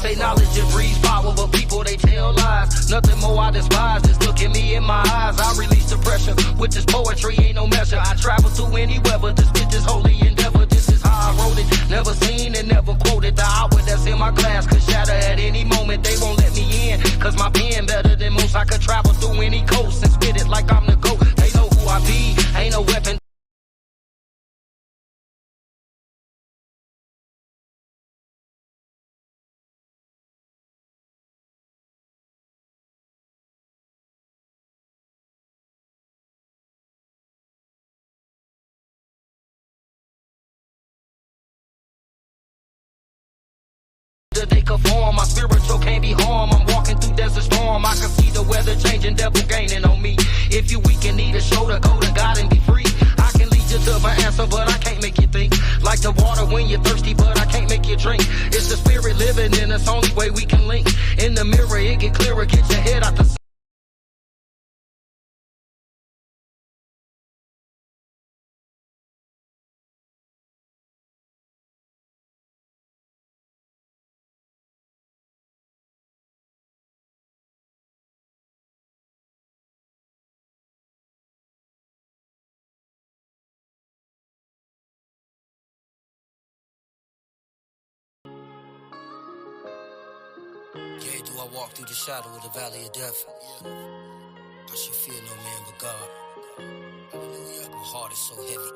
say knowledge just breeds power, but people they tell lies. Nothing more I despise, just look at me in my eyes. I release the pressure with this poetry, ain't no measure. I travel through any weather, this bitch is holy endeavor. This is how I wrote it, never seen and never quoted. The hour that's in my class could shatter at any moment. They won't let me in, cause my pen better than most. I could travel through any coast and spit it like I'm the GOAT. They know who I be, ain't no weapon. They conform, my spiritual can't be harmed. I'm walking through desert storm, I can see the weather changing, devil gaining on me. If you weak and need a shoulder, go to God and be free. I can lead you to my answer, but I can't make you think. Like the water when you're thirsty, but I can't make you drink. It's the spirit living, and it's the only way we can link. In the mirror, it get clearer, get your head out the Yea, do I walk through the shadow of the valley of death? I should fear no man but God. Hallelujah. My heart is so heavy.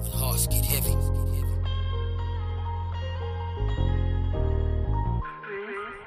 When hearts get heavy.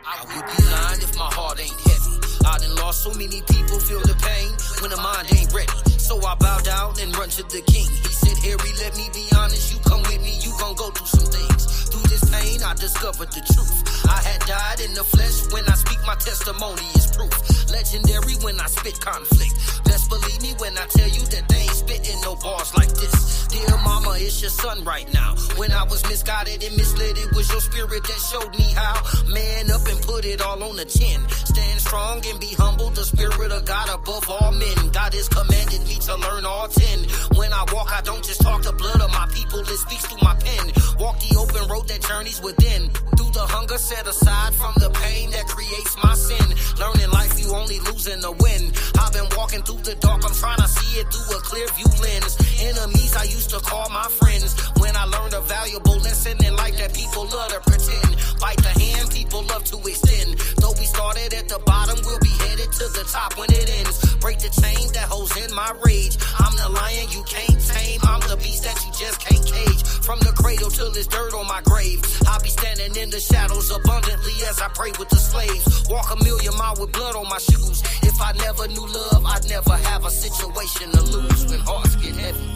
I would be lying if my heart ain't heavy. I done lost so many people, feel the pain when the mind ain't ready. So I bow down and run to the king. He said, Harry, let me be honest. You come with me, you gon' go through some things. Through this pain, I discovered the truth. I had died in the flesh. When I speak, my testimony is proof. Legendary when I spit conflict. Best believe me when I tell you that they ain't spitting no bars like this. Dear mama, it's your son right now. When I was misguided and misled, it was your spirit that showed me how. Man up and put it all on the chin. Stand strong and be humble. The spirit of God above all men. God has commanded me to learn all 10. When I walk, I don't just talk the blood of my people. It speaks through my pen. Walk the open road that journeys within. Through the hunger set aside from the pain that creates my sin. Learning life, you only lose in the win. I've been walking through the dark. I'm trying to see it through a clear view lens. Enemies I used to call my friends. When I learned a valuable lesson in life that people love to pretend. Bite the hand people love to extend. Though we started at the bottom, we'll be headed to the top when it ends. Break the chain that holds in my rage. I'm the lion you can't tame. I'm the beast that you just can't cage. From the cradle till there's dirt on my grave. I'll be standing in the shadows abundantly as I pray with the slaves. Walk a million miles with blood on my shoes. If I never knew love, I'd never have a situation to lose. When hearts get heavy.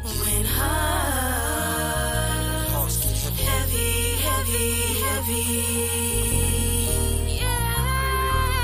When hearts get heavy, heavy, heavy.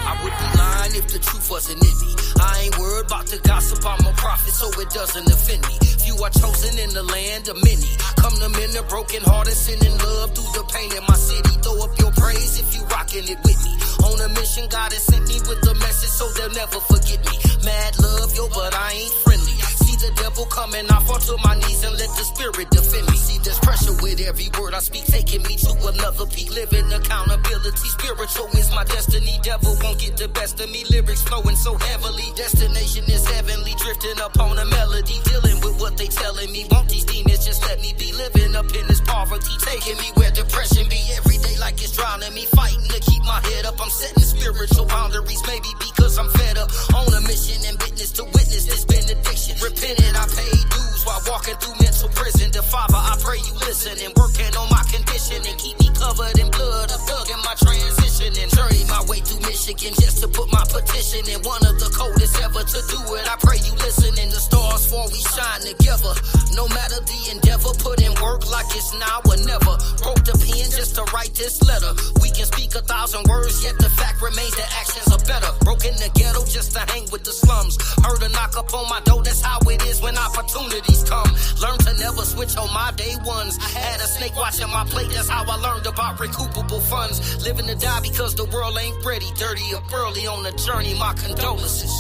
I would be lying if the truth wasn't in me. I ain't worried about the gossip, I'm a prophet, so it doesn't offend me. Few are chosen in the land of many. Come to men, the broken hearted, sending love through the pain in my city. Throw up your praise if you rockin' it with me. On a mission, God has sent me with the message, so they'll never forget me. Mad love, yo, but I ain't friendly. See the devil coming, I fall to my knees and let the spirit defend me. See, there's pressure with every word I speak, taking me to another peak. Living accountability, spiritual is my destiny. Devil won't get the best of me, lyrics flowing so heavily. Destination is heavenly, drifting upon a melody. Dealing with what they telling me, won't these demons just let me be? Living up in this poverty, taking me where depression be. Every day like it's drowning me, fighting to keep my head up. I'm setting spiritual boundaries, maybe because I'm fed up. On a mission and witness to witness this benediction. Repenting, I paid dues while walking through mental prison. The Father, I pray you listen and working on my condition and keep me covered in blood. I'm dug in my transition and journey my way through Michigan just to put my petition in. One of the coldest ever to do it. I pray you listen and the stars fall, we shine together. No matter the endeavor, put in work like it's now or never. Broke the pen just to write this letter. We can speak 1,000 words, yet the fact remains that actions are better. Broke in the ghetto just to hang with the slums. Heard a knock up on my door, that's how it is when opportunities come. Learn to never switch on my day ones. Had a snake watching my plate, that's how I learned about recoupable funds. Living to die because the world ain't ready. Dirty up early on the journey, my condolences.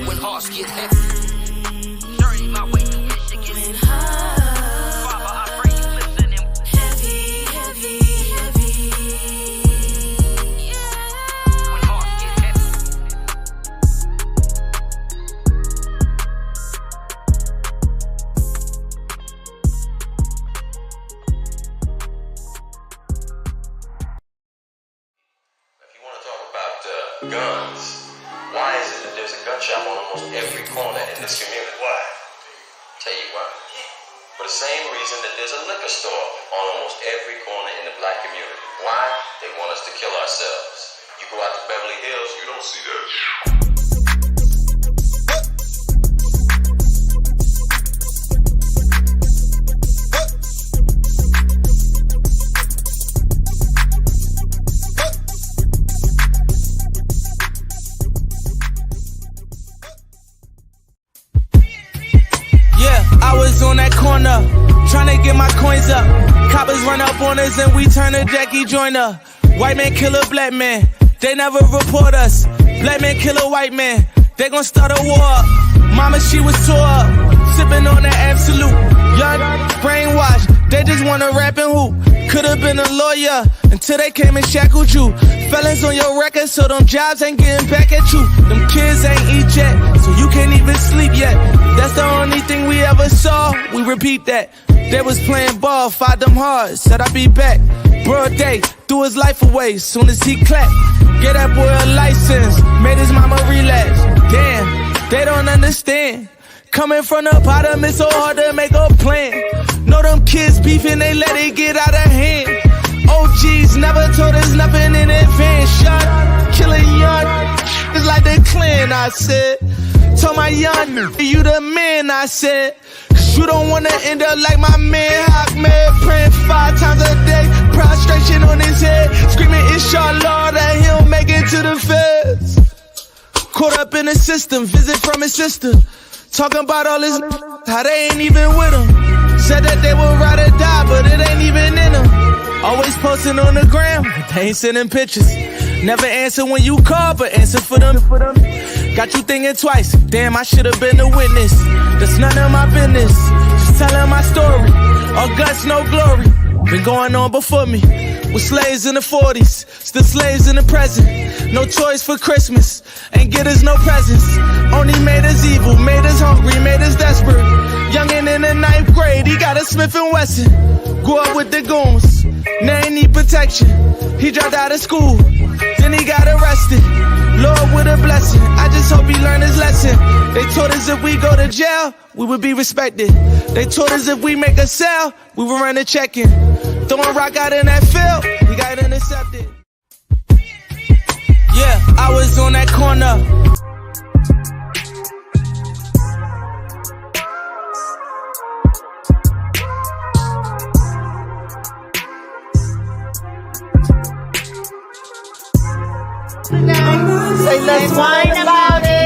When hearts get heavy, journey my way to Michigan. Guns. Why is it that there's a gun shop on almost every corner in this community? Why? Tell you why. For the same reason that there's a liquor store on almost every corner in the black community. Why? They want us to kill ourselves. You go out to Beverly Hills, you don't see that. I was on that corner, tryna get my coins up. Coppers run up on us and we turn a Jackie Joyner. White man kill a black man, they never report us. Black man kill a white man, they gon' start a war. Mama, she was tore up, sippin' on that absolute. Young, brainwashed, they just wanna rap and hoop. Could've been a lawyer until they came and shackled you. Felons on your record, so them jobs ain't getting back at you. Them kids ain't eat yet, so you can't even sleep yet. That's the only thing we ever saw, we repeat that. They was playing ball, fought them hard, said I'd be back. Broad day, threw his life away, soon as he clapped. Get that boy a license, made his mama relapse. Damn, they don't understand. Coming from the bottom, it's so hard to make a plan. Know them kids beefing, they let it get out of hand. OGs never told us nothing in advance. Shot, killing young, it's like the clan, I said. Told my young, you the man, I said. Cause you don't wanna end up like my man Ahmed, praying 5 times a day, prostration on his head, screaming inshallah that he'll make it to the feds. Caught up in the system, visit from his sister. Talking about all this, how they ain't even with him. Said that they would ride or die, but it ain't even in them. Always posting on the gram, but they ain't sending pictures. Never answer when you call, but answer for them. Got you thinking twice, damn, I should've been a witness. That's none of my business, just telling my story. All guts, no glory, been going on before me. With slaves in the 40s, still slaves in the present. No toys for Christmas, ain't get us no presents. Only made us evil, made us hungry, made us desperate. Youngin' in the 9th grade, he got a Smith & Wesson. Grew up with the goons, now he need protection. He dropped out of school, then he got arrested. Lord with a blessing, I just hope he learned his lesson. They told us if we go to jail, we would be respected. They told us if we make a sale, we would run a check-in. Throwing rock out in that field, we got intercepted. Yeah, I was on that corner. Say let's whine about it.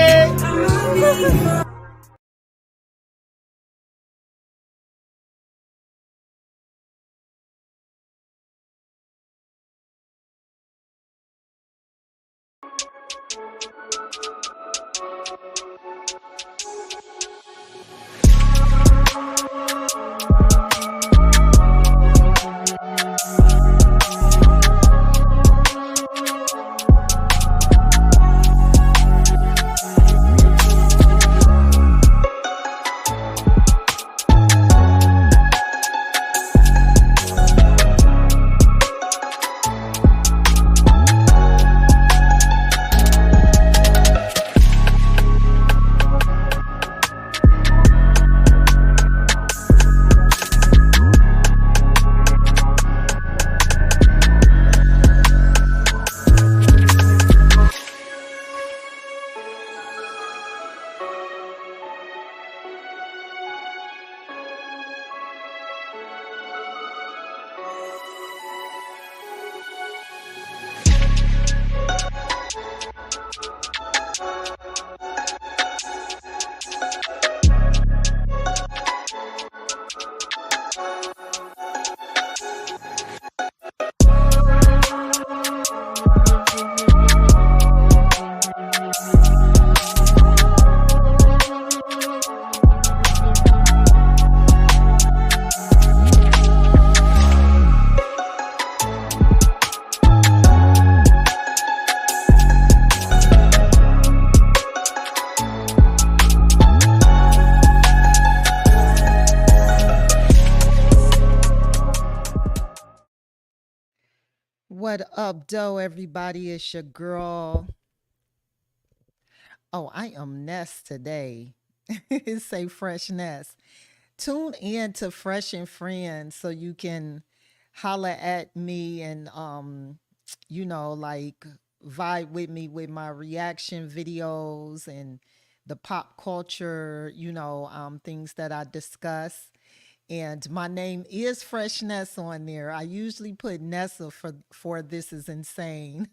What up, though, everybody? It's your girl, Oh, I am Ness today. It say Fresh Ness. Tune in to Fresh and Friends so you can holler at me and like vibe with me with my reaction videos and the pop culture, things that I discuss. And my name is Fresh Ness on there. I usually put Nessa for This Is Insane.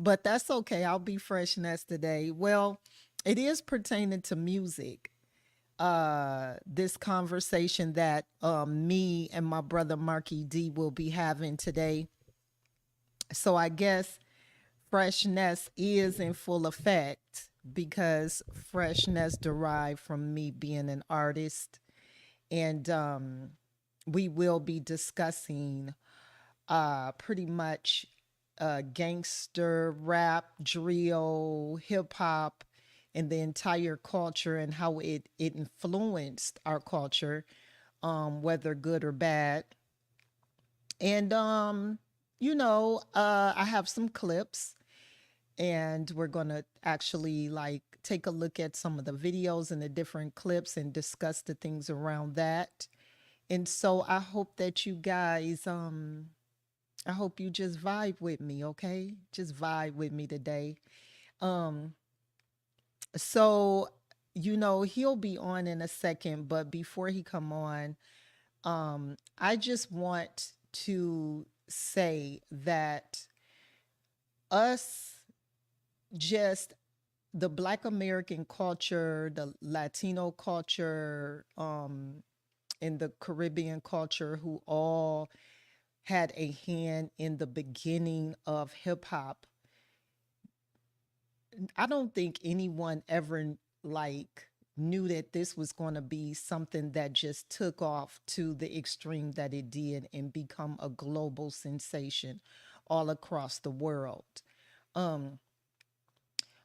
But that's okay. I'll be Fresh Ness today. Well, it is pertaining to music. This conversation that me and my brother Marky D will be having today. So I guess freshness is in full effect because freshness derived from me being an artist. And we will be discussing pretty much gangster rap, drill, hip hop, and the entire culture and how it influenced our culture, whether good or bad. And I have some clips, and we're gonna actually like take a look at some of the videos and the different clips and discuss the things around that. And so I hope that you guys I hope you just vibe with me, okay? Just vibe with me today. Um, so he'll be on in a second, but before he come on, I just want to say that us just the Black American culture, the Latino culture, and the Caribbean culture, who all had a hand in the beginning of hip hop. I don't think anyone ever like knew that this was going to be something that just took off to the extreme that it did and become a global sensation all across the world. Um,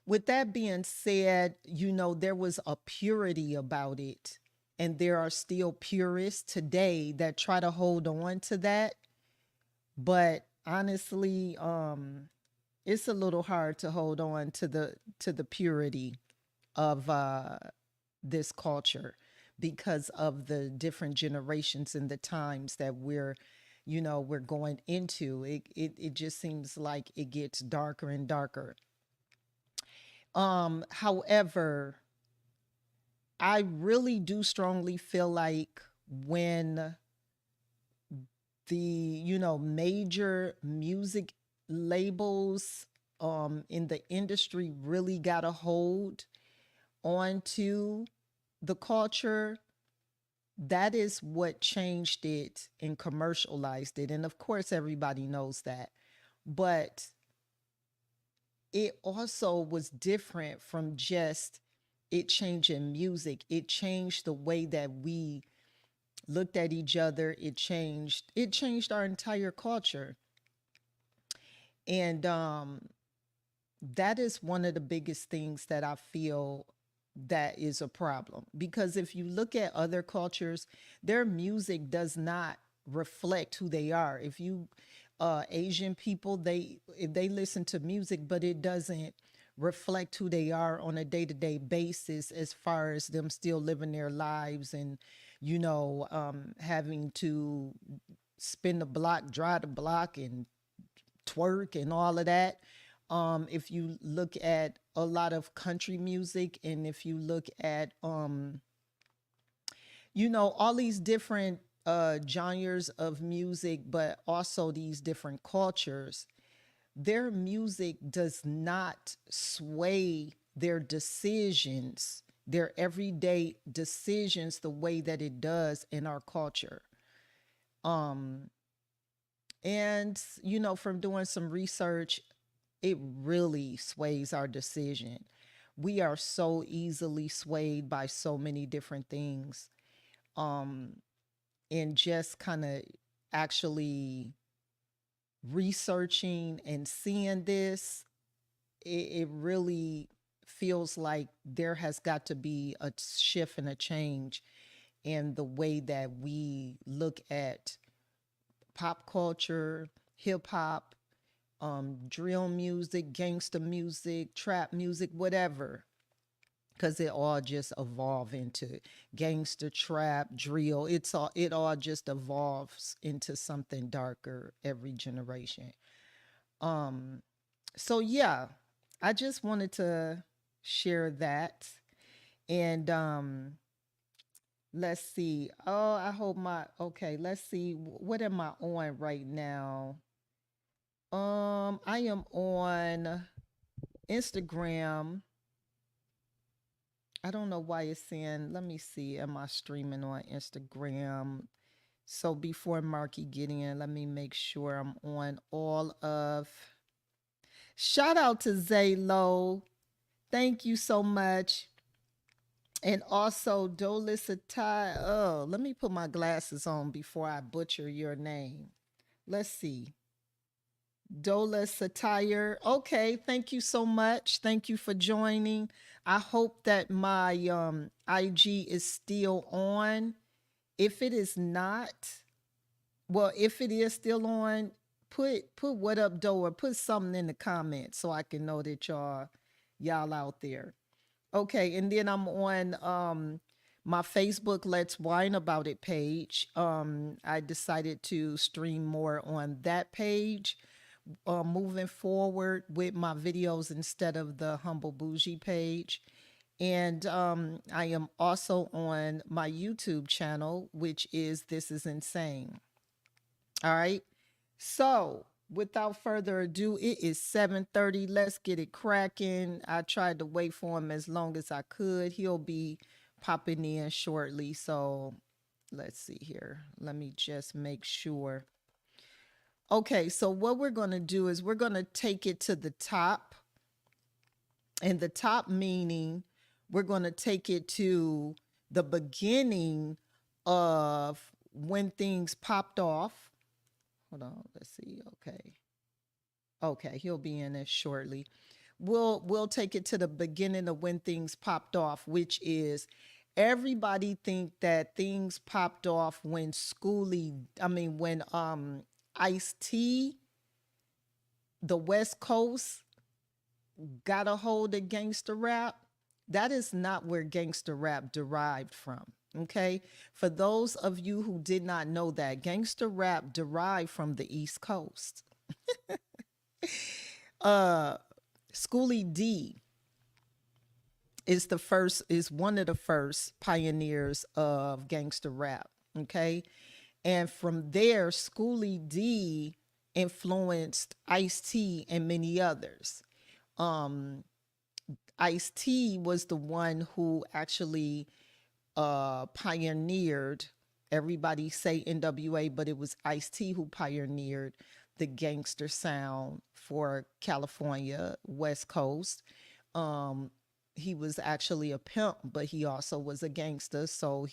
with that being said, there was a purity about it, and there are still purists today that try to hold on to that. But honestly, it's a little hard to hold on to the purity of this culture because of the different generations and the times that we're going into. It just seems like it gets darker and darker. However, I really do strongly feel like when the major music labels in the industry really got a hold onto the culture, that is what changed it and commercialized it. And of course everybody knows that, but it also was different from just it changing music. It changed the way that we looked at each other. It changed our entire culture. And that is one of the biggest things that I feel that is a problem, because if you look at other cultures, their music does not reflect who they are. If you Asian people, if they listen to music, but it doesn't reflect who they are on a day-to-day basis, as far as them still living their lives and having to spin the block, dry the block, and twerk and all of that. If you look at a lot of country music, and if you look at all these different genres of music, but also these different cultures, their music does not sway their decisions, their everyday decisions, the way that it does in our culture. Um, and from doing some research, it really sways our decision. We are so easily swayed by so many different things. Um, and just kind of actually researching and seeing this, it really feels like there has got to be a shift and a change in the way that we look at pop culture, hip hop, drill music, gangster music, trap music, whatever. Because it all just evolve into gangster, trap, drill. It all just evolves into something darker every generation. So yeah, I just wanted to share that. And let's see. Oh, I hope okay, let's see. What am I on right now? I am on Instagram. I don't know why it's saying, let me see, am I streaming on Instagram? So before Marky get in, let me make sure I'm on all of. Shout out to Zaylo. Thank you so much. And also Dola Satai. Oh, let me put my glasses on before I butcher your name. Let's see. Dola Satire. Okay, thank you so much. Thank you for joining. I hope that my IG is still on. If it is not, well, if it is still on, put what up, Doe, or put something in the comments so I can know that y'all out there. Okay, and then I'm on my Facebook Let's Whine About It page. I decided to stream more on that page. Moving forward with my videos instead of the Humble Bougie page. And I am also on my YouTube channel, which is This Is Insane. All right. So without further ado, it is 7:30. Let's get it cracking. I tried to wait for him as long as I could. He'll be popping in shortly. So let's see here. Let me just make sure. Okay, so what we're going to do is we're going to take it to the top. And the top meaning we're going to take it to the beginning of when things popped off. Hold on, let's see. Okay, he'll be in it shortly. We'll take it to the beginning of when things popped off, which is everybody think that things popped off when Ice-T, the West Coast, got a hold of gangster rap. That is not where gangster rap derived from. Okay. For those of you who did not know that, gangster rap derived from the East Coast. Schoolie D is one of the first pioneers of gangster rap. Okay. And from there, Schoolie D influenced Ice-T and many others. Ice-T was the one who actually pioneered, everybody say NWA, but it was Ice-T who pioneered the gangster sound for California, West Coast. He was actually a pimp, but he also was a gangster. So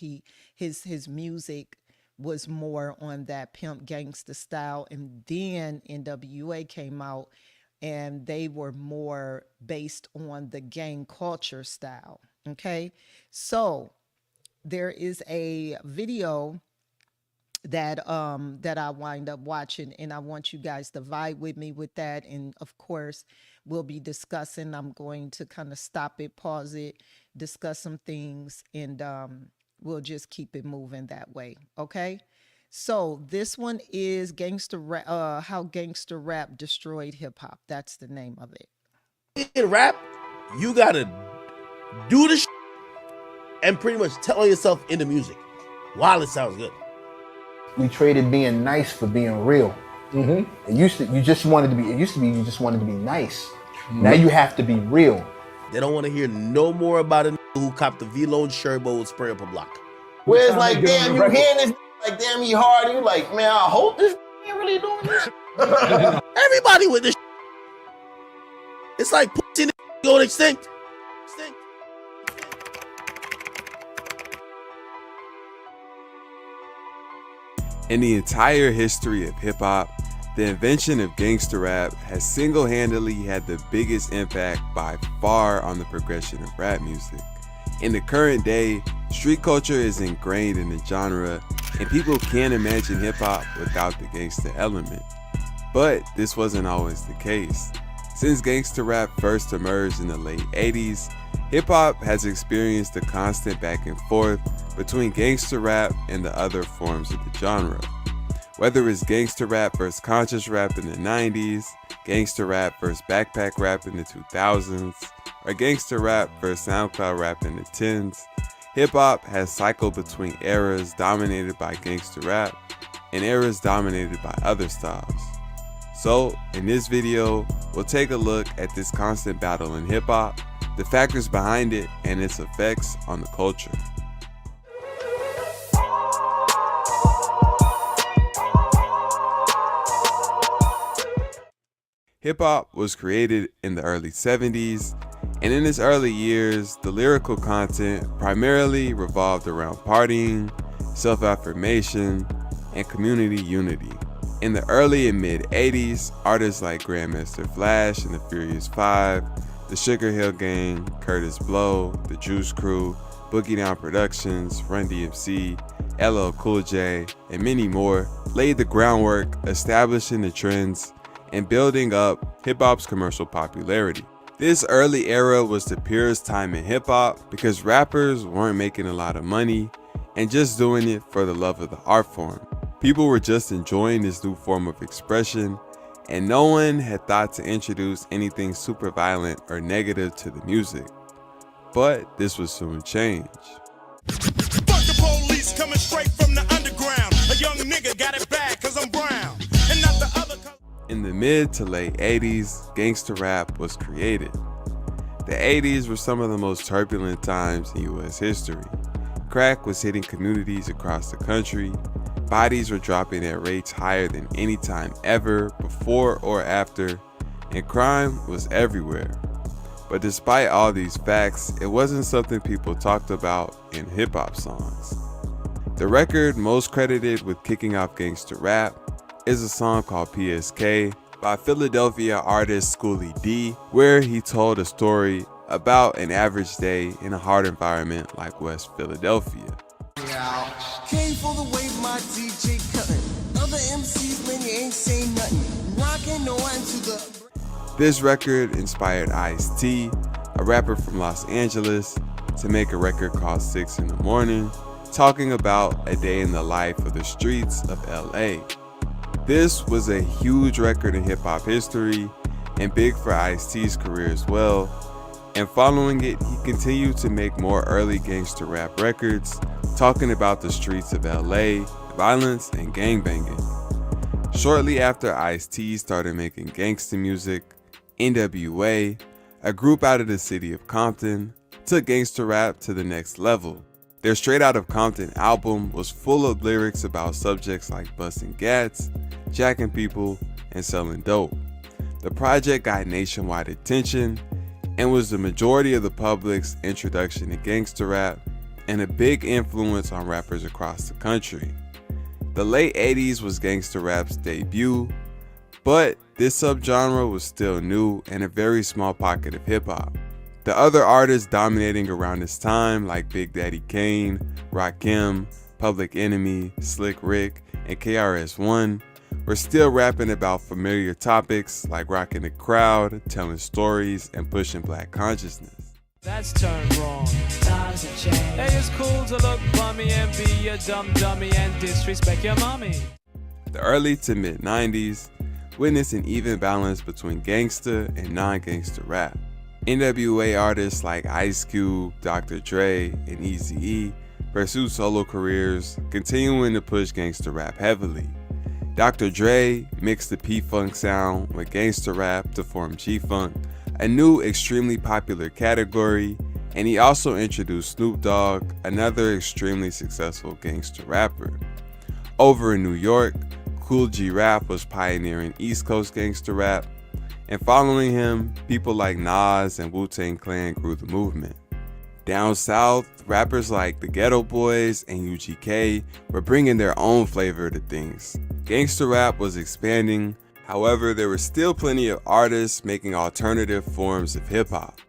his music was more on that pimp gangster style. And then NWA came out and they were more based on the gang culture style. Okay. So there is a video that I wind up watching, and I want you guys to vibe with me with that. And of course, we'll be discussing. I'm going to kind of stop it, pause it, discuss some things, and we'll just keep it moving that way. Okay. So this one is gangster rap, how gangster rap destroyed hip hop. That's the name of it. In rap, you gotta do the and pretty much tell yourself in the music while it sounds good. We traded being nice for being real. Mm-hmm. You just wanted to be nice. Mm-hmm. Now you have to be real. They don't want to hear no more about a who copped the V-Lone Sherbo and spray up a block. Where it's like, damn, you hearing this, like, damn, he hard. And you like, man, I hope this ain't really doing this. Everybody with this. It's like pushing it going extinct. In the entire history of hip-hop, the invention of gangster rap has single-handedly had the biggest impact by far on the progression of rap music. In the current day, street culture is ingrained in the genre, and people can't imagine hip-hop without the gangster element. But this wasn't always the case. Since gangsta rap first emerged in the late 80s, hip-hop has experienced a constant back and forth between gangsta rap and the other forms of the genre. Whether it's gangsta rap versus conscious rap in the 90s, gangsta rap versus backpack rap in the 2000s, or gangsta rap versus SoundCloud rap in the 10s, hip-hop has cycled between eras dominated by gangsta rap and eras dominated by other styles. So, in this video, we'll take a look at this constant battle in hip-hop, the factors behind it, and its effects on the culture. Hip-hop was created in the early 70s, and in its early years, the lyrical content primarily revolved around partying, self-affirmation, and community unity. In the early and mid-80s, artists like Grandmaster Flash and the Furious Five, the Sugar Hill Gang, Curtis Blow, the Juice Crew, Boogie Down Productions, Run DMC, LL Cool J, and many more laid the groundwork, establishing the trends and building up hip-hop's commercial popularity. This early era was the purest time in hip-hop because rappers weren't making a lot of money and just doing it for the love of the art form. People were just enjoying this new form of expression, and no one had thought to introduce anything super violent or negative to the music. But this would soon change. Fuck the police coming straight from the underground. A young nigga got it bad cause I'm brown. And not the other color. In the mid to late 80s, gangsta rap was created. The 80s were some of the most turbulent times in US history. Crack was hitting communities across the country. Bodies were dropping at rates higher than any time ever before or after, and crime was everywhere. But despite all these facts, it wasn't something people talked about in hip-hop songs. The record most credited with kicking off gangsta rap is a song called PSK by Philadelphia artist Schoolie D, where he told a story about an average day in a hard environment like West Philadelphia. Came for the wave, my DJ cutting. Other MCs, man, you ain't saying nothing. Rockin' on to the. This record inspired Ice-T, a rapper from Los Angeles, to make a record called 6 in the Morning, talking about a day in the life of the streets of LA. This was a huge record in hip-hop history and big for Ice-T's career as well. And following it, he continued to make more early gangster rap records, talking about the streets of LA, violence, and gangbanging. Shortly after Ice-T started making gangsta music, NWA, a group out of the city of Compton, took gangsta rap to the next level. Their Straight Outta Compton album was full of lyrics about subjects like busting gats, jacking people, and selling dope. The project got nationwide attention and was the majority of the public's introduction to gangsta rap and a big influence on rappers across the country. The late 80s was gangsta rap's debut, but this subgenre was still new and a very small pocket of hip-hop. The other artists dominating around this time, like Big Daddy Kane, Rakim, Public Enemy, Slick Rick, and KRS-One, were still rapping about familiar topics like rocking the crowd, telling stories, and pushing black consciousness. That's turned wrong. Times have changed. Hey, it's cool to look bummy and be a dumb dummy and disrespect your mommy. The early to mid 90s witnessed an even balance between gangsta and non-gangsta rap. NWA artists like Ice Cube, Dr. Dre, and Eazy-E pursued solo careers, continuing to push gangsta rap heavily. Dr. Dre mixed the P-Funk sound with gangsta rap to form G-Funk, a new extremely popular category, and he also introduced Snoop Dogg, another extremely successful gangsta rapper. Over in New York, Kool G Rap was pioneering East Coast gangsta rap, and following him, people like Nas and Wu-Tang Clan grew the movement. Down south, rappers like the Ghetto Boys and UGK were bringing their own flavor to things. Gangsta rap was expanding, however, there were still plenty of artists making alternative forms of hip-hop.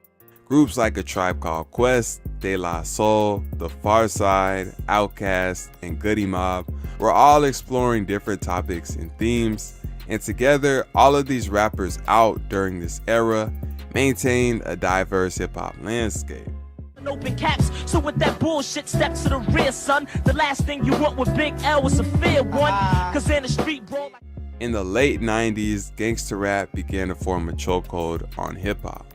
Groups like A Tribe Called Quest, De La Soul, The Pharcyde, Outkast, and Goody Mob were all exploring different topics and themes, And together, all of these rappers out during this era maintained a diverse hip-hop landscape. Open caps, so with that bullshit, step to the rear, son. The last thing you want with Big L was a fair one, cause in the street brawl. In the late 90s, gangsta rap began to form a chokehold on hip-hop.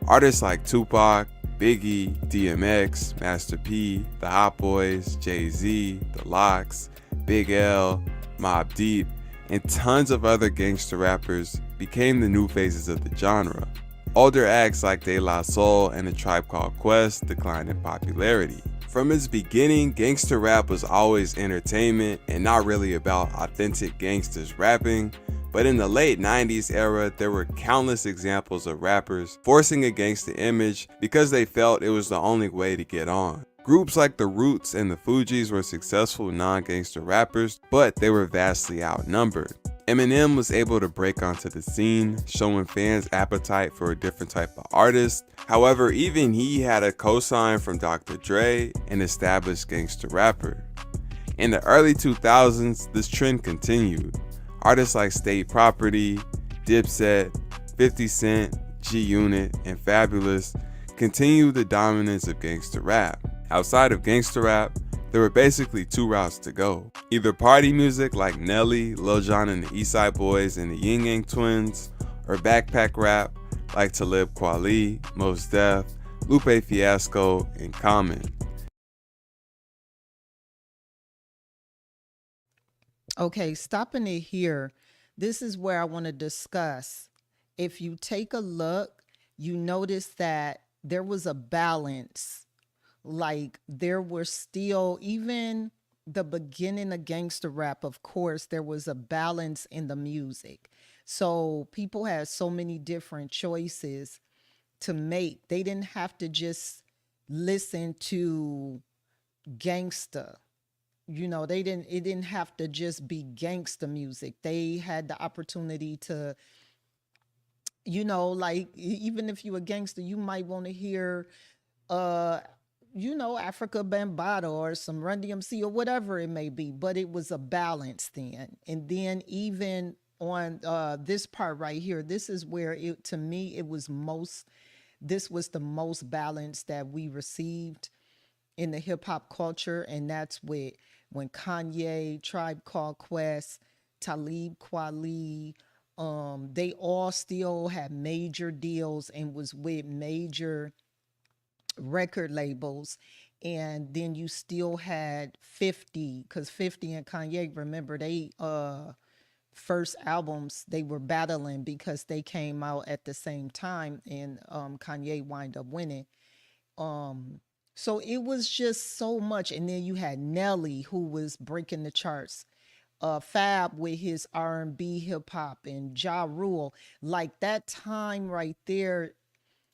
Artists like Tupac, Biggie, DMX, Master P, the Hot Boys, Jay-Z, the Lox, Big L, Mobb Deep, and tons of other gangsta rappers became the new faces of the genre. Older acts like De La Soul and A Tribe Called Quest declined in popularity. From its beginning, gangsta rap was always entertainment and not really about authentic gangsters rapping, but in the late 90s era, there were countless examples of rappers forcing a gangsta image because they felt it was the only way to get on. Groups like the Roots and the Fugees were successful non-gangster rappers, but they were vastly outnumbered. Eminem was able to break onto the scene, showing fans appetite for a different type of artist. However, even he had a cosign from Dr. Dre, an established gangster rapper. In the early 2000s, this trend continued. Artists like State Property, Dipset, 50 Cent, G-Unit, and Fabulous continued the dominance of gangster rap. Outside of gangster rap, there were basically two routes to go. Either party music like Nelly, Lil Jon and the Eastside Boys and the Yin Yang Twins, or backpack rap like Talib Kweli, Mos Def, Lupe Fiasco, and Common. Okay, stopping it here, this is where I want to discuss. If you take a look, you notice that there was a balance. Like there were still, even the beginning of gangster rap, of course, there was a balance in the music. So people had so many different choices to make. They didn't have to just listen to gangsta. You know, it didn't have to just be gangsta music. They had the opportunity to, you know, like even if you a gangster, you might want to hear you know, Africa Bambaataa or some Run DMC or whatever it may be, but it was a balance then. And then even on this part right here, this is where it, to me, this was the most balance that we received in the hip hop culture. And that's when Kanye, Tribe Called Quest, Talib Kweli, they all still had major deals and was with major record labels. And then you still had 50, because 50 and Kanye, remember, they first albums, they were battling because they came out at the same time, and Kanye wind up winning. So it was just so much. And then you had Nelly, who was breaking the charts, Fab with his R&B hip hop, and Ja Rule. Like that time right there,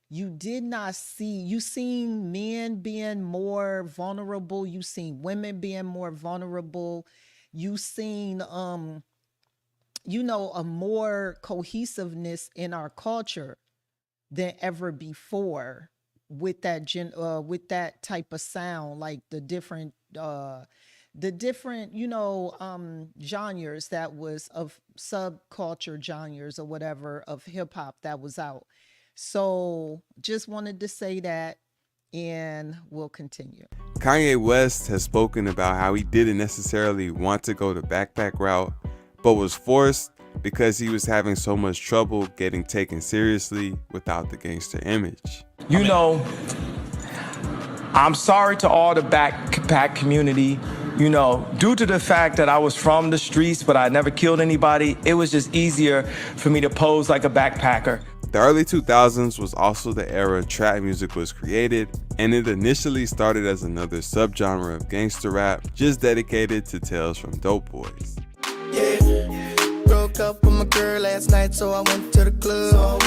you did not see, you seen men being more vulnerable, you seen women being more vulnerable, you seen you know, a more cohesiveness in our culture than ever before with that with that type of sound, like the different you know, genres that was of subculture genres or whatever of hip hop that was out. So just wanted to say that, and we'll continue. Kanye West has spoken about how he didn't necessarily want to go the backpack route, but was forced because he was having so much trouble getting taken seriously without the gangster image. You know, I'm sorry to all the backpack community. You know, due to the fact that I was from the streets, but I never killed anybody, it was just easier for me to pose like a backpacker. The early 2000s was also the era trap music was created, and it initially started as another subgenre of gangster rap, just dedicated to tales from dope boys. Yeah, broke up with my girl last night, so I went to the club.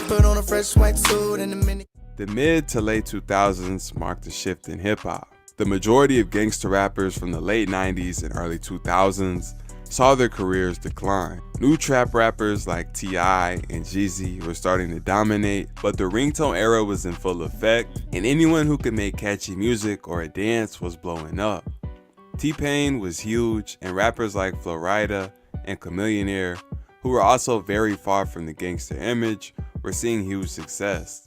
Put on a fresh white suit and a mini. The mid to late 2000s marked a shift in hip-hop. The majority of gangster rappers from the late 90s and early 2000s saw their careers decline. New trap rappers like T.I. and Jeezy were starting to dominate, but the ringtone era was in full effect, and anyone who could make catchy music or a dance was blowing up. T-Pain was huge, and rappers like Flo Rida, and Chameleonaire, who were also very far from the gangster image, were seeing huge success.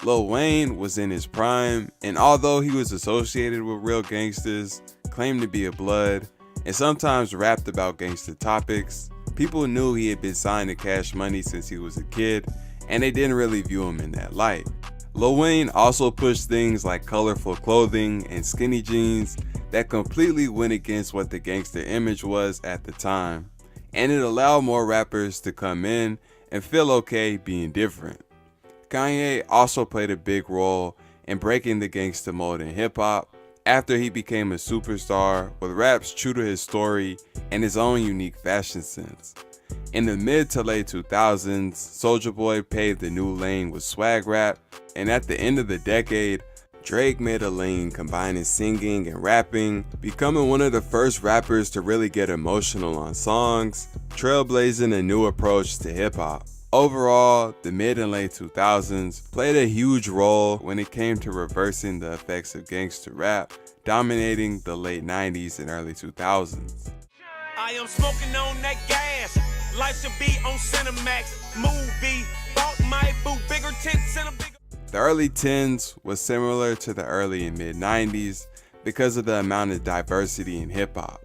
Lil Wayne was in his prime, and although he was associated with real gangsters, claimed to be a blood, and sometimes rapped about gangster topics, people knew he had been signed to Cash Money since he was a kid, and they didn't really view him in that light. Lil Wayne also pushed things like colorful clothing and skinny jeans that completely went against what the gangster image was at the time, and it allowed more rappers to come in and feel okay being different. Kanye also played a big role in breaking the gangster mold in hip-hop after he became a superstar with raps true to his story and his own unique fashion sense. In the mid to late 2000s, Soulja Boy paved a new lane with swag rap, and at the end of the decade, Drake made a lane combining singing and rapping, becoming one of the first rappers to really get emotional on songs, trailblazing a new approach to hip-hop. Overall, the mid and late 2000s played a huge role when it came to reversing the effects of gangster rap, dominating the late 90s and early 2000s. I am smoking on that gas. Life should be on Cinemax. Movie. Bought my boo. Bigger tits and a bigger. The early 10s was similar to the early and mid 90s because of the amount of diversity in hip hop.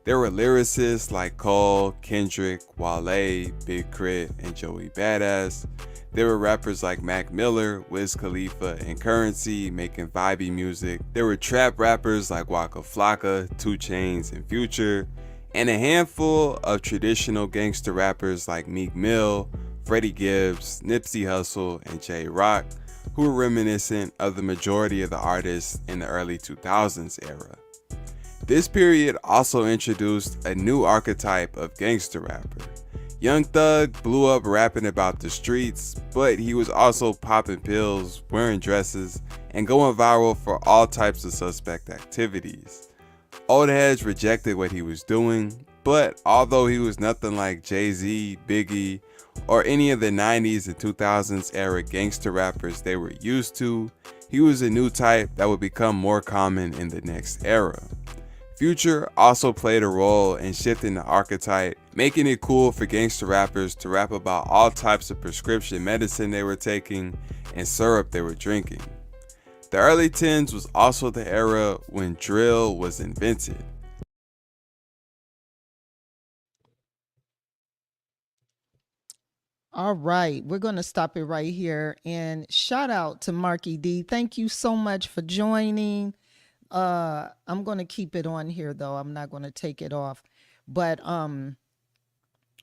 There were lyricists like Cole, Kendrick, Wale, Big Crit, and Joey Badass. There were rappers like Mac Miller, Wiz Khalifa, and Currency making vibey music. There were trap rappers like Waka Flocka, 2 Chainz, and Future, and a handful of traditional gangster rappers like Meek Mill, Freddie Gibbs, Nipsey Hussle, and Jay Rock, who were reminiscent of the majority of the artists in the early 2000s era. This period also introduced a new archetype of gangster rapper. Young Thug blew up rapping about the streets, but he was also popping pills, wearing dresses, and going viral for all types of suspect activities. Old heads rejected what he was doing, but although he was nothing like Jay-Z, Biggie, or any of the 90s and 2000s era gangster rappers they were used to, he was a new type that would become more common in the next era. Future also played a role in shifting the archetype, making it cool for gangster rappers to rap about all types of prescription medicine they were taking and syrup they were drinking. The early 10s was also the era when drill was invented. All right, we're going to stop it right here and shout out to Marky D. Thank you so much for joining. I'm going to keep it on here though. I'm not going to take it off, but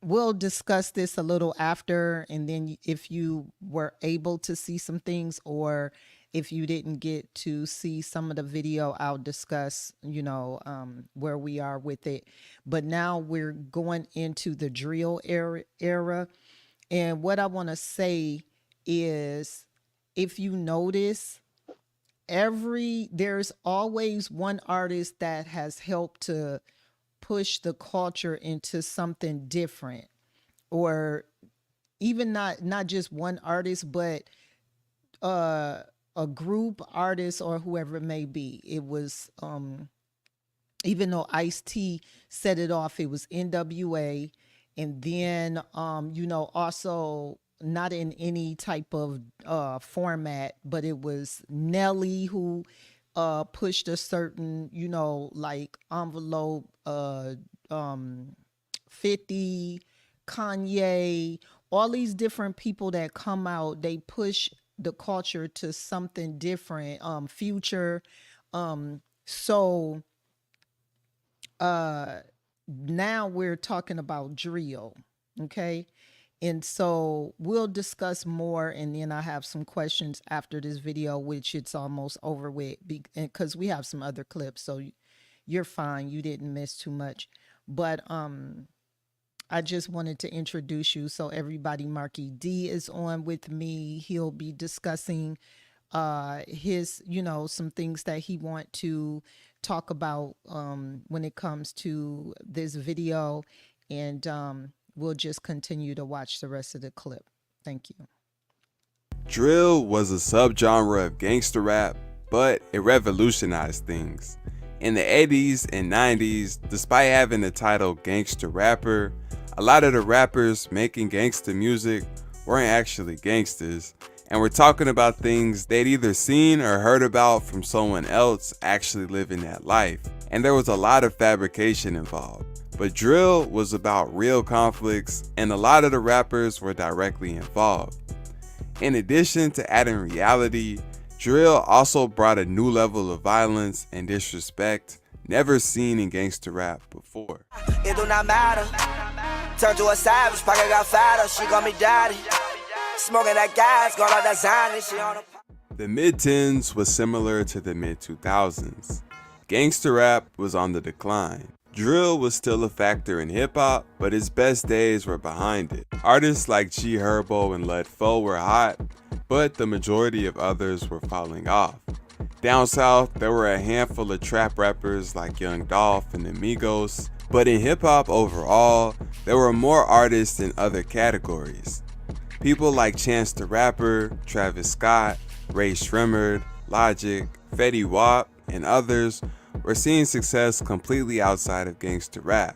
we'll discuss this a little after, and then if you were able to see some things or if you didn't get to see some of the video, I'll discuss, where we are with it. But now we're going into the drill era. And what I want to say is, if you notice, there's always one artist that has helped to push the culture into something different, or even not just one artist, but a group artist or whoever it may be. It was even though Ice-T set it off, it was NWA, and then also not in any type of format, but it was Nelly who pushed a certain, like envelope, 50, Kanye, all these different people that come out, they push the culture to something different. Future. So now we're talking about drill. Okay. And so we'll discuss more, and then I have some questions after this video, which it's almost over with, because we have some other clips. So you're fine. You didn't miss too much. But I just wanted to introduce you. So everybody, Marky D is on with me. He'll be discussing his, some things that he want to talk about when it comes to this video. And we'll just continue to watch the rest of the clip. Thank you. Drill was a subgenre of gangster rap, but it revolutionized things. In the 80s and 90s, despite having the title gangster rapper, a lot of the rappers making gangsta music weren't actually gangsters, and were talking about things they'd either seen or heard about from someone else actually living that life. And there was a lot of fabrication involved. But drill was about real conflicts, and a lot of the rappers were directly involved. In addition to adding reality, drill also brought a new level of violence and disrespect never seen in gangster rap before. It do not matter. Turn to a savage, pocket got fatter, she call me daddy. Smoking that gas, got all that Zany, she on a... The mid-10s was similar to the mid-2000s. Gangster rap was on the decline. Drill was still a factor in hip-hop, but its best days were behind it. Artists like G Herbo and Let Foe were hot, but the majority of others were falling off. Down south, there were a handful of trap rappers like Young Dolph and Amigos, but in hip-hop overall, there were more artists in other categories. People like Chance the Rapper, Travis Scott, Ray Shremmerd, Logic, Fetty Wap, and others were seeing success completely outside of gangster rap.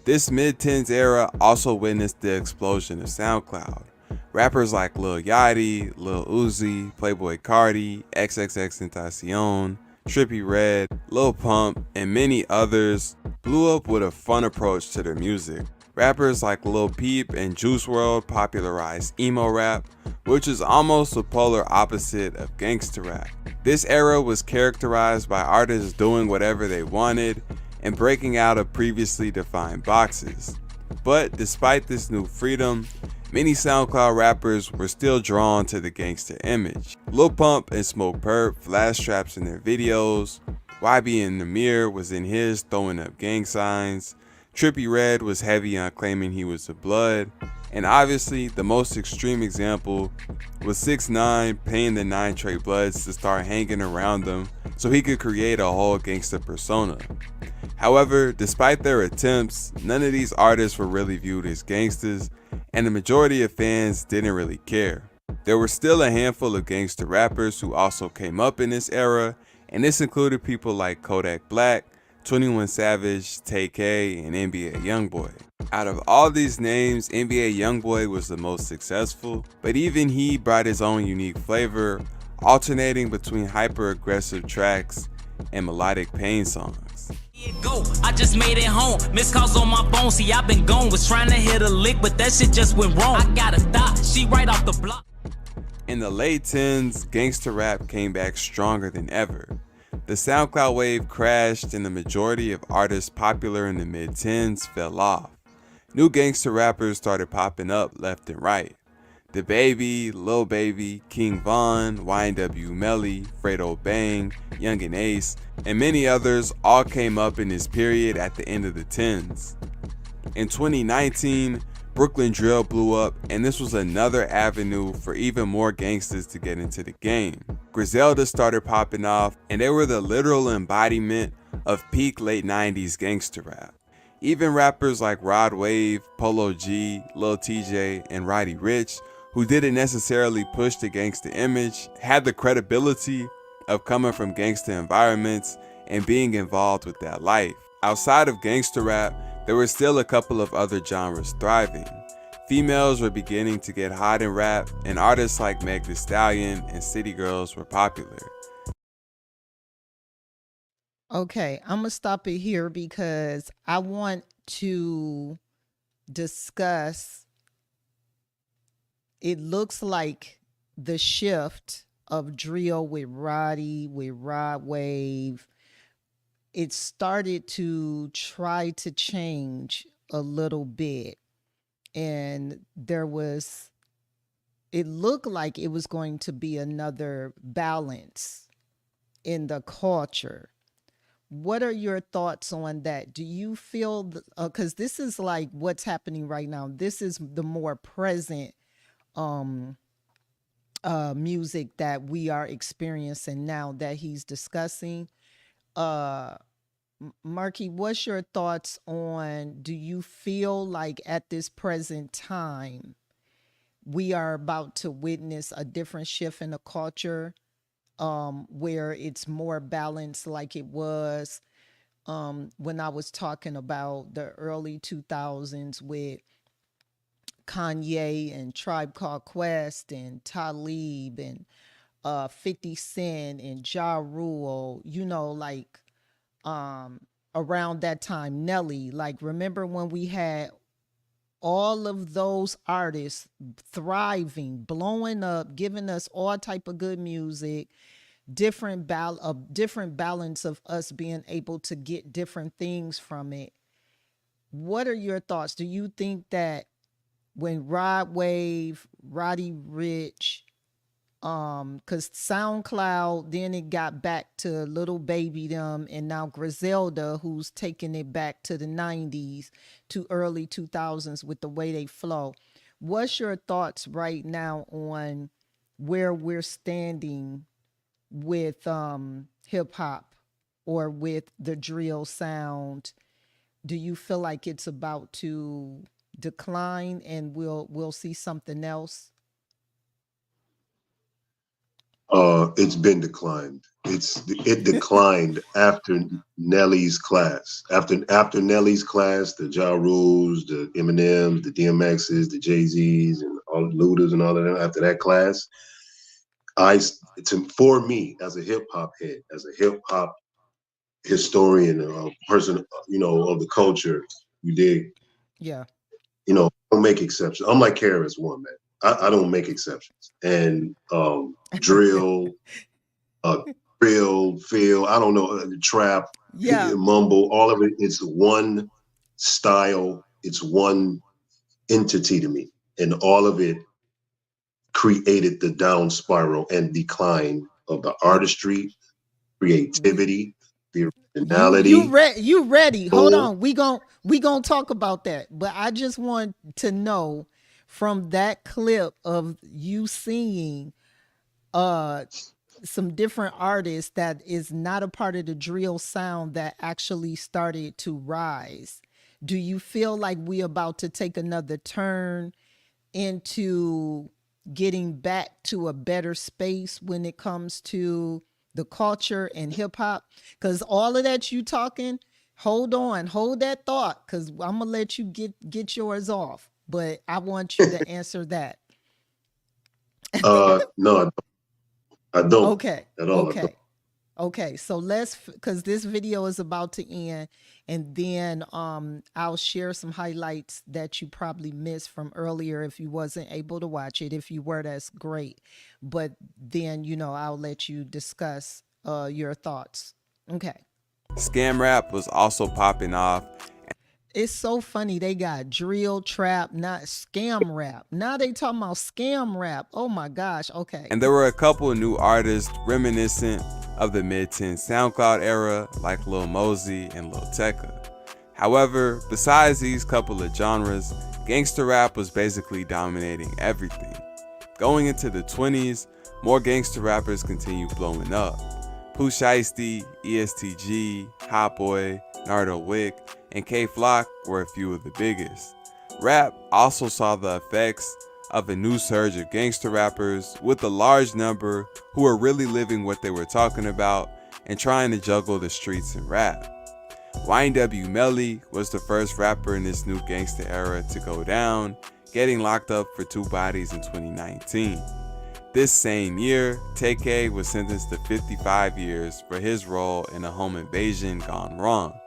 This mid-10s era also witnessed the explosion of SoundCloud. Rappers like Lil Yachty, Lil Uzi, Playboi Carti, XXXTentacion, Trippie Redd, Lil Pump, and many others blew up with a fun approach to their music. Rappers like Lil Peep and Juice WRLD popularized emo rap, which is almost the polar opposite of gangster rap. This era was characterized by artists doing whatever they wanted and breaking out of previously defined boxes. But despite this new freedom, many SoundCloud rappers were still drawn to the gangster image. Lil Pump and Smoke Perp flash traps in their videos, YB and Namir was in his throwing up gang signs, Trippie Redd was heavy on claiming he was a blood, and obviously the most extreme example was 6ix9ine paying the 9 Trey Bloods to start hanging around them so he could create a whole gangster persona. However, despite their attempts, none of these artists were really viewed as gangsters, and the majority of fans didn't really care. There were still a handful of gangster rappers who also came up in this era, and this included people like Kodak Black, 21 Savage, Tay-K, and NBA Youngboy. Out of all these names, NBA Youngboy was the most successful, but even he brought his own unique flavor, alternating between hyper-aggressive tracks and melodic pain songs. Go, I just made it home. Missed calls on my phone. See, I've been gone. Was trying to hit a lick, but that shit just went wrong. I got a thought, she right off the block. In the late 10s, gangster rap came back stronger than ever. The SoundCloud wave crashed and the majority of artists popular in the mid-10s fell off. New gangster rappers started popping up left and right. DaBaby, Lil Baby, King Von, YNW Melly, Fredo Bang, Young and Ace, and many others all came up in this period at the end of the 10s. In 2019, Brooklyn Drill blew up, and this was another avenue for even more gangsters to get into the game. Griselda started popping off, and they were the literal embodiment of peak late 90s gangster rap. Even rappers like Rod Wave, Polo G, Lil TJ, and Roddy Ricch, who didn't necessarily push the gangster image, had the credibility of coming from gangster environments and being involved with that life. Outside of gangster rap, there were still a couple of other genres thriving. Females were beginning to get hot in rap, and artists like Meg Thee Stallion and City Girls were popular. Okay, I'm gonna stop it here because I want to discuss. It looks like the shift of drill with Roddy, with Rod Wave, it started to try to change a little bit. And it looked like it was going to be another balance in the culture. What are your thoughts on that? Do you feel, because this is like what's happening right now. This is the more present music that we are experiencing now that he's discussing. Marky, what's your thoughts on, do you feel like at this present time we are about to witness a different shift in the culture where it's more balanced like it was when I was talking about the early 2000s with Kanye and Tribe Called Quest and Talib and 50 Cent and Ja Rule, like around that time, Nelly. Like, remember when we had all of those artists thriving, blowing up, giving us all type of good music, different balance of us being able to get different things from it. What are your thoughts? Do you think that when Rod Wave, Roddy Ricch, because SoundCloud, then it got back to Little Baby them, and now Griselda, who's taking it back to the 90s to early 2000s with the way they flow. What's your thoughts right now on where we're standing with hip hop or with the drill sound? Do you feel like it's about to decline and we'll see something else? It's been declined. It declined after Nelly's class. After Nelly's class, the Ja Rules, the Eminems, the DMXs, the Jay-Z's, and all the Ludas and all of them. After that class, for me as a hip hop head, as a hip hop historian, a person, of the culture, you dig? Yeah. I don't make exceptions. I'm like KRS One, man. I don't make exceptions. And drill, feel, I don't know, trap, mumble, all of it. It's one style. It's one entity to me. And all of it created the down spiral and decline of the artistry, creativity, the originality. You ready? Hold on. We gon' talk about that. But I just want to know from that clip of you singing some different artists that is not a part of the drill sound that actually started to rise. Do you feel like we about to take another turn into getting back to a better space when it comes to the culture and hip hop? Because all of that you talking, hold that thought, because I'm gonna let you get yours off. But I want you to answer that. No, I don't. Okay. At all. Okay. So because this video is about to end, and then I'll share some highlights that you probably missed from earlier if you wasn't able to watch it. If you were, that's great. But then, I'll let you discuss your thoughts. Okay. Scam rap was also popping off. It's so funny. They got drill trap, not scam rap. Now they talking about scam rap. Oh my gosh. Okay. And there were a couple of new artists reminiscent of the mid-10 SoundCloud era, like Lil Mosey and Lil Tecca. However, besides these couple of genres, gangsta rap was basically dominating everything. Going into the 20s, more gangsta rappers continued blowing up. Pooh Shiesty, ESTG, Hot Boy, Nardo Wick, and K-Flock were a few of the biggest. Rap also saw the effects of a new surge of gangster rappers, with a large number who were really living what they were talking about and trying to juggle the streets and rap. YNW Melly was the first rapper in this new gangster era to go down, getting locked up for 2 bodies in 2019. This same year, TK was sentenced to 55 years for his role in a home invasion gone wrong.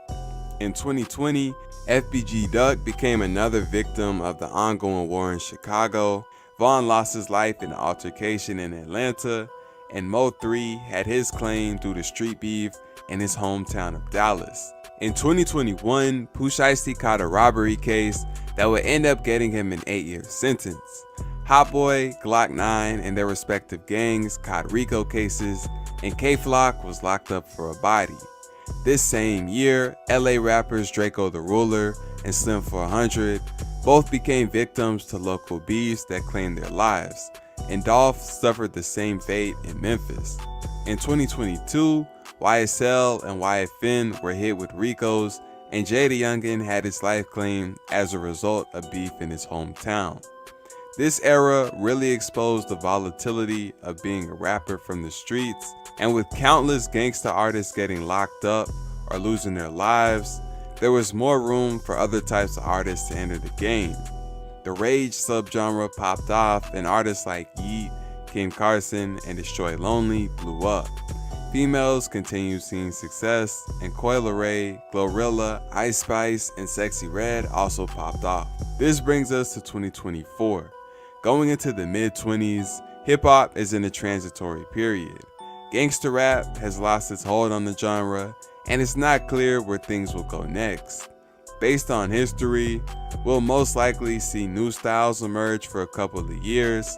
In 2020, FBG Duck became another victim of the ongoing war in Chicago. Vaughn lost his life in an altercation in Atlanta, and Mo3 had his claim due to street beef in his hometown of Dallas. In 2021, Pooh Shiesty caught a robbery case that would end up getting him an 8-year sentence. Hot Boy, Glock 9, and their respective gangs caught RICO cases, and K-Flock was locked up for a body. This same year, LA rappers Draco the Ruler and Slim 400 both became victims to local beefs that claimed their lives, and Dolph suffered the same fate in Memphis. In 2022, YSL and YFN were hit with RICOs, and Jada Youngin had his life claimed as a result of beef in his hometown. This era really exposed the volatility of being a rapper from the streets And with countless gangsta artists getting locked up or losing their lives, there was more room for other types of artists to enter the game. The rage subgenre popped off, and artists like Yeat, Kim Carson, and Destroy Lonely blew up. Females continued seeing success, and Coi Leray, Glorilla, Ice Spice, and Sexy Red also popped off. This brings us to 2024. Going into the mid-20s, hip-hop is in a transitory period. Gangsta rap has lost its hold on the genre, and it's not clear where things will go next. Based on history, we'll most likely see new styles emerge for a couple of years,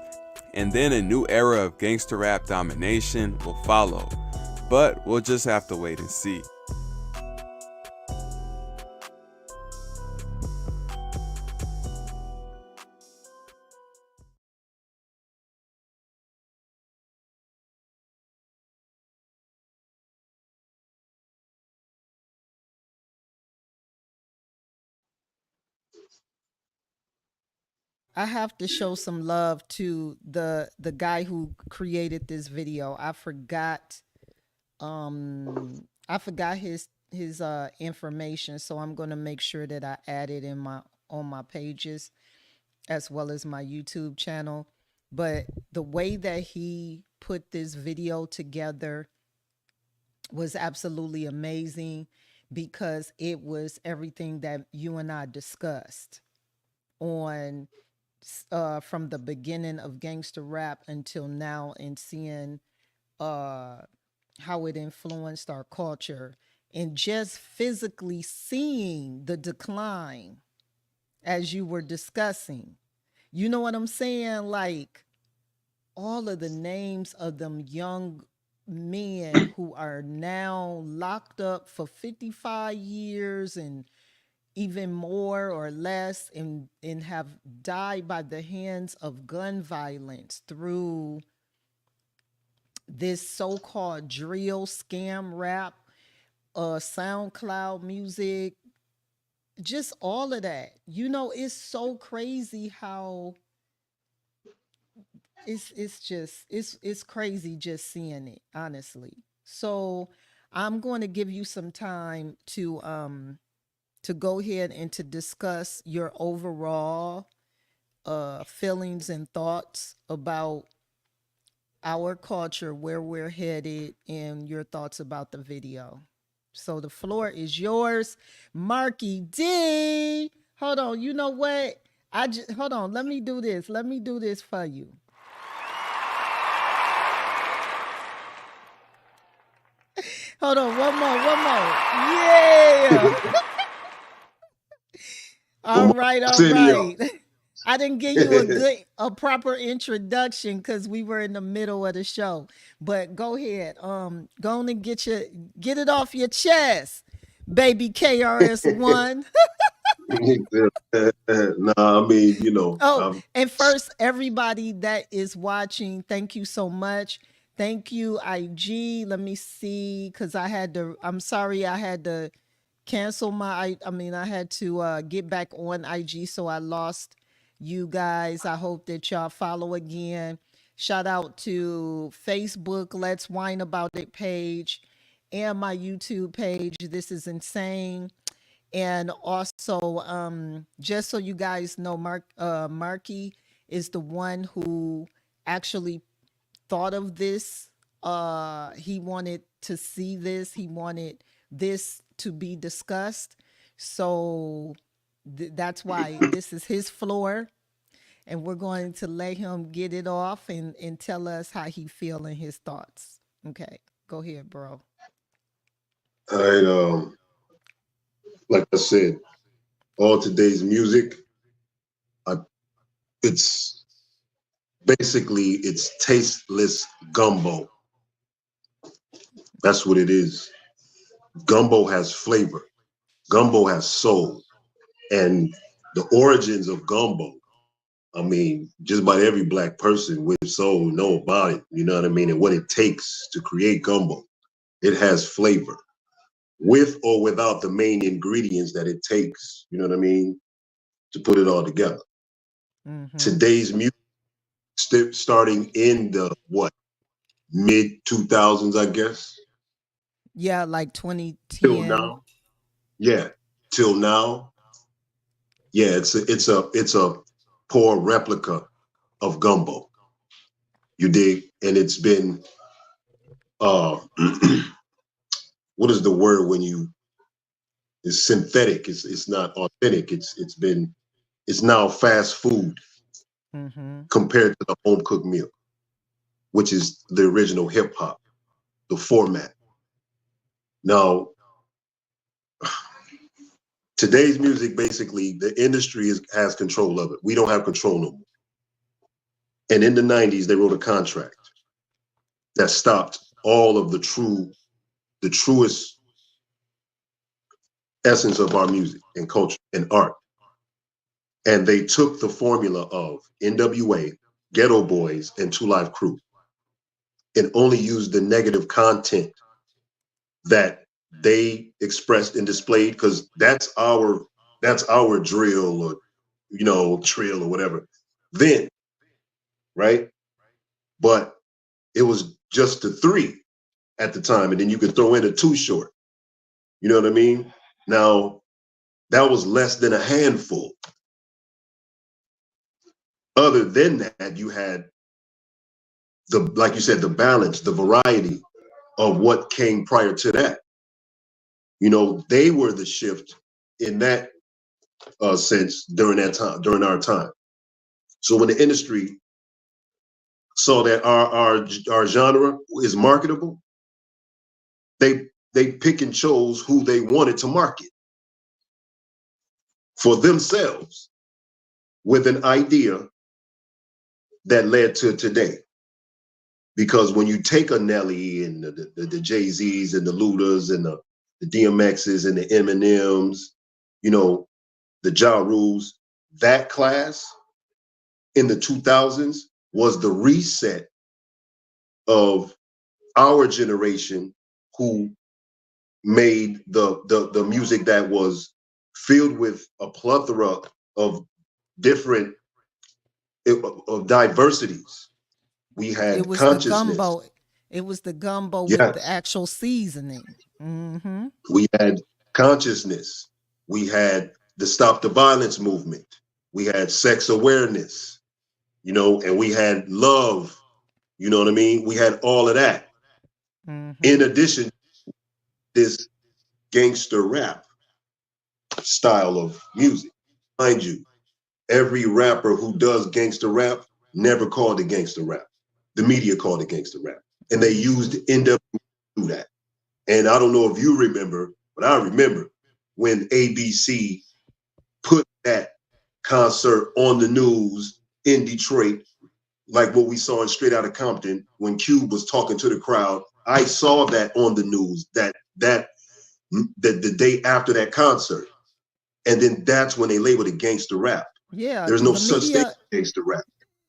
and then a new era of gangsta rap domination will follow. But we'll just have to wait and see. I have to show some love to the guy who created this video. I forgot his information, so I'm going to make sure that I add it in my on my pages as well as my YouTube channel. But the way that he put this video together was absolutely amazing because it was everything that you and I discussed on from the beginning of gangster rap until now, and seeing how it influenced our culture, and just physically seeing the decline as you were discussing. You know what I'm saying? Like all of the names of them young men who are now locked up for 55 years and even more or less, and have died by the hands of gun violence through this so-called drill scam rap, SoundCloud music, just all of that. You know, it's so crazy how it's crazy just seeing it, honestly. So I'm going to give you some time to go ahead and to discuss your overall feelings and thoughts about our culture, where we're headed, and your thoughts about the video. So the floor is yours, Marky D. Hold on, you know what? Hold on. Let me do this. Let me do this for you. Hold on, one more. Yeah. All right. I didn't give you a proper introduction because we were in the middle of the show. But go ahead. Go on and get it off your chest, baby KRS-One. Nah, I mean, you know. Oh, and first, everybody that is watching, thank you so much. Thank you, IG. Let me see, because I'm sorry, I had to cancel I had to get back on IG, so I lost you guys. I hope that y'all follow again. Shout out to Facebook, Let's Whine About It page, and my YouTube page, This Is Insane. And also, just so you guys know, Marky is the one who actually thought of this. He wanted to see this. He wanted this to be discussed. So that's why this is his floor. And we're going to let him get it off and tell us how he feel and his thoughts. Okay, go ahead, bro. All right, like I said, all today's music, it's basically tasteless gumbo. That's what it is. Gumbo has flavor. Gumbo has soul. And the origins of gumbo, I mean, just about every black person with soul know about it. You know what I mean? And what it takes to create gumbo. It has flavor, with or without the main ingredients that it takes, you know what I mean, to put it all together. Mm-hmm. Today's music, starting in the mid 2000s, I guess. Yeah, like 2010. Till now. Yeah, till now. Yeah, it's a poor replica of gumbo. You dig? And it's been what is the word when it's synthetic, it's not authentic, it's now fast food compared to the home cooked meal, which is the original hip hop, the format. Now, today's music, basically, the industry has control of it. We don't have control no more. And in the 90s, they wrote a contract that stopped all of the truest essence of our music and culture and art. And they took the formula of NWA, Ghetto Boys, and 2 Live Crew and only used the negative content that they expressed and displayed, because that's our drill, or trill or whatever then, right? But it was just the 3 at the time, and then you could throw in a 2 Short. You know what I mean? Now, that was less than a handful. Other than that, you had like you said, the balance, the variety of what came prior to that. They were the shift in that sense during our time. So when the industry saw that our genre is marketable, they pick and chose who they wanted to market for themselves with an idea that led to today. Because when you take a Nelly and the Jay-Z's and the Ludas and the DMX's and the Eminems, the Ja Rules, that class in the 2000s was the reset of our generation, who made the music that was filled with a plethora of different of diversities. We had consciousness. It was the gumbo with the actual seasoning. We had consciousness. We had the Stop the Violence movement. We had sex awareness, and we had love. You know what I mean? We had all of that. In addition, this gangster rap style of music. Mind you, every rapper who does gangster rap never called it gangster rap. The media called it gangster rap. And they used NWA to do that. And I don't know if you remember, but I remember when ABC put that concert on the news in Detroit, like what we saw in Straight Outta Compton when Cube was talking to the crowd. I saw that on the news that the day after that concert. And then that's when they labeled it gangster rap. Yeah. There's no such thing as gangster rap.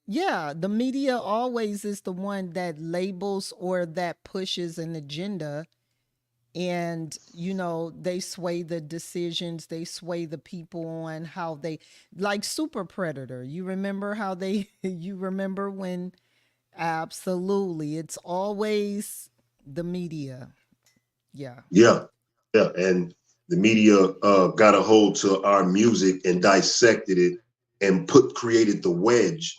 Yeah, the media always is the one that labels or that pushes an agenda. And, they sway the decisions, they sway the people on how they, like Super Predator. You remember how you remember when, absolutely, it's always the media. Yeah. Yeah. And the media got a hold to our music and dissected it and created the wedge,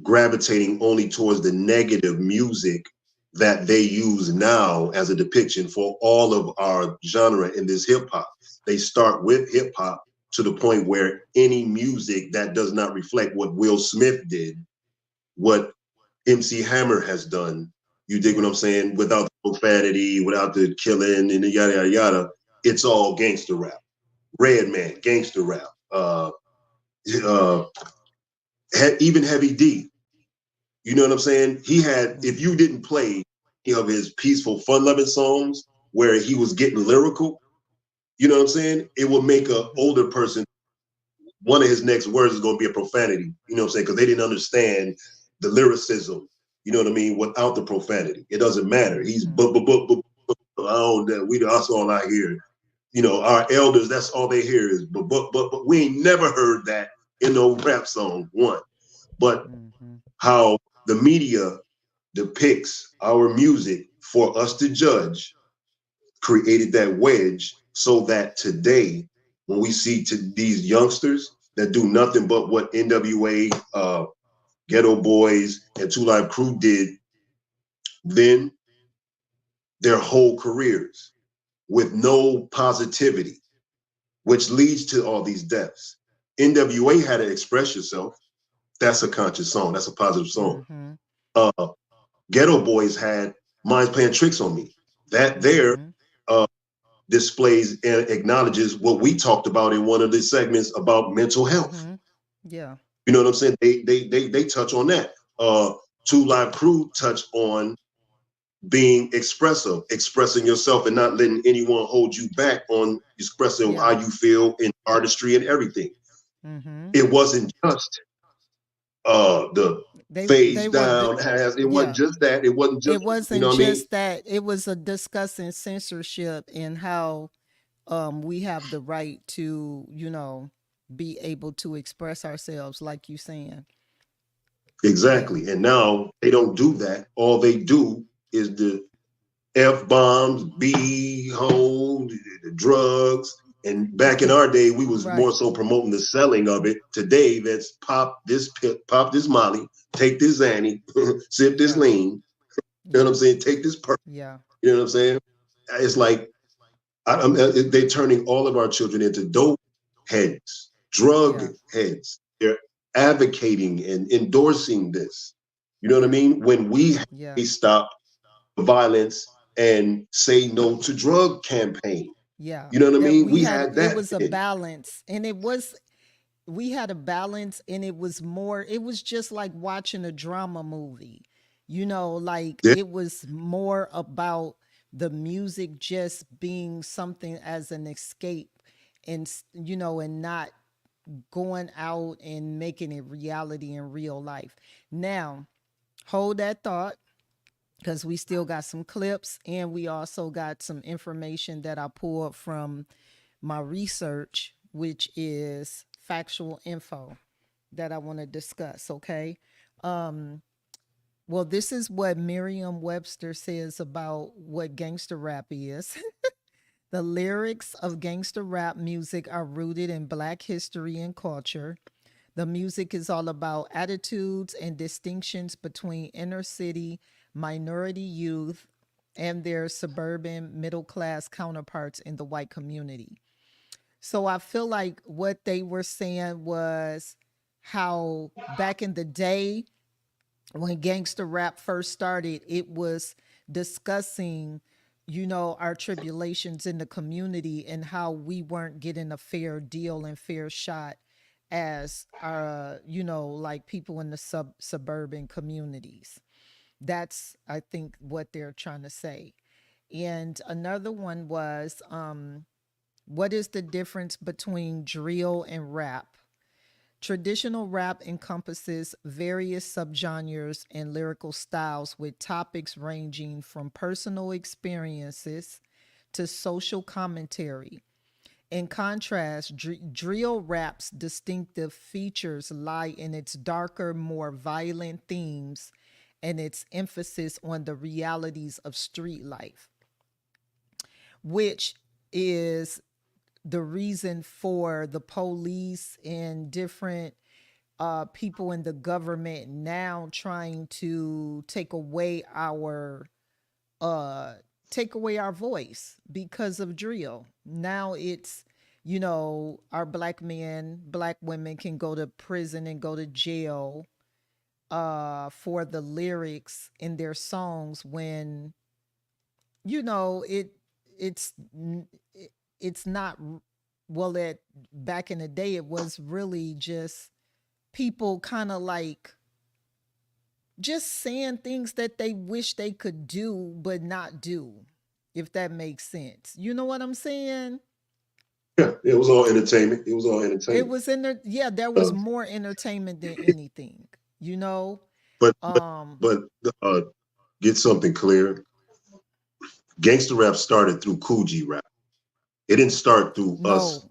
gravitating only towards the negative music that they use now as a depiction for all of our genre in this hip hop. They start with hip hop to the point where any music that does not reflect what Will Smith did, what MC Hammer has done, you dig what I'm saying? Without the profanity, without the killing and the yada, yada, yada, it's all gangster rap. Redman, gangster rap. Even Heavy D. You know what I'm saying? He had, if you didn't play of his peaceful, fun-loving songs where he was getting lyrical, you know what I'm saying? It will make an older person, one of his next words is going to be a profanity, you know what I'm saying? Because they didn't understand the lyricism, you know what I mean, without the profanity. It doesn't matter. He's that's all I hear. Our elders, that's all they hear is but we ain't never heard that in no rap song, one. But how the media depicts our music for us to judge created that wedge so that today, when we see to these youngsters that do nothing but what NWA, Ghetto Boys, and Two Live Crew did then, their whole careers with no positivity, which leads to all these deaths. NWA had to express yourself. That's a conscious song. That's a positive song. Ghetto Boys had Minds Playing Tricks on Me. That there displays and acknowledges what we talked about in one of the segments about mental health. Yeah. You know what I'm saying? They touch on that. Two Live Crew touch on being expressive, expressing yourself and not letting anyone hold you back on expressing how you feel in artistry and everything. It wasn't just the phase down has it wasn't just that. It wasn't just you know what I mean? That. It was a discussing censorship and how we have the right to, be able to express ourselves, like you saying. Exactly. And now they don't do that. All they do is the F-bombs, B-hole, the drugs. And back in our day, we was more so promoting the selling of it. Today, that's pop this Molly, take this Zanny, sip this lean. You know what I'm saying? Take this perk. Yeah. You know what I'm saying? It's like they're turning all of our children into dope heads, drug heads. They're advocating and endorsing this. You know what I mean? When we stop the violence and say no to drug campaign. Yeah. You know what I mean? We had that. It was a balance, and we had a balance, and it was just like watching a drama movie. It was more about the music just being something as an escape, and and not going out and making it reality in real life. Now, hold that thought, because we still got some clips, and we also got some information that I pulled from my research, which is factual info that I want to discuss. Okay. Well, this is what Merriam-Webster says about what gangster rap is. The lyrics of gangster rap music are rooted in Black history and culture. The music is all about attitudes and distinctions between inner city minority youth and their suburban middle class counterparts in the white community. So I feel like what they were saying was how back in the day, when gangster rap first started, it was discussing, our tribulations in the community and how we weren't getting a fair deal and fair shot as like people in the suburban communities. That's, I think, what they're trying to say. And another one was, what is the difference between drill and rap? Traditional rap encompasses various subgenres and lyrical styles with topics ranging from personal experiences to social commentary. In contrast, drill rap's distinctive features lie in its darker, more violent themes and its emphasis on the realities of street life, which is the reason for the police and different people in the government now trying to take away our voice because of drill. Now it's, our Black men, Black women can go to prison and go to jail for the lyrics in their songs when, it's not, well, that back in the day it was really just people kind of like just saying things that they wish they could do but not do, if that makes sense. You know what I'm saying? Yeah, it was all entertainment. It was all entertainment. It was there was more entertainment than anything, But get something clear. Gangster rap started through Coogee rap. It didn't start through us.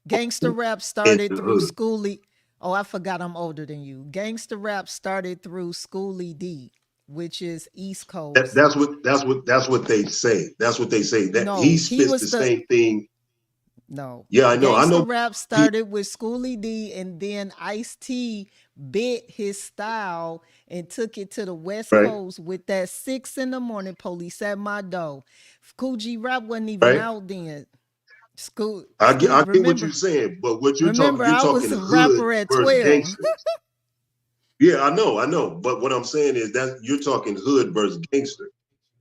Gangster rap started through Schoolie. Oh, I forgot I'm older than you. Gangster rap started through Schoolie D. which is East That, Coast. that's what that's what that's what they say. That's what they say. That he No, he spits the was the same thing. no. Yeah, I know. I Gangsta know. rap He started with Schoolie D, and then Ice-T bit his style and took it to the West right, Coast with that 6 in the morning police at my door. Cool G Rap wasn't even right. out then. School, I get what you're remember, saying, but what remember, you're I was talking a hood rapper at versus 12. gangster. Yeah, I know. But what I'm saying is that you're talking hood versus gangster.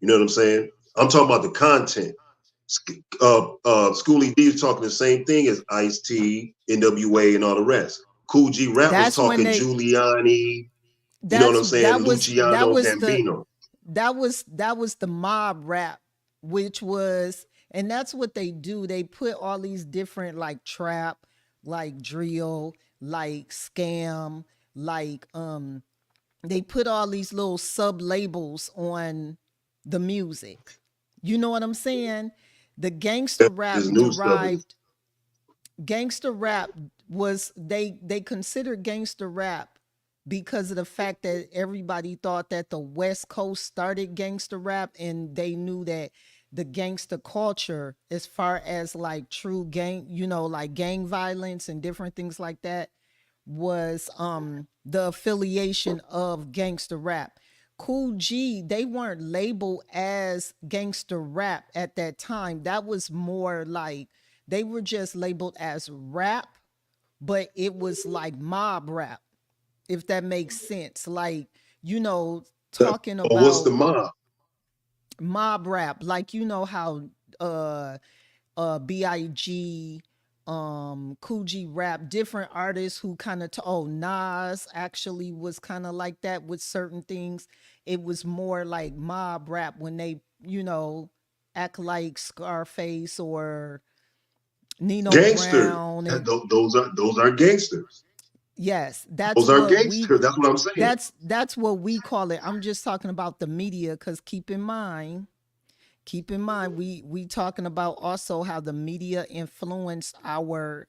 You know what I'm saying? I'm talking about the content. Schoolie D is talking the same thing as Ice T, NWA, and all the rest. Cool G Rap was That's when talking they Giuliani. You know what I'm saying? that Luciano was the Gambino. that was the mob rap, which was, and that's what they do. They put all these different like trap, like drill, like scam, like they put all these little sub labels on the music. You know what I'm saying? The gangster rap This new stuff is derived gangster rap was they considered gangster rap because of the fact that everybody thought that the West Coast started gangster rap, and they knew that the gangster culture, as far as like true gang, like gang violence and different things like that, was the affiliation of gangster rap. Cool G, they weren't labeled as gangster rap at that time. That was more like they were just labeled as rap, but it was like mob rap, if that makes sense. Like, talking or what's the about mob? mob rap, like how uh BIG, Coogee Rap, different artists who kind of Nas actually was kind of like that with certain things. It was more like mob rap when they, act like Scarface or Nino Gangster. Brown, and Those are gangsters. yes, that's Those are what we gangsters. That's what I'm saying. that's what we call it. I'm just talking about the media, cuz keep in mind we talking about also how the media influenced our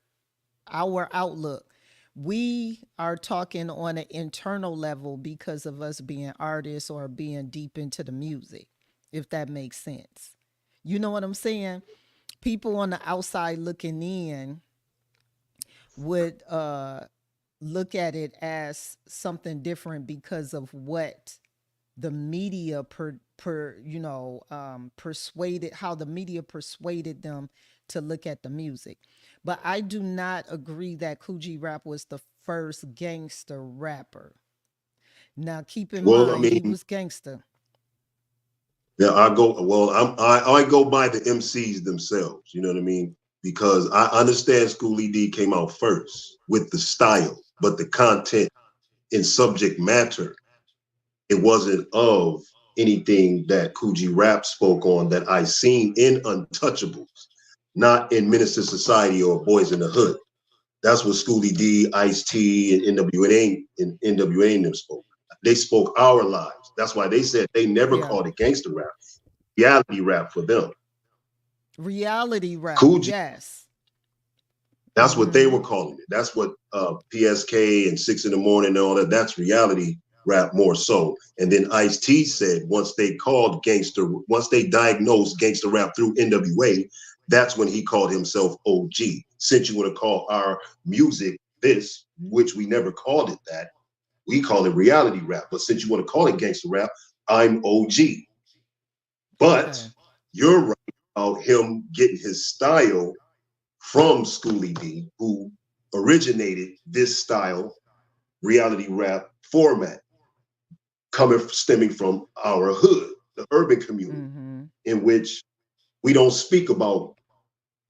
outlook. We are talking on an internal level because of us being artists or being deep into the music, if that makes sense. You know what I'm saying? People on the outside looking in would look at it as something different because of what the media persuaded, how the media persuaded them to look at the music. But I do not agree that Coogee Rap was the first gangster rapper. Now keep in Well, I mind he mean, was gangster. yeah, I go by the MCs themselves. You know what I mean? Because I understand Schoolie D came out first with the style, but the content and subject matter, it wasn't of anything that Coogee Rap spoke on that I seen in Untouchables, not in Minister Society or Boys in the Hood. That's what Schoolie D, Ice T, and NWA and them spoke. They spoke our lives. That's why they said they never Yeah. called it gangster rap, reality rap for them. Reality rap, Coogee, yes. that's what they were calling it. That's what PSK and 6 in the morning and all that. That's reality rap more so. And then Ice T said once they diagnosed gangster rap through NWA, that's when he called himself OG. Since you want to call our music this, which we never called it that, we call it reality rap. But since you want to call it gangster rap, I'm OG. But Okay. you're right about him getting his style from Schoolie D, who originated this style, reality rap format, stemming from our hood, the urban community, in which we don't speak about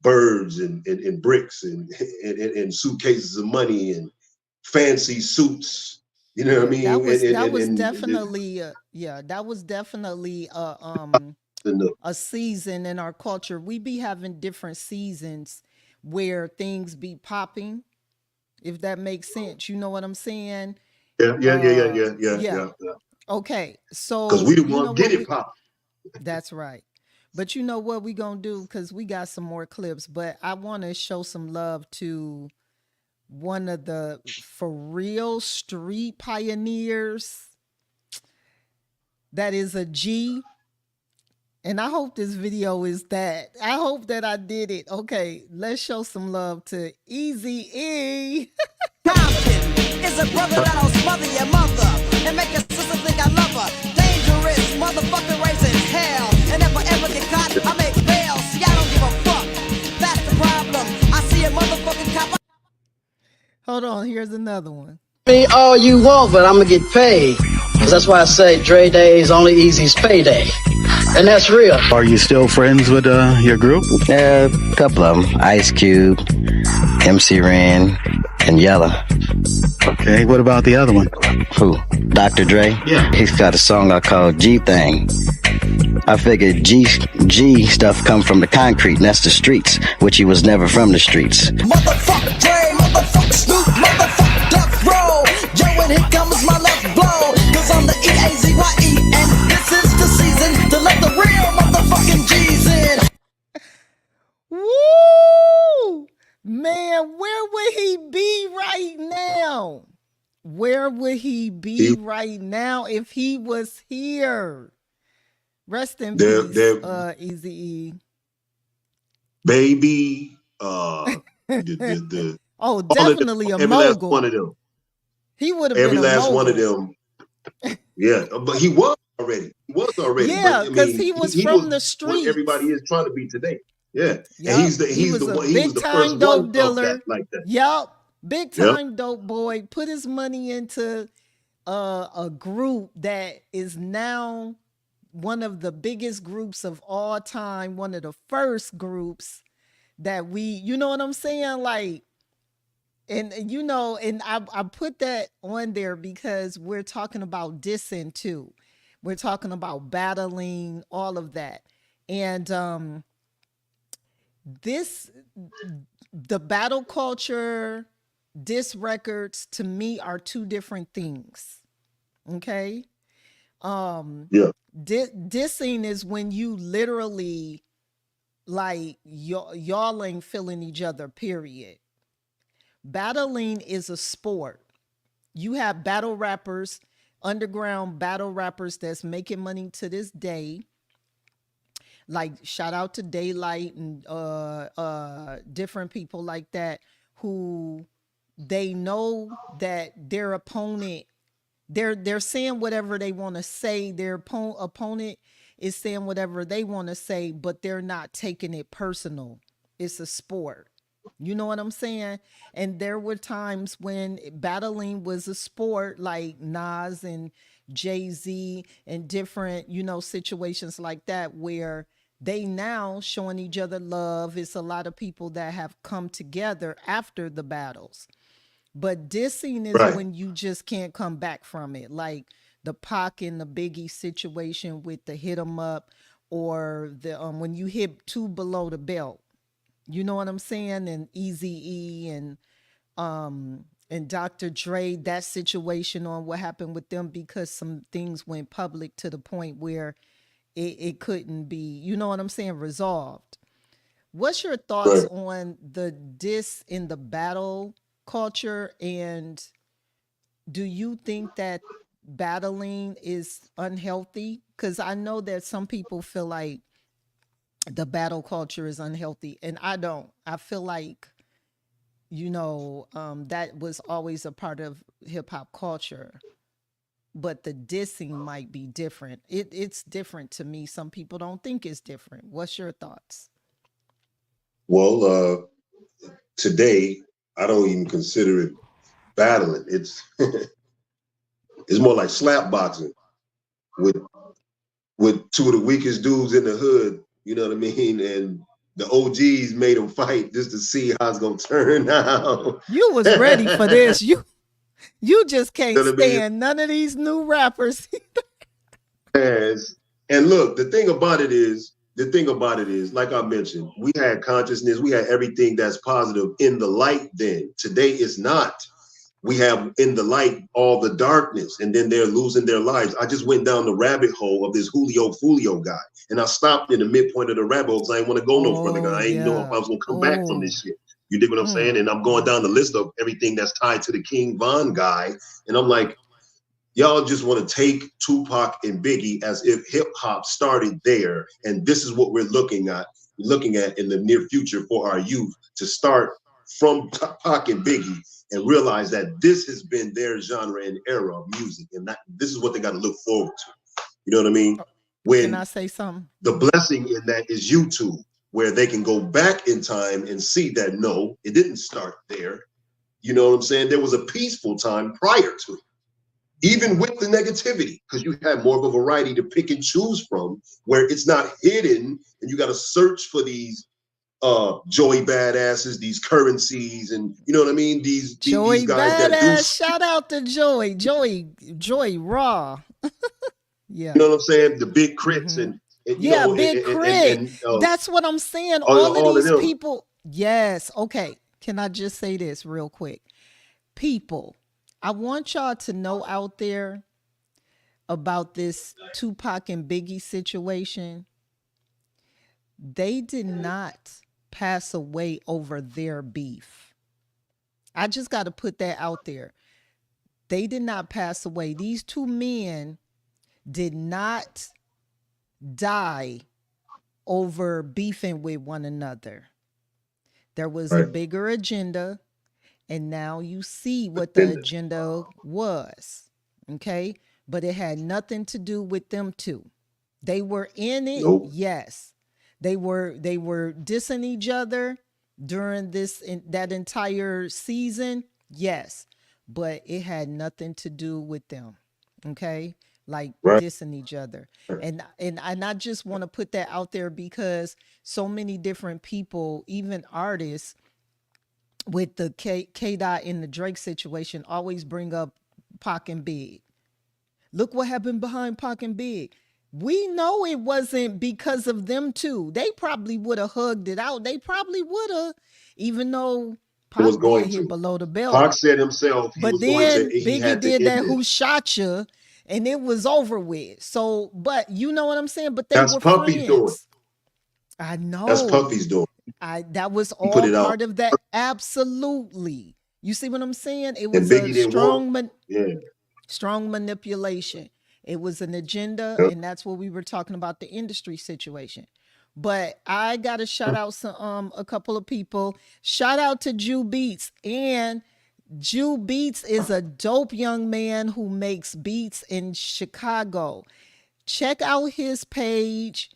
birds and bricks and suitcases of money and fancy suits. You know what I Yeah, mean? that was definitely that was definitely a season in our culture. We be having different seasons where things be popping, if that makes sense. You know what I'm saying? Yeah. Okay. Because So we the you know one get what it we pop. that's right. But you know what we gonna do? Because we got some more clips, but I want to show some love to one of the for real street pioneers. that is a G. And I hope this video is that. I hope that I did it. Okay, let's show some love to Easy E. Compton is a brother that'll smother your mother and make your sister think I love her. Dangerous motherfucker raising hell. And if I ever get caught, I make bail. See, I don't give a fuck. That's the problem. I see a motherfucking cop. Hold on, here's another one. Me all you want, but I'm gonna get paid. 'Cause that's why I say Dre Day is only Easy's payday. And that's real. Are you still friends with your group? Yeah, a couple of them. Ice Cube, MC Ren, and Yella. Okay, what about the other one? Who? Dr. Dre? Yeah. He's got a song I call G Thing. I figured G stuff come from the concrete, and that's the streets, which he was never from the streets. Motherfucker Dre, motherfucker Snoop, motherfucker Death Row. Yo, and here comes my left blow. 'Cause I'm the EAZYE, and this is the season to let the real motherfucking G's in. Woo! Man, where would he be right now? Where would he be right now if he was here? Rest in peace, Easy E. Baby, oh, definitely a mogul. Every last one of them. He would have been every last mogul. one of them. Yeah, but he was already. Yeah, because he was from the streets. What everybody is trying to be today. Yeah, yep. And he was the first dope dealer like that. Yep, big time dope boy. Put his money into a group that is now one of the biggest groups of all time. One of the first groups that you know what I'm saying, like. And you know, and I put that on there because we're talking about dissing too. We're talking about battling, all of that. And the battle culture, diss records to me are two different things. Okay? Dissing is when you literally like y'all ain't feeling each other, period. Battling is a sport. You have battle rappers, underground battle rappers that's making money to this day. Like shout out to Daylight and different people like that who they know that their opponent, they're saying whatever they want to say. Their opponent is saying whatever they want to say, but they're not taking it personal. It's a sport. You know what I'm saying? And there were times when battling was a sport, like Nas and Jay-Z and different, you know, situations like that, where they now showing each other love. It's a lot of people that have come together after the battles. But dissing is when you just can't come back from it. Like the Pac and the Biggie situation with the hit 'em up, or the when you hit two below the belt. You know what I'm saying? And Eazy-E and Dr. Dre, that situation on what happened with them, because some things went public to the point where it couldn't be, you know what I'm saying, resolved. What's your thoughts on the diss in the battle culture? And do you think that battling is unhealthy? Because I know that some people feel like the battle culture is unhealthy, and I don't. I feel like, you know, that was always a part of hip hop culture, but the dissing might be different. It's different to me. Some people don't think it's different. What's your thoughts? Well, today I don't even consider it battling. It's it's more like slap boxing with two of the weakest dudes in the hood. You know what I mean? And the OGs made them fight just to see how it's gonna turn out. You was ready for this. You just can't stand none of these new rappers. Yes. And look, the thing about it is, like I mentioned, we had consciousness, we had everything that's positive in the light then. Today it's not. We have in the light all the darkness, and then they're losing their lives. I just went down the rabbit hole of this Julio Fulio guy, and I stopped in the midpoint of the rabbit hole because I didn't want to go no further. I didn't know if I was going to come back from this shit. You dig what I'm saying? And I'm going down the list of everything that's tied to the King Von guy, and I'm like, Y'all just want to take Tupac and Biggie as if hip hop started there, and this is what we're looking at in the near future for our youth, to start from Tupac and Biggie and realize that this has been their genre and era of music, and that this is what they got to look forward to. You know what I mean? Can I say something? The blessing in that is YouTube, where they can go back in time and see that no, it didn't start there. You know what I'm saying? There was a peaceful time prior to it, even with the negativity, because you have more of a variety to pick and choose from, where it's not hidden and you got to search for these Joey badasses, these currencies, and you know what I mean? These Joey guys badass. that do. Shout out to Joey Raw. Yeah. You know what I'm saying? The big crits and yeah, know, big crit. That's what I'm saying. All of these people. Yes. Okay. Can I just say this real quick? People, I want y'all to know out there about this Tupac and Biggie situation. They did not pass away over their beef. I just got to put that out there. They did not pass away. These two men did not die over beefing with one another. There was a bigger agenda, and now you see what the agenda was. Okay? But it had nothing to do with them two. They were in it, yes. They were dissing each other during that entire season, yes. But it had nothing to do with them. Okay? Like dissing each other. And I just want to put that out there because so many different people, even artists, with the K-Dot in the Drake situation, always bring up Pac and Big. Look what happened behind Pac and Big. We know it wasn't because of them two. They probably would have hugged it out. They probably would have, even though Pac was going to below the belt. Pac said himself, but then Biggie did that "Who Shot Ya," and it was over with. So, but you know what I'm saying? But they were Puffy's friends. Doing. I know. That's Puffy's doing. That was all part of that. Absolutely. You see what I'm saying? It was a strong manipulation. It was an agenda, and that's what we were talking about, the industry situation. But I got to shout out a couple of people. Shout out to Jew Beats. And Jew Beats is a dope young man who makes beats in Chicago. Check out his page.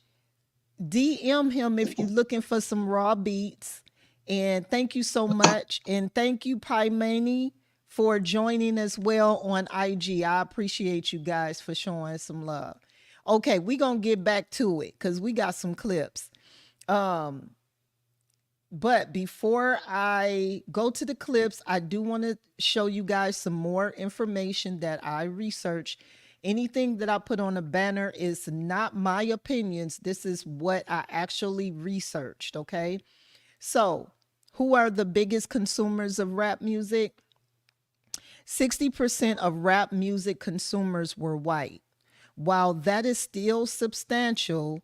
DM him if you're looking for some raw beats. And thank you so much. And thank you, Pi Mani, for joining as well on IG. I appreciate you guys for showing some love. Okay, we're going to get back to it because we got some clips. But before I go to the clips, I do want to show you guys some more information that I researched. Anything that I put on a banner is not my opinions. This is what I actually researched, okay? So, who are the biggest consumers of rap music? 60% of rap music consumers were white. While that is still substantial,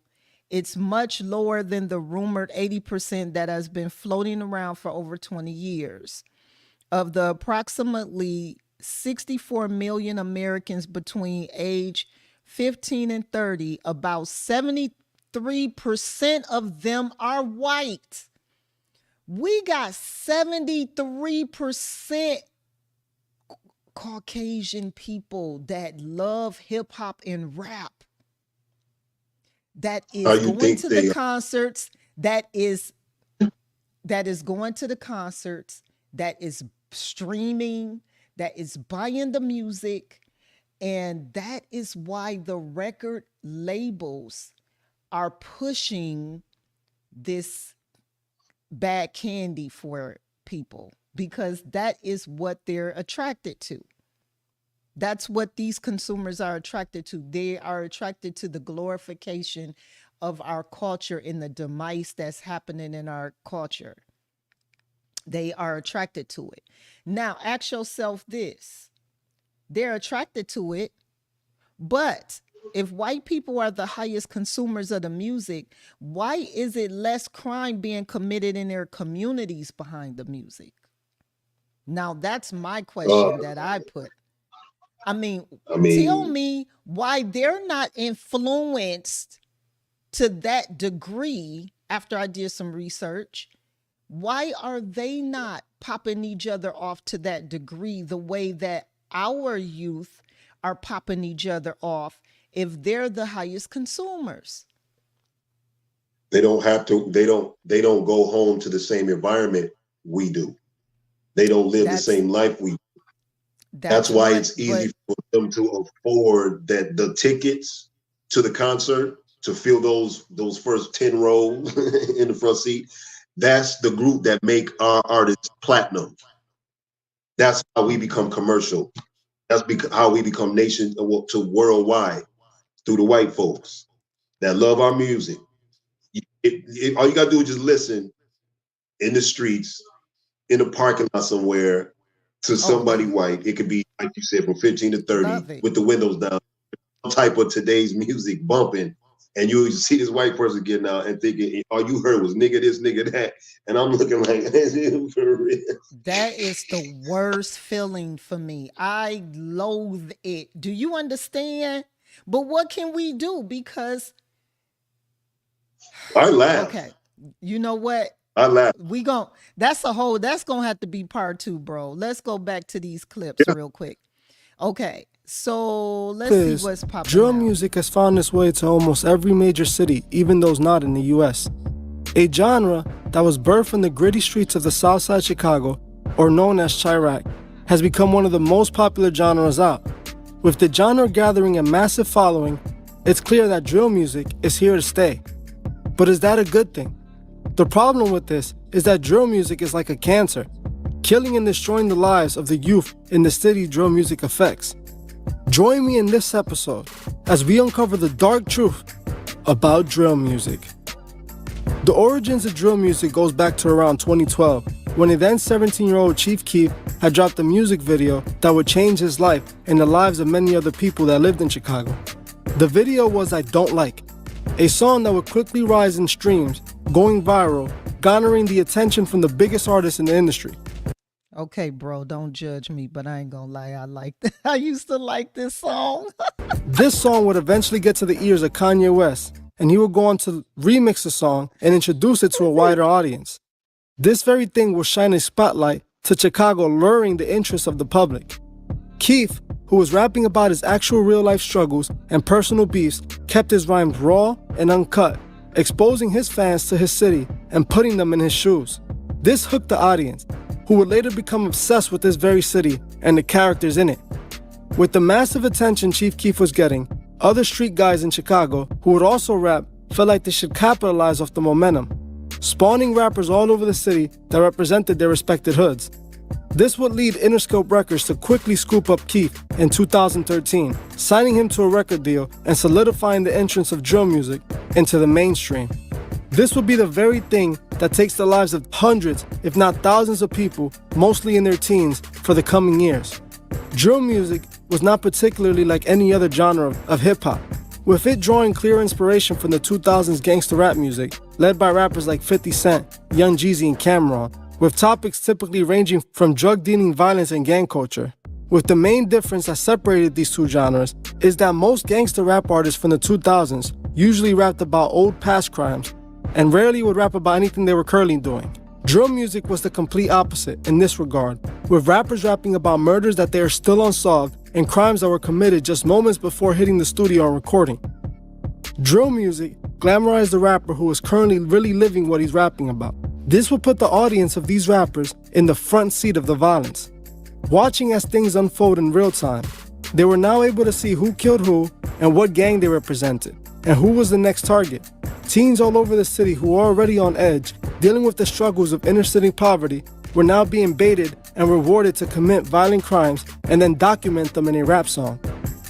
it's much lower than the rumored 80% that has been floating around for over 20 years. Of the approximately 64 million Americans between age 15 and 30, about 73% of them are white. We got 73% Caucasian people that love hip hop and rap. That is going to the concerts. That is going to the concerts. That is streaming. That is buying the music. And that is why the record labels are pushing this bad candy for people, because that is what they're attracted to. That's what these consumers are attracted to. They are attracted to the glorification of our culture and the demise that's happening in our culture. They are attracted to it. Now, ask yourself this. They're attracted to it, but if white people are the highest consumers of the music, why is it less crime being committed in their communities behind the music? Now, that's my question that I put. I mean, tell me why they're not influenced to that degree. After I did some research, why are they not popping each other off to that degree the way that our youth are popping each other off if they're the highest consumers? They don't have to, they don't go home to the same environment we do. They don't live the same life we do. That's why it's easy for them to afford the tickets to the concert, to fill those first 10 rows in the front seat. That's the group that make our artists platinum. That's how we become commercial. That's how we become nation to worldwide, through the white folks that love our music. All you gotta do is just listen in the streets, in a parking lot somewhere, to somebody white. It could be, like you said, from 15 to 30 with the windows down, some type of today's music bumping. And you see this white person getting out and thinking, all you heard was nigga this, nigga that. And I'm looking like, for real. That is the worst feeling for me. I loathe it. Do you understand? But what can we do? Because I laugh. Okay. You know what? I laugh. That's gonna have to be part 2, bro. Let's go back to these clips real quick. Okay. So let's see what's popping. Drill music has found its way to almost every major city, even those not in the US. A genre that was birthed in the gritty streets of the South Side Chicago, or known as Chirac, has become one of the most popular genres out. With the genre gathering a massive following, it's clear that drill music is here to stay. But is that a good thing? The problem with this is that drill music is like a cancer, killing and destroying the lives of the youth in the city drill music affects. Join me in this episode as we uncover the dark truth about drill music. The origins of drill music goes back to around 2012, when a then 17-year-old Chief Keef had dropped a music video that would change his life and the lives of many other people that lived in Chicago. The video was I Don't Like, a song that would quickly rise in streams, going viral, garnering the attention from the biggest artists in the industry. Okay, bro, don't judge me, but I ain't gonna lie. I used to like this song. This song would eventually get to the ears of Kanye West, and he would go on to remix the song and introduce it to a wider audience. This very thing will shine a spotlight to Chicago, luring the interest of the public. Keef, who was rapping about his actual real-life struggles and personal beefs, kept his rhymes raw and uncut, exposing his fans to his city and putting them in his shoes. This hooked the audience, who would later become obsessed with this very city and the characters in it. With the massive attention Chief Keef was getting, other street guys in Chicago who would also rap felt like they should capitalize off the momentum, spawning rappers all over the city that represented their respected hoods. This would lead Interscope Records to quickly scoop up Keef in 2013, signing him to a record deal and solidifying the entrance of drill music into the mainstream. This would be the very thing that takes the lives of hundreds, if not thousands of people, mostly in their teens, for the coming years. Drill music was not particularly like any other genre of hip-hop, with it drawing clear inspiration from the 2000s gangsta rap music, led by rappers like 50 Cent, Young Jeezy, and Cameron, with topics typically ranging from drug dealing, violence, and gang culture. With the main difference that separated these two genres is that most gangsta rap artists from the 2000s usually rapped about old past crimes and rarely would rap about anything they were currently doing. Drill music was the complete opposite in this regard, with rappers rapping about murders that they are still unsolved and crimes that were committed just moments before hitting the studio and recording. Drill music glamorized the rapper who is currently really living what he's rapping about. This would put the audience of these rappers in the front seat of the violence. Watching as things unfold in real time, they were now able to see who killed who and what gang they represented, and who was the next target. Teens all over the city who were already on edge, dealing with the struggles of inner city poverty, were now being baited and rewarded to commit violent crimes and then document them in a rap song.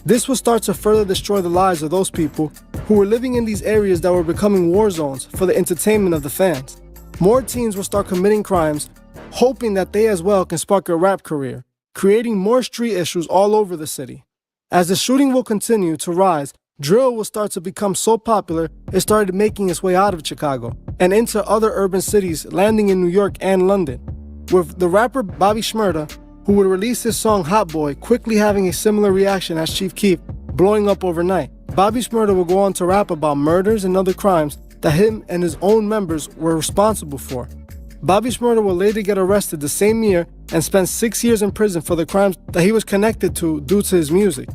This would start to further destroy the lives of those people who were living in these areas that were becoming war zones for the entertainment of the fans. More teens will start committing crimes, hoping that they as well can spark a rap career, creating more street issues all over the city. As the shooting will continue to rise, drill will start to become so popular it started making its way out of Chicago and into other urban cities, landing in New York and London. With the rapper Bobby Shmurda, who would release his song Hot Boy, quickly having a similar reaction as Chief Keef, blowing up overnight. Bobby Shmurda would go on to rap about murders and other crimes that him and his own members were responsible for. Bobby Shmurda would later get arrested the same year and spend 6 years in prison for the crimes that he was connected to due to his music.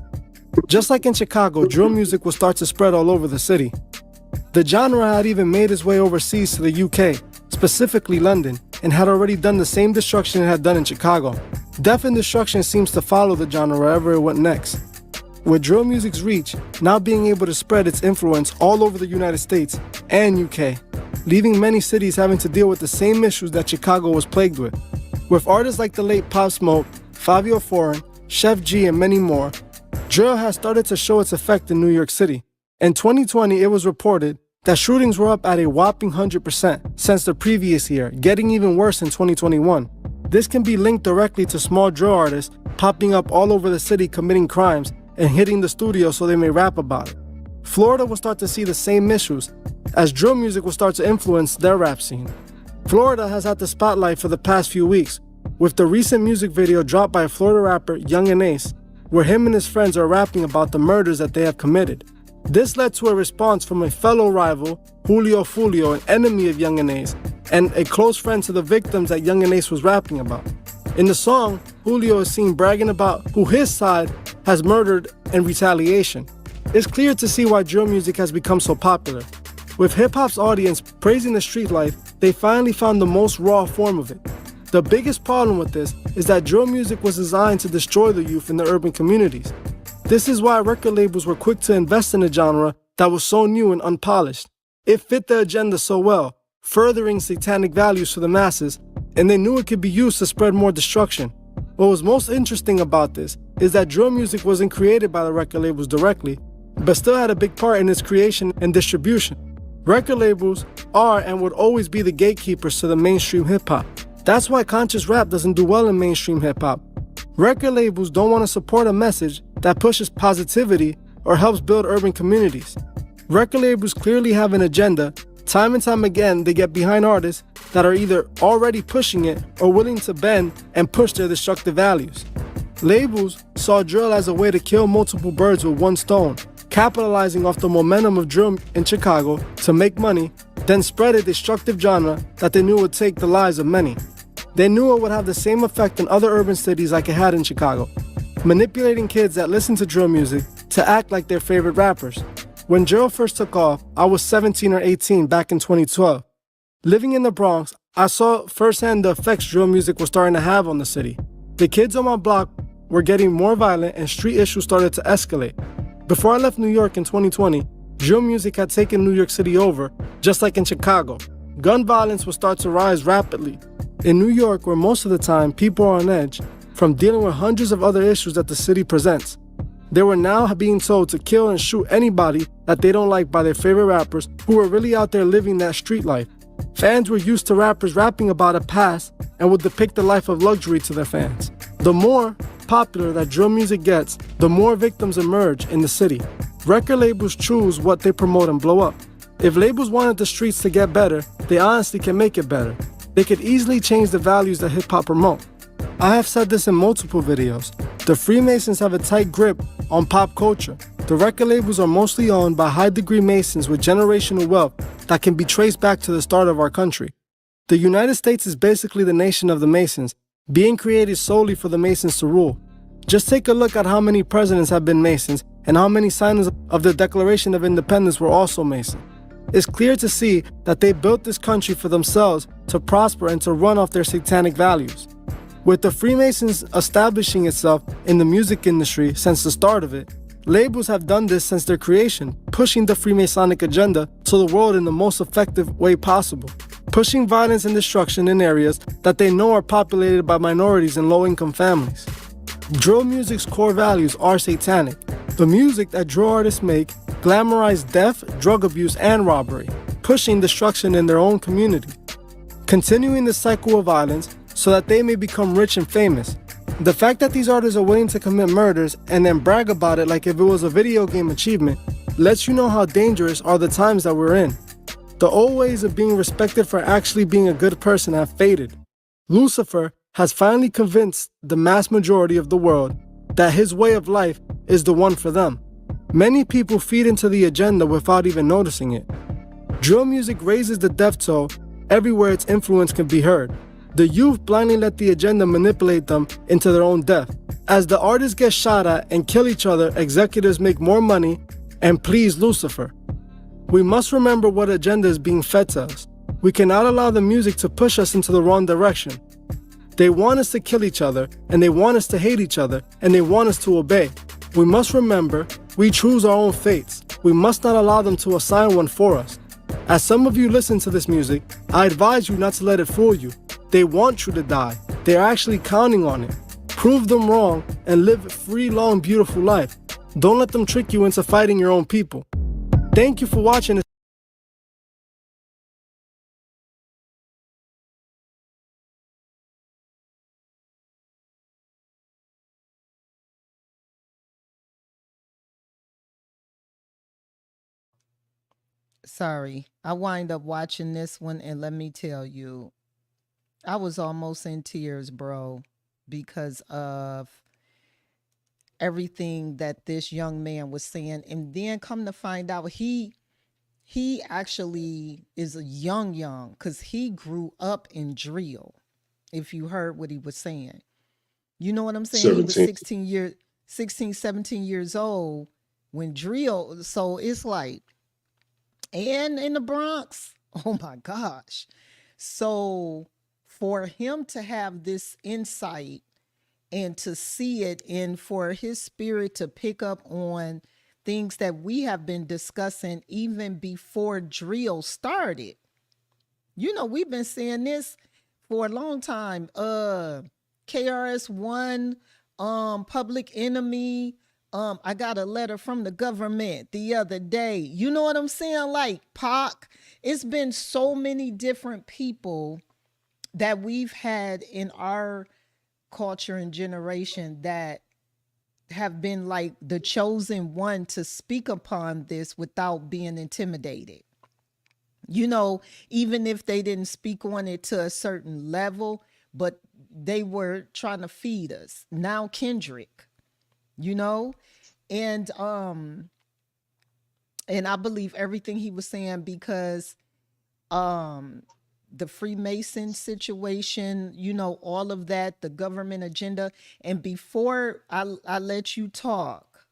Just like in Chicago, drill music would start to spread all over the city. The genre had even made its way overseas to the UK, specifically London, and had already done the same destruction it had done in Chicago. Death and destruction seems to follow the genre wherever it went next, with drill music's reach now being able to spread its influence all over the United States and UK, leaving many cities having to deal with the same issues that Chicago was plagued with. With artists like the late Pop Smoke, Fabio Foreign, Chef G, and many more, drill has started to show its effect in New York City. In 2020, it was reported that shootings were up at a whopping 100% since the previous year, getting even worse in 2021. This can be linked directly to small drill artists popping up all over the city committing crimes and hitting the studio so they may rap about it. Florida will start to see the same issues as drill music will start to influence their rap scene. Florida has had the spotlight for the past few weeks, with the recent music video dropped by Florida rapper Young and Ace, where him and his friends are rapping about the murders that they have committed. This led to a response from a fellow rival, Julio Fulio, an enemy of Young and Ace, and a close friend to the victims that Young and Ace was rapping about. In the song, Julio is seen bragging about who his side has murdered in retaliation. It's clear to see why drill music has become so popular. With hip-hop's audience praising the street life, they finally found the most raw form of it. The biggest problem with this is that drill music was designed to destroy the youth in the urban communities. This is why record labels were quick to invest in a genre that was so new and unpolished. It fit the agenda so well, furthering satanic values to the masses, and they knew it could be used to spread more destruction. What was most interesting about this is that drill music wasn't created by the record labels directly, but still had a big part in its creation and distribution. Record labels are and would always be the gatekeepers to the mainstream hip-hop. That's why conscious rap doesn't do well in mainstream hip-hop. Record labels don't want to support a message that pushes positivity or helps build urban communities. Record labels clearly have an agenda. Time and time again, they get behind artists that are either already pushing it or willing to bend and push their destructive values. Labels saw drill as a way to kill multiple birds with one stone, capitalizing off the momentum of drill in Chicago to make money, then spread a destructive genre that they knew would take the lives of many. They knew it would have the same effect in other urban cities like it had in Chicago, manipulating kids that listen to drill music to act like their favorite rappers. When drill first took off, I was 17 or 18 back in 2012. Living in the Bronx, I saw firsthand the effects drill music was starting to have on the city. The kids on my block were getting more violent and street issues started to escalate. Before I left New York in 2020, drill music had taken New York City over, just like in Chicago. Gun violence would start to rise rapidly. In New York, where most of the time people are on edge from dealing with hundreds of other issues that the city presents, they were now being told to kill and shoot anybody that they don't like by their favorite rappers who were really out there living that street life. Fans were used to rappers rapping about a past and would depict the life of luxury to their fans. The more popular that drill music gets, the more victims emerge in the city. Record labels choose what they promote and blow up. If labels wanted the streets to get better, they honestly can make it better. They could easily change the values that hip-hop promote. I have said this in multiple videos. The Freemasons have a tight grip on pop culture. The record labels are mostly owned by high-degree Masons with generational wealth that can be traced back to the start of our country. The United States is basically the nation of the Masons, being created solely for the Masons to rule. Just take a look at how many presidents have been Masons and how many signers of the Declaration of Independence were also Masons. It's clear to see that they built this country for themselves to prosper and to run off their satanic values. With the Freemasons establishing itself in the music industry since the start of it, labels have done this since their creation, pushing the Freemasonic agenda to the world in the most effective way possible, pushing violence and destruction in areas that they know are populated by minorities and low-income families. Drill music's core values are satanic. The music that drill artists make glamorize death, drug abuse, and robbery, pushing destruction in their own community, continuing the cycle of violence so that they may become rich and famous. The fact that these artists are willing to commit murders and then brag about it like if it was a video game achievement lets you know how dangerous are the times that we're in. The old ways of being respected for actually being a good person have faded. Lucifer has finally convinced the mass majority of the world that his way of life is the one for them. Many people feed into the agenda without even noticing it. Drill music raises the death toll everywhere its influence can be heard. The youth blindly let the agenda manipulate them into their own death. As the artists get shot at and kill each other, executives make more money and please Lucifer. We must remember what agenda is being fed to us. We cannot allow the music to push us into the wrong direction. They want us to kill each other, and they want us to hate each other, and they want us to obey. We must remember, we choose our own fates. We must not allow them to assign one for us. As some of you listen to this music, I advise you not to let it fool you. They want you to die. They're actually counting on it. Prove them wrong and live a free, long, beautiful life. Don't let them trick you into fighting your own people. Thank you for watching this. Sorry, I wind up watching this one, and let me tell you, I was almost in tears, bro, because of everything that this young man was saying. And then come to find out, he actually is a young, because he grew up in drill, if you heard what he was saying. You know what I'm saying? 17. He was 16, 17 years old when drill, so it's like, and in the Bronx, oh my gosh. So for him to have this insight and to see it, and for his spirit to pick up on things that we have been discussing even before drill started. You know, we've been saying this for a long time. KRS-One, Public Enemy. I got a letter from the government the other day. You know what I'm saying? Like Pac. It's been so many different people that we've had in our culture and generation that have been like the chosen one to speak upon this without being intimidated. You know, even if they didn't speak on it to a certain level, but they were trying to feed us. Now Kendrick, you know, and I believe everything he was saying, because the Freemason situation, you know, all of that, the government agenda. And before I let you talk,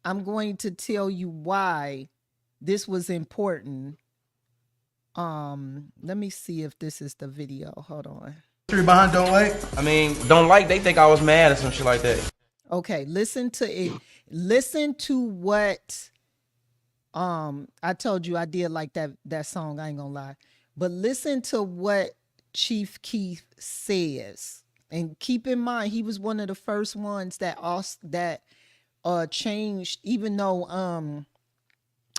I'm going to tell you why this was important. Let me see if this is the video. Hold on. Behind Don't Like? I mean, Don't Like, they think I was mad or some shit like that. Okay, listen to it. Listen to what I told you I did like that song, I ain't gonna lie. But listen to what Chief Keef says. And keep in mind, he was one of the first ones that changed, even though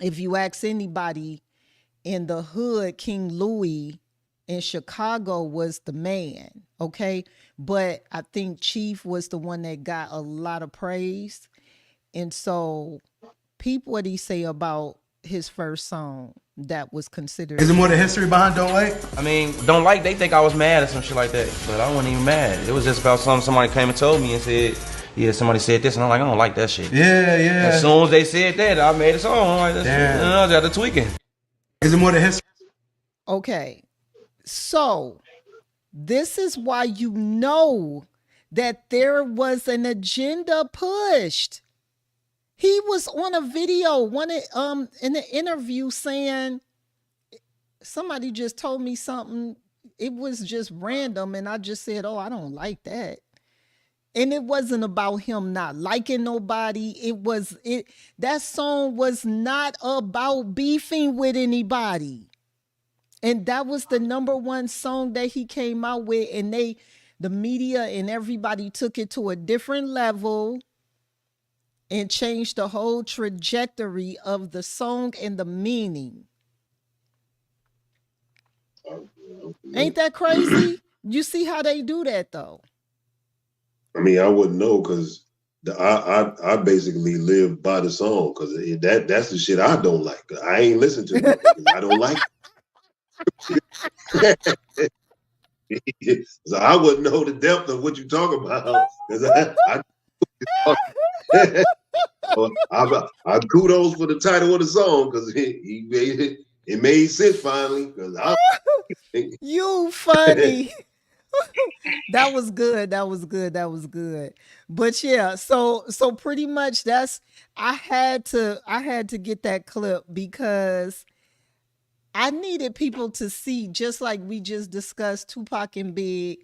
if you ask anybody in the hood, King Louis in Chicago was the man, okay? But I think Chief was the one that got a lot of praise. And so peep what he say about his first song that was considered. Is it more the history behind Don't Like? I mean, Don't Like, they think I was mad or some shit like that. But I wasn't even mad. It was just about somebody came and told me and said, yeah, somebody said this, and I'm like, I don't like that shit. Yeah. As soon as they said that, I made a song. I'm like, that's, I was out there tweaking. Is it more the history? Okay, so this is why you know that there was an agenda pushed. He was on a video, in an interview saying, somebody just told me something. It was just random, and I just said, oh, I don't like that. And it wasn't about him not liking nobody. That song was not about beefing with anybody. And that was the #1 song that he came out with, and the media and everybody took it to a different level and changed the whole trajectory of the song and the meaning. Ain't that crazy? You see how they do that though? I mean, I wouldn't know, because I basically live by the song, because that's the shit I don't like. I ain't listen to it because I don't like it. So I wouldn't know the depth of what you're talking about because I kudos for the title of the song because it made sense finally. Because You funny. That was good. That was good. That was good. But yeah, so pretty much that's I had to get that clip because I needed people to see, just like we just discussed Tupac and Big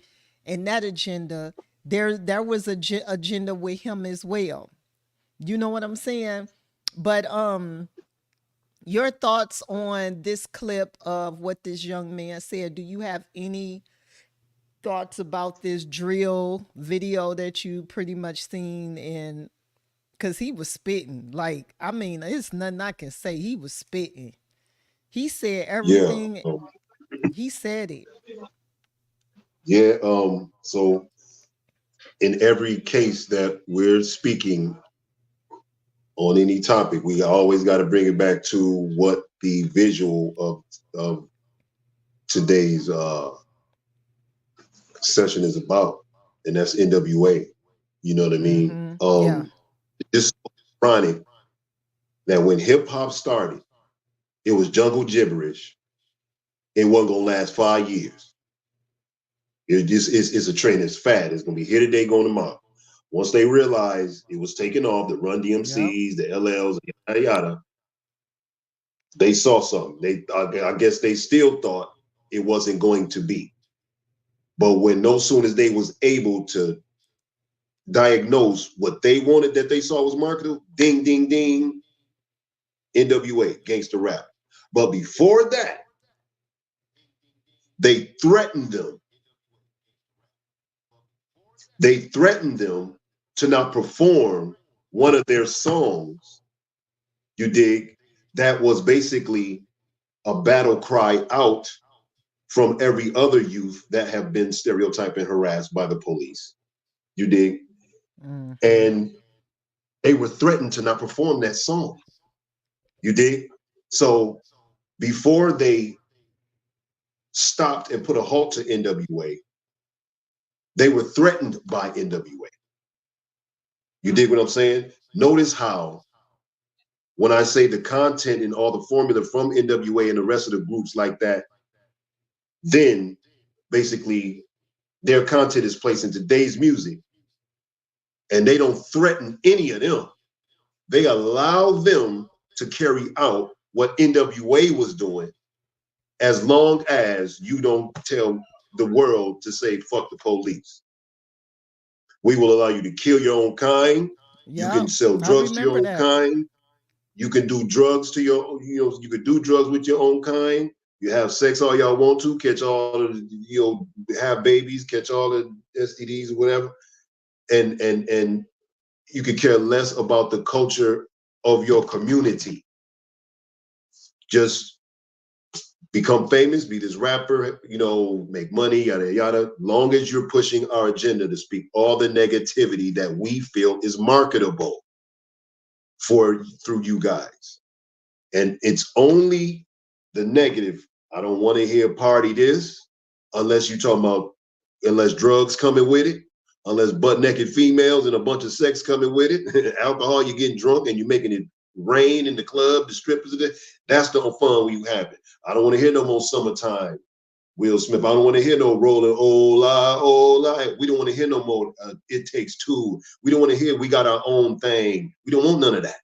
and that agenda. There was a agenda with him as well. You know what I'm saying? But your thoughts on this clip of what this young man said? Do you have any thoughts about this drill video that you pretty much seen? And because he was spitting, like, I mean, it's nothing I can say. He was spitting. He said yeah, everything. He said it. yeah. So in every case that we're speaking on any topic, we always got to bring it back to what the visual of today's session is about, and that's NWA. You know what I mean? Yeah. It's so ironic that when hip hop started, it was jungle gibberish. It wasn't gonna last 5 years. It just it's a trend. It's fad. It's gonna be here today, going tomorrow. Once they realized it was taking off, the Run DMCs, the LLs, yada yada, they saw something. I guess they still thought it wasn't going to be. But when no soon as they was able to diagnose what they wanted that they saw was marketable, ding, ding, ding, NWA, gangster rap. But before that, they threatened them. They threatened them to not perform one of their songs, you dig, that was basically a battle cry out from every other youth that have been stereotyped and harassed by the police. You dig? And they were threatened to not perform that song. You dig? So before they stopped and put a halt to NWA, they were threatened by NWA. You dig what I'm saying? Notice how when I say the content and all the formula from NWA and the rest of the groups like that, then basically their content is placed in today's music and they don't threaten any of them. They allow them to carry out what NWA was doing as long as you don't tell the world to say, fuck the police. We will allow you to kill your own kind. You can sell drugs to your own kind. You can do drugs to you can do drugs with your own kind. You have sex all y'all want to, catch all of have babies, catch all the STDs or whatever. And you could care less about the culture of your community. Just become famous, be this rapper, make money, yada, yada. Long as you're pushing our agenda to speak all the negativity that we feel is marketable through you guys. And it's only the negative. I don't want to hear party this unless you're talking about, unless drugs coming with it, unless butt naked females and a bunch of sex coming with it, alcohol, you're getting drunk and you're making it rain in the club, the strippers, that's the fun we having. I don't want to hear no more summertime, Will Smith. I don't want to hear no rolling, oh, la. We don't want to hear no more It Takes Two. We don't want to hear we got our own thing. We don't want none of that.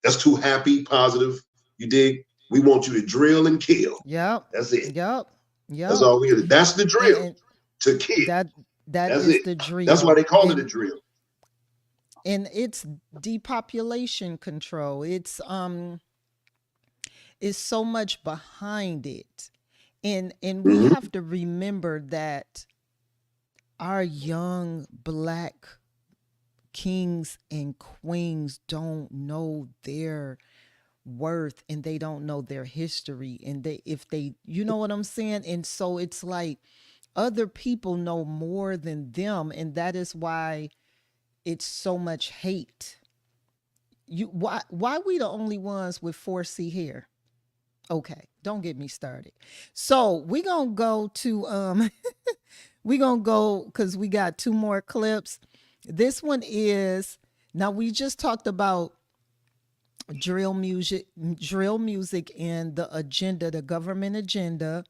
That's too happy, positive. You dig? We want you to drill and kill. Yep. That's it. Yep. That's all we hear. That's the drill. To kill. That's it. The drill. That's why they call it a drill. And it's depopulation control. It's so much behind it. And we have to remember that our young Black kings and queens don't know their worth and they don't know their history, and if they you know what I'm saying. And so it's like other people know more than them, and that is why it's so much hate. Why we the only ones with 4C hair? Okay, don't get me started. So we gonna go to we gonna go because we got 2 more clips. This one is, now we just talked about drill music and the agenda, the government agenda.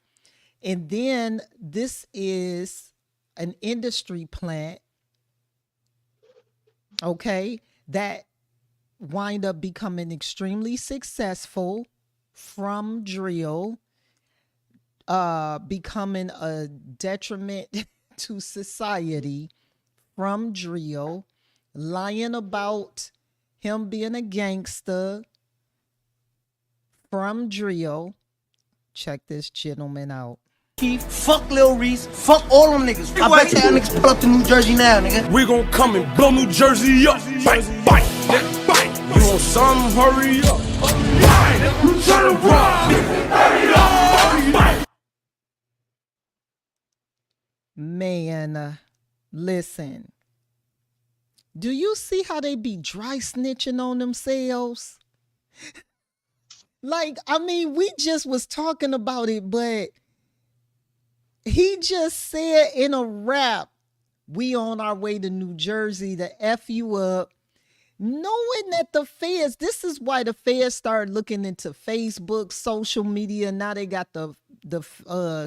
And then this is an industry plant, okay, that wind up becoming extremely successful from drill, becoming a detriment to society from drill, lying about him being a gangster from drill. Check this gentleman out. Fuck Lil Reese, fuck all them niggas. I bet y'all niggas pull up to New Jersey now, nigga. We gon' come and blow New Jersey up. Bite, bite, bite. You want some? Hurry up. You tryna rob? Hurry up. Man, listen. Do you see how they be dry snitching on themselves? Like, I mean, we just was talking about it, but he just said in a rap, we on our way to New Jersey to F you up, knowing that the feds, this is why the feds started looking into Facebook, social media. Now they got the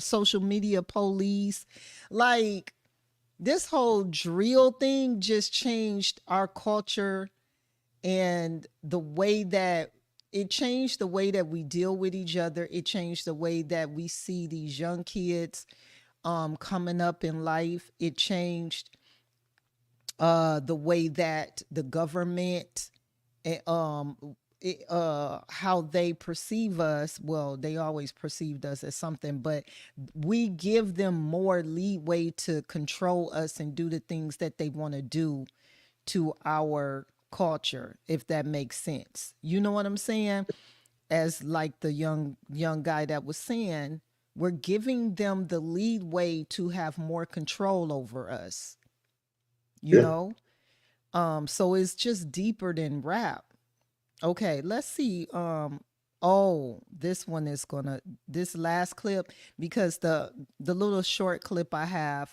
social media police. Like, this whole drill thing just changed our culture and the way that it changed the way that we deal with each other. It changed the way that we see these young kids coming up in life. It changed the way that the government, how they perceive us. Well, they always perceived us as something, but we give them more leeway to control us and do the things that they want to do to our culture, if that makes sense. You know what I'm saying? As like the young guy that was saying, we're giving them the leeway to have more control over us. You know? So it's just deeper than rap. Okay, let's see. Oh, this one is this last clip, because the little short clip I have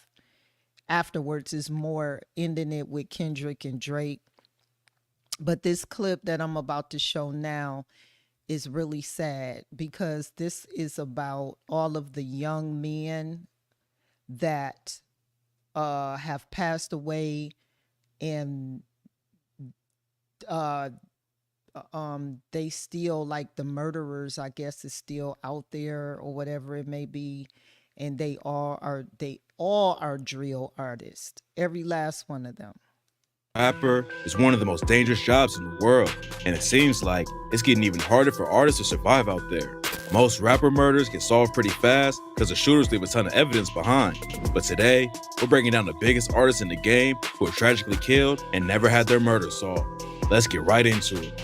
afterwards is more ending it with Kendrick and Drake. But this clip that I'm about to show now is really sad, because this is about all of the young men that have passed away, and they still, like, the murderers, I guess, is still out there or whatever it may be, and they all are drill artists, every last one of them. Rapper is one of the most dangerous jobs in the world, and it seems like it's getting even harder for artists to survive out there. Most rapper murders get solved pretty fast because the shooters leave a ton of evidence behind. But today, we're breaking down the biggest artists in the game who were tragically killed and never had their murder solved. Let's get right into it.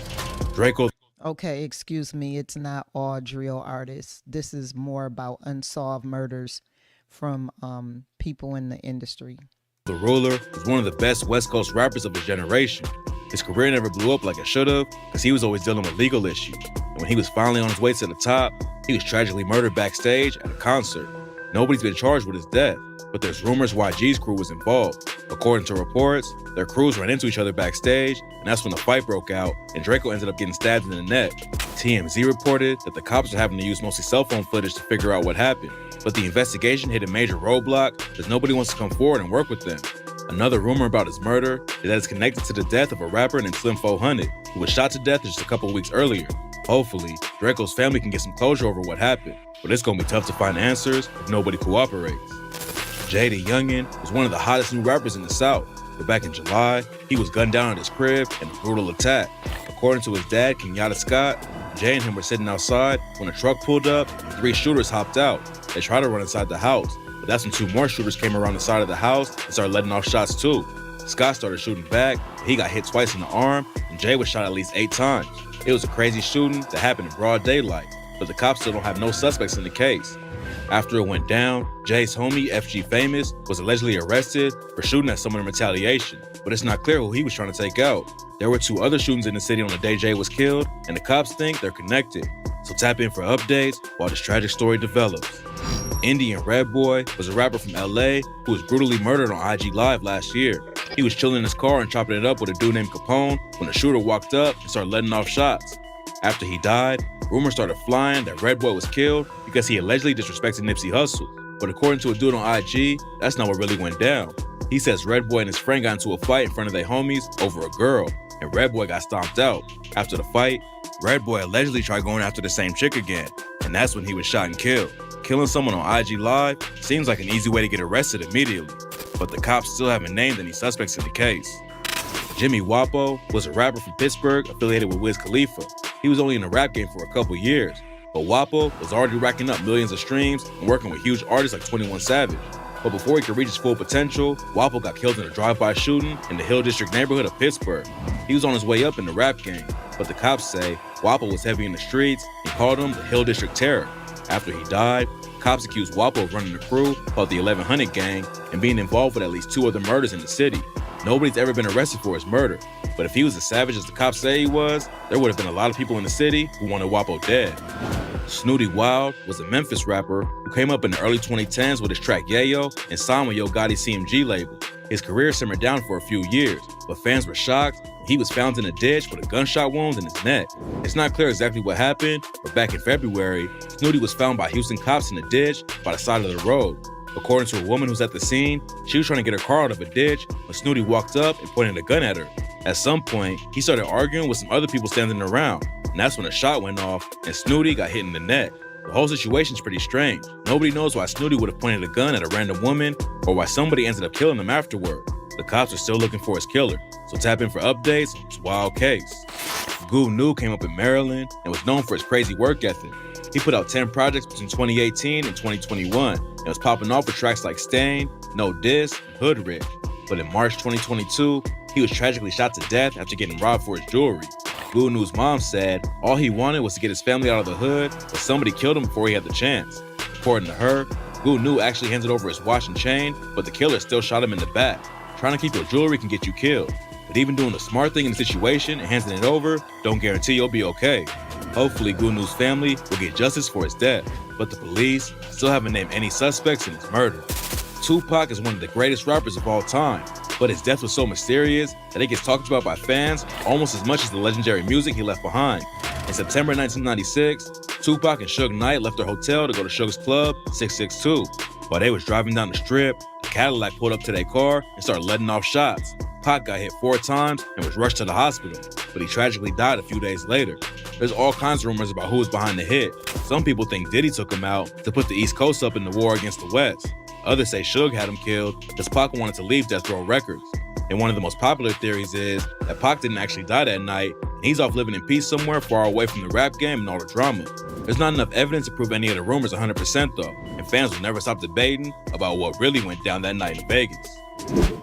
Draco. Okay, excuse me, it's not all drill artists. This is more about unsolved murders from people in the industry. The Ruler was one of the best West Coast rappers of his generation. His career never blew up like it should have because he was always dealing with legal issues. And when he was finally on his way to the top, he was tragically murdered backstage at a concert. Nobody's been charged with his death, but there's rumors YG's crew was involved. According to reports, their crews ran into each other backstage, and that's when the fight broke out, and Draco ended up getting stabbed in the neck. TMZ reported that the cops were having to use mostly cell phone footage to figure out what happened, but the investigation hit a major roadblock because nobody wants to come forward and work with them. Another rumor about his murder is that it's connected to the death of a rapper named Slim 400, who was shot to death just a couple of weeks earlier. Hopefully, Draco's family can get some closure over what happened, but it's gonna be tough to find answers if nobody cooperates. Jada Youngin was one of the hottest new rappers in the South, but back in July, he was gunned down at his crib in a brutal attack. According to his dad, Kenyatta Scott, Jay and him were sitting outside when a truck pulled up and 3 shooters hopped out. They tried to run inside the house, but that's when 2 more shooters came around the side of the house and started letting off shots too. Scott started shooting back, but he got hit twice in the arm, and Jay was shot at least 8 times. It was a crazy shooting that happened in broad daylight, but the cops still don't have no suspects in the case. After it went down, Jay's homie, FG Famous, was allegedly arrested for shooting at someone in retaliation, but it's not clear who he was trying to take out. There were 2 other shootings in the city on the day Jay was killed, and the cops think they're connected. so tap in for updates while this tragic story develops. Indian Red Boy was a rapper from LA who was brutally murdered on IG Live last year. He was chilling in his car and chopping it up with a dude named Capone when the shooter walked up and started letting off shots. After he died, rumors started flying that Red Boy was killed because he allegedly disrespected Nipsey Hussle. But according to a dude on IG, that's not what really went down. He says Red Boy and his friend got into a fight in front of their homies over a girl, and Red Boy got stomped out. After the fight, Red Boy allegedly tried going after the same chick again, and that's when he was shot and killed. Killing someone on IG Live seems like an easy way to get arrested immediately, but the cops still haven't named any suspects in the case. Jimmy Wapo was a rapper from Pittsburgh affiliated with Wiz Khalifa. He was only in the rap game for a couple years, but Wapo was already racking up millions of streams and working with huge artists like 21 Savage. But before he could reach his full potential, Wapo got killed in a drive-by shooting in the Hill District neighborhood of Pittsburgh. He was on his way up in the rap game, but the cops say Wapo was heavy in the streets and called him the Hill District Terror. After he died, cops accused Wapo of running a crew called the 1100 Gang and being involved with at least 2 other murders in the city. Nobody's ever been arrested for his murder, but if he was as savage as the cops say he was, there would have been a lot of people in the city who wanted Wapo dead. Snooty Wild was a Memphis rapper who came up in the early 2010s with his track Yayo and signed with Yo Gotti's CMG label. His career simmered down for a few years, but fans were shocked when he was found in a ditch with a gunshot wound in his neck. It's not clear exactly what happened, but back in February, Snooty was found by Houston cops in a ditch by the side of the road. According to a woman who's at the scene, she was trying to get her car out of a ditch when Snooty walked up and pointed a gun at her. At some point, he started arguing with some other people standing around, and that's when a shot went off and Snooty got hit in the neck. The whole situation's pretty strange. Nobody knows why Snooty would have pointed a gun at a random woman or why somebody ended up killing him afterward. The cops are still looking for his killer, so tap in for updates on this wild case. Goo New came up in Maryland and was known for his crazy work ethic. He put out 10 projects between 2018 and 2021 and was popping off with tracks like Stain, No Diss, and Hood Rich. But in March 2022, he was tragically shot to death after getting robbed for his jewelry. Goo New's mom said all he wanted was to get his family out of the hood, but somebody killed him before he had the chance. According to her, Goo New actually handed over his watch and chain, but the killer still shot him in the back. Trying to keep your jewelry can get you killed, but even doing the smart thing in the situation and handing it over don't guarantee you'll be okay. Hopefully, Goo New's family will get justice for his death, but the police still haven't named any suspects in his murder. Tupac is one of the greatest rappers of all time, but his death was so mysterious that it gets talked about by fans almost as much as the legendary music he left behind. In September 1996, Tupac and Suge Knight left their hotel to go to Suge's Club, 662. While they was driving down the strip, a Cadillac pulled up to their car and started letting off shots. Pac got hit 4 times and was rushed to the hospital, but he tragically died a few days later. There's all kinds of rumors about who was behind the hit. Some people think Diddy took him out to put the East Coast up in the war against the West. Others say Suge had him killed because Pac wanted to leave Death Row Records. And one of the most popular theories is that Pac didn't actually die that night, and he's off living in peace somewhere far away from the rap game and all the drama. There's not enough evidence to prove any of the rumors 100% though, and fans will never stop debating about what really went down that night in Vegas.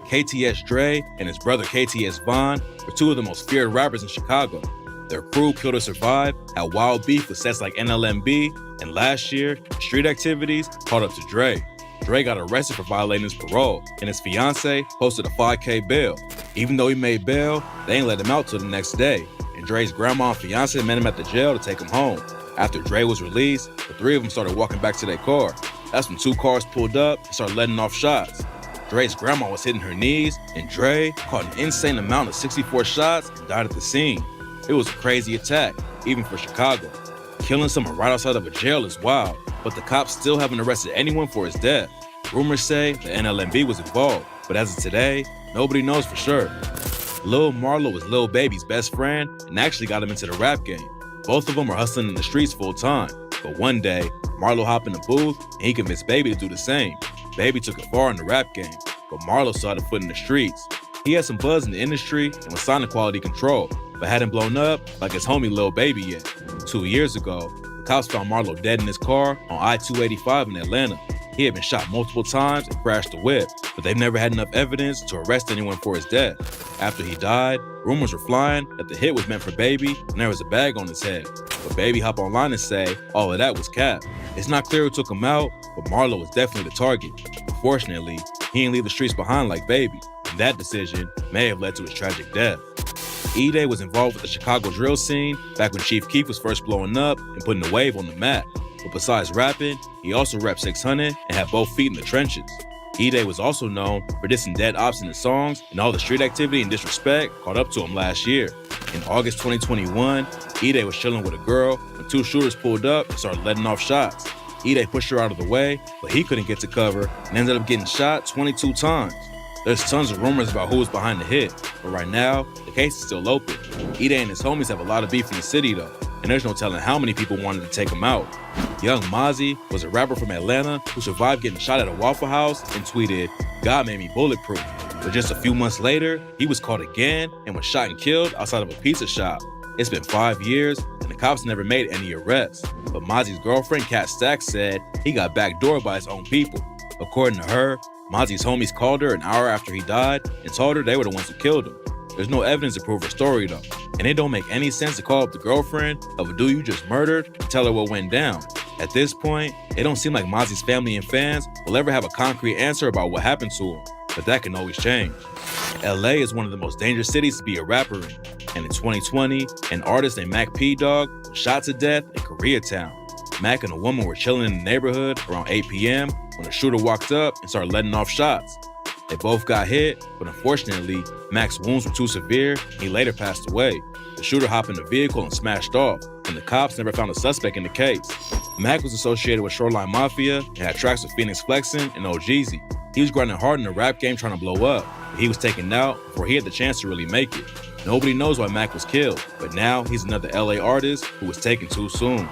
KTS Dre and his brother KTS Vaughn were 2 of the most feared rappers in Chicago. Their crew, Kill to Survive, had wild beef with sets like NLMB, and last year, street activities caught up to Dre. Dre got arrested for violating his parole, and his fiance posted a $5K bail. Even though he made bail, they ain't let him out till the next day, and Dre's grandma and fiance met him at the jail to take him home. After Dre was released, the 3 of them started walking back to their car. That's when 2 cars pulled up and started letting off shots. Dre's grandma was hitting her knees, and Dre caught an insane amount of 64 shots and died at the scene. It was a crazy attack, even for Chicago. Killing someone right outside of a jail is wild, but the cops still haven't arrested anyone for his death. Rumors say the NLMB was involved, but as of today, nobody knows for sure. Lil Marlo was Lil Baby's best friend and actually got him into the rap game. Both of them were hustling in the streets full time, but one day, Marlo hopped in the booth and he convinced Baby to do the same. Baby took it far in the rap game, but Marlo saw the foot in the streets. He had some buzz in the industry and was signed to Quality Control, but hadn't blown up like his homie Lil Baby yet. 2 years ago, the cops found Marlo dead in his car on I-285 in Atlanta. He had been shot multiple times and crashed the whip, but they've never had enough evidence to arrest anyone for his death. After he died, rumors were flying that the hit was meant for Baby and there was a bag on his head. But Baby hopped online and say all of that was cap. It's not clear who took him out, but Marlo was definitely the target. Unfortunately, he didn't leave the streets behind like Baby, and that decision may have led to his tragic death. E-Day was involved with the Chicago drill scene back when Chief Keef was first blowing up and putting the wave on the map. But besides rapping, he also rapped 600 and had both feet in the trenches. E-Day was also known for dissing dead ops in his songs, and all the street activity and disrespect caught up to him last year. In August 2021, E-Day was chilling with a girl when two shooters pulled up and started letting off shots. E-Day pushed her out of the way, but he couldn't get to cover and ended up getting shot 22 times. There's tons of rumors about who was behind the hit, but right now, the case is still open. E-Day and his homies have a lot of beef in the city though, and there's no telling how many people wanted to take him out. Young Mozzie was a rapper from Atlanta who survived getting shot at a Waffle House and tweeted, "God made me bulletproof." But just a few months later, he was caught again and was shot and killed outside of a pizza shop. It's been 5 years and the cops never made any arrests. But Mozzie's girlfriend, Kat Stacks, said he got backdoored by his own people. According to her, Mozzie's homies called her an hour after he died and told her they were the ones who killed him. There's no evidence to prove her story though, and it don't make any sense to call up the girlfriend of a dude you just murdered and tell her what went down. At this point, it don't seem like Mozzie's family and fans will ever have a concrete answer about what happened to him, but that can always change. LA is one of the most dangerous cities to be a rapper in, and in 2020, an artist named Mac P Dog was shot to death in Koreatown. Mac and a woman were chilling in the neighborhood around 8 p.m. when a shooter walked up and started letting off shots. They both got hit, but unfortunately, Mac's wounds were too severe and he later passed away. The shooter hopped in the vehicle and smashed off, and the cops never found a suspect in the case. Mac was associated with Shoreline Mafia and had tracks with Phoenix Flexin and Ojeezy. He was grinding hard in the rap game trying to blow up, but he was taken out before he had the chance to really make it. Nobody knows why Mac was killed, but now he's another LA artist who was taken too soon.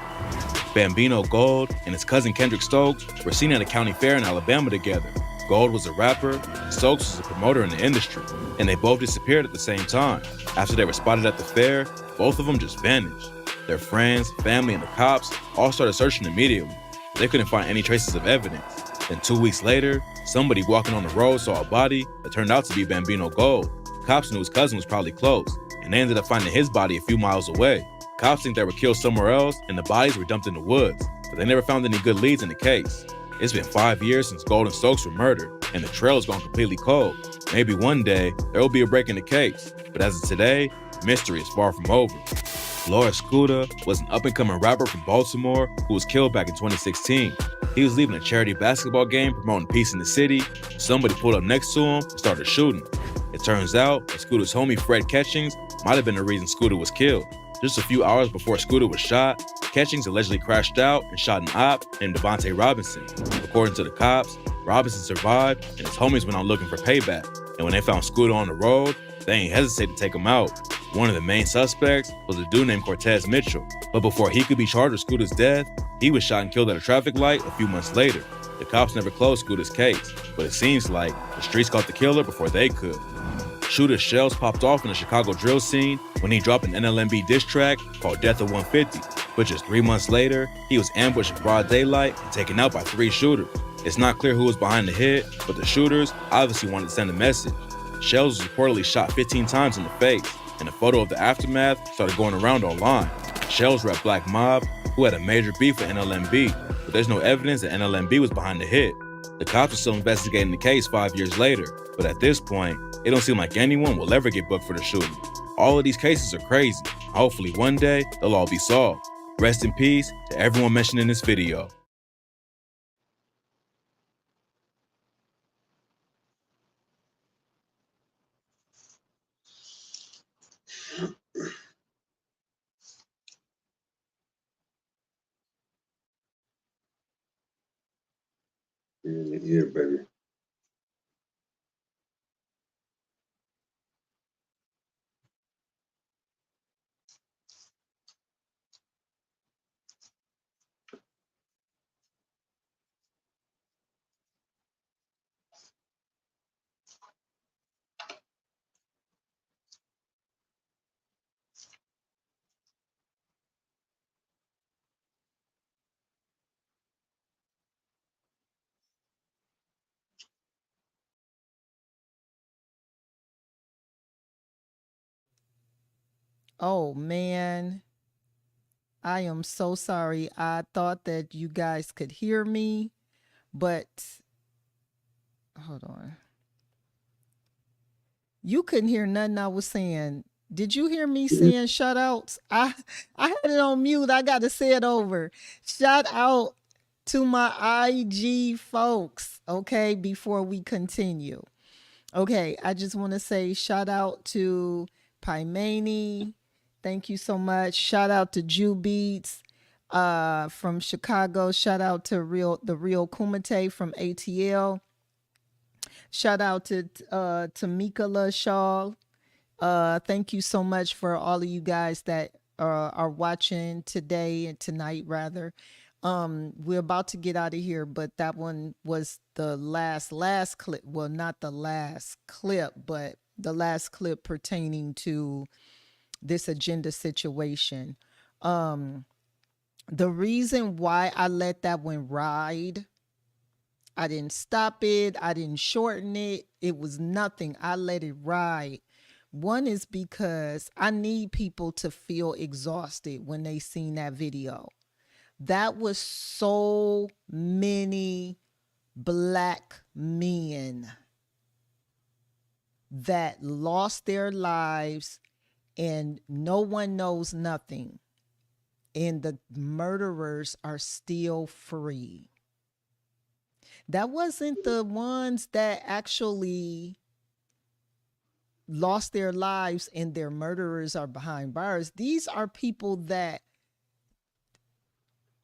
Bambino Gold and his cousin Kendrick Stokes were seen at a county fair in Alabama together. Gold was a rapper, and Stokes was a promoter in the industry, and they both disappeared at the same time. After they were spotted at the fair, both of them just vanished. Their friends, family, and the cops all started searching immediately, but they couldn't find any traces of evidence. Then 2 weeks later, somebody walking on the road saw a body that turned out to be Bambino Gold. Cops knew his cousin was probably close, and they ended up finding his body a few miles away. Cops think they were killed somewhere else, and the bodies were dumped in the woods, but they never found any good leads in the case. It's been 5 years since Gold and Stokes were murdered, and the trail has gone completely cold. Maybe one day, there will be a break in the case, but as of today, the mystery is far from over. Laura Scooter was an up-and-coming rapper from Baltimore who was killed back in 2016. He was leaving a charity basketball game promoting peace in the city. Somebody pulled up next to him and started shooting. It turns out that Scooter's homie Fred Catchings might have been the reason Scooter was killed. Just a few hours before Scooter was shot, Catchings allegedly crashed out and shot an op named Devontae Robinson. According to the cops, Robinson survived and his homies went on looking for payback. And when they found Scooter on the road, they ain't hesitate to take him out. One of the main suspects was a dude named Cortez Mitchell. But before he could be charged with Scooter's death, he was shot and killed at a traffic light a few months later. The cops never closed Scooter's case, but it seems like the streets caught the killer before they could. Shooter's shells popped off in the Chicago drill scene when he dropped an NLMB diss track called Death of 150. But just 3 months later, he was ambushed in broad daylight and taken out by 3 shooters. It's not clear who was behind the hit, but the shooters obviously wanted to send a message. Shells was reportedly shot 15 times in the face, and a photo of the aftermath started going around online. Shells rep Black Mob, who had a major beef with NLMB, but there's no evidence that NLMB was behind the hit. The cops are still investigating the case 5 years later, but at this point, it don't seem like anyone will ever get booked for the shooting. All of these cases are crazy. Hopefully one day, they'll all be solved. Rest in peace to everyone mentioned in this video. Yeah, baby. Oh man, I am so sorry. I thought that you guys could hear me, but hold on. You couldn't hear nothing I was saying, Did you hear me saying shout outs? I had it on mute. I got to say it over. Shout out to my IG folks, okay, before we continue. Okay, I just want to say shout out to Paimani. Thank you so much. Shout out to Jew Beats from Chicago. Shout out to the Real Kumite from ATL. Shout out to Tamika Shaw. Thank you so much for all of you guys that are watching today and tonight, rather. We're about to get out of here, but that one was the last clip. Well, not the last clip, but the last clip pertaining to this agenda situation. The reason why I let that one ride, I didn't stop it. I didn't shorten it. It was nothing. I let it ride. One is because I need people to feel exhausted when they seen that video. That was so many black men that lost their lives and no one knows nothing. And the murderers are still free. That wasn't the ones that actually lost their lives and their murderers are behind bars. These are people that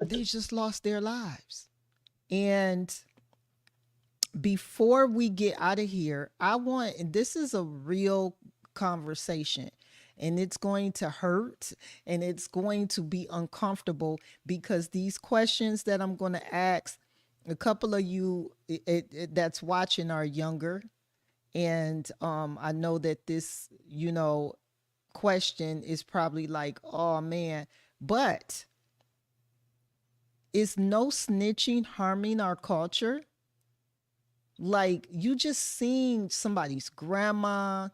they just lost their lives. And before we get out of here, this is a real conversation, and it's going to hurt and it's going to be uncomfortable because these questions that I'm going to ask, a couple of you that's watching are younger. And I know that this, question is probably like, oh man, but is no snitching harming our culture? Like, you just seen somebody's grandma,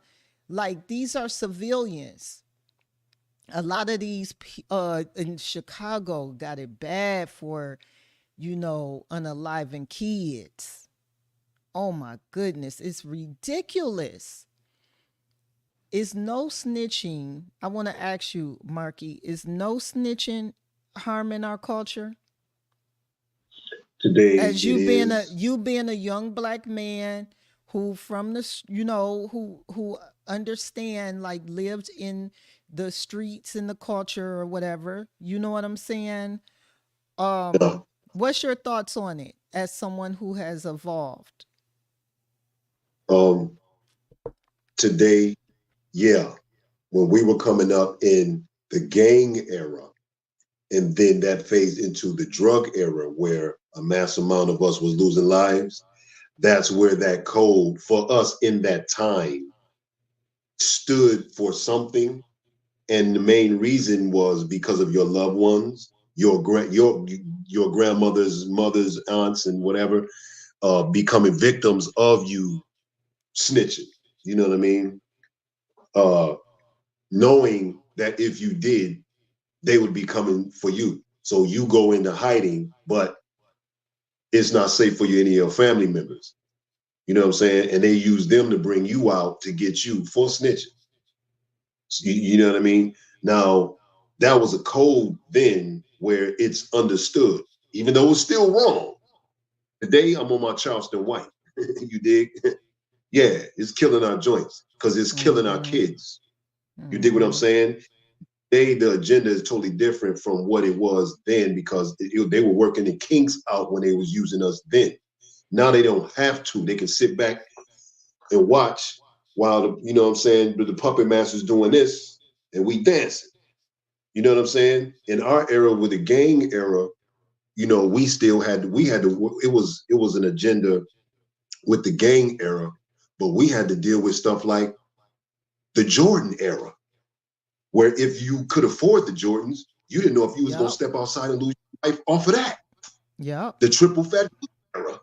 like these are civilians. A lot of these in Chicago got it bad for, unaliving kids. Oh my goodness, it's ridiculous. Is no snitching, I want to ask you, Marky, is no snitching harming our culture? Today, as you being a young black man who from the who understand, like, lived in the streets in the culture or whatever, you know what I'm saying? What's your thoughts on it as someone who has evolved? Today, yeah, when we were coming up in the gang era, and then that phased into the drug era where a mass amount of us was losing lives, that's where that code for us in that time stood for something. And the main reason was because of your loved ones, your grandmother's, mothers, aunts, and whatever, becoming victims of you snitching. You know what I mean? Knowing that if you did, they would be coming for you. So you go into hiding, but it's not safe for you, any of your family members. You know what I'm saying? And they use them to bring you out to get you for snitching. You know what I mean? Now, that was a code then where it's understood, even though it's still wrong. Today, I'm on my Charleston White. You dig? Yeah, it's killing our joints because it's killing our kids. You dig what I'm saying? The agenda is totally different from what it was then because they were working the kinks out when they was using us then. Now they don't have to. They can sit back and watch while the puppet master's doing this and we dancing. You know what I'm saying? In our era, with the gang era, we had to. It was an agenda with the gang era, but we had to deal with stuff like the Jordan era, where if you could afford the Jordans, you didn't know if you was gonna step outside and lose your life off of that. Yeah. The triple fat era.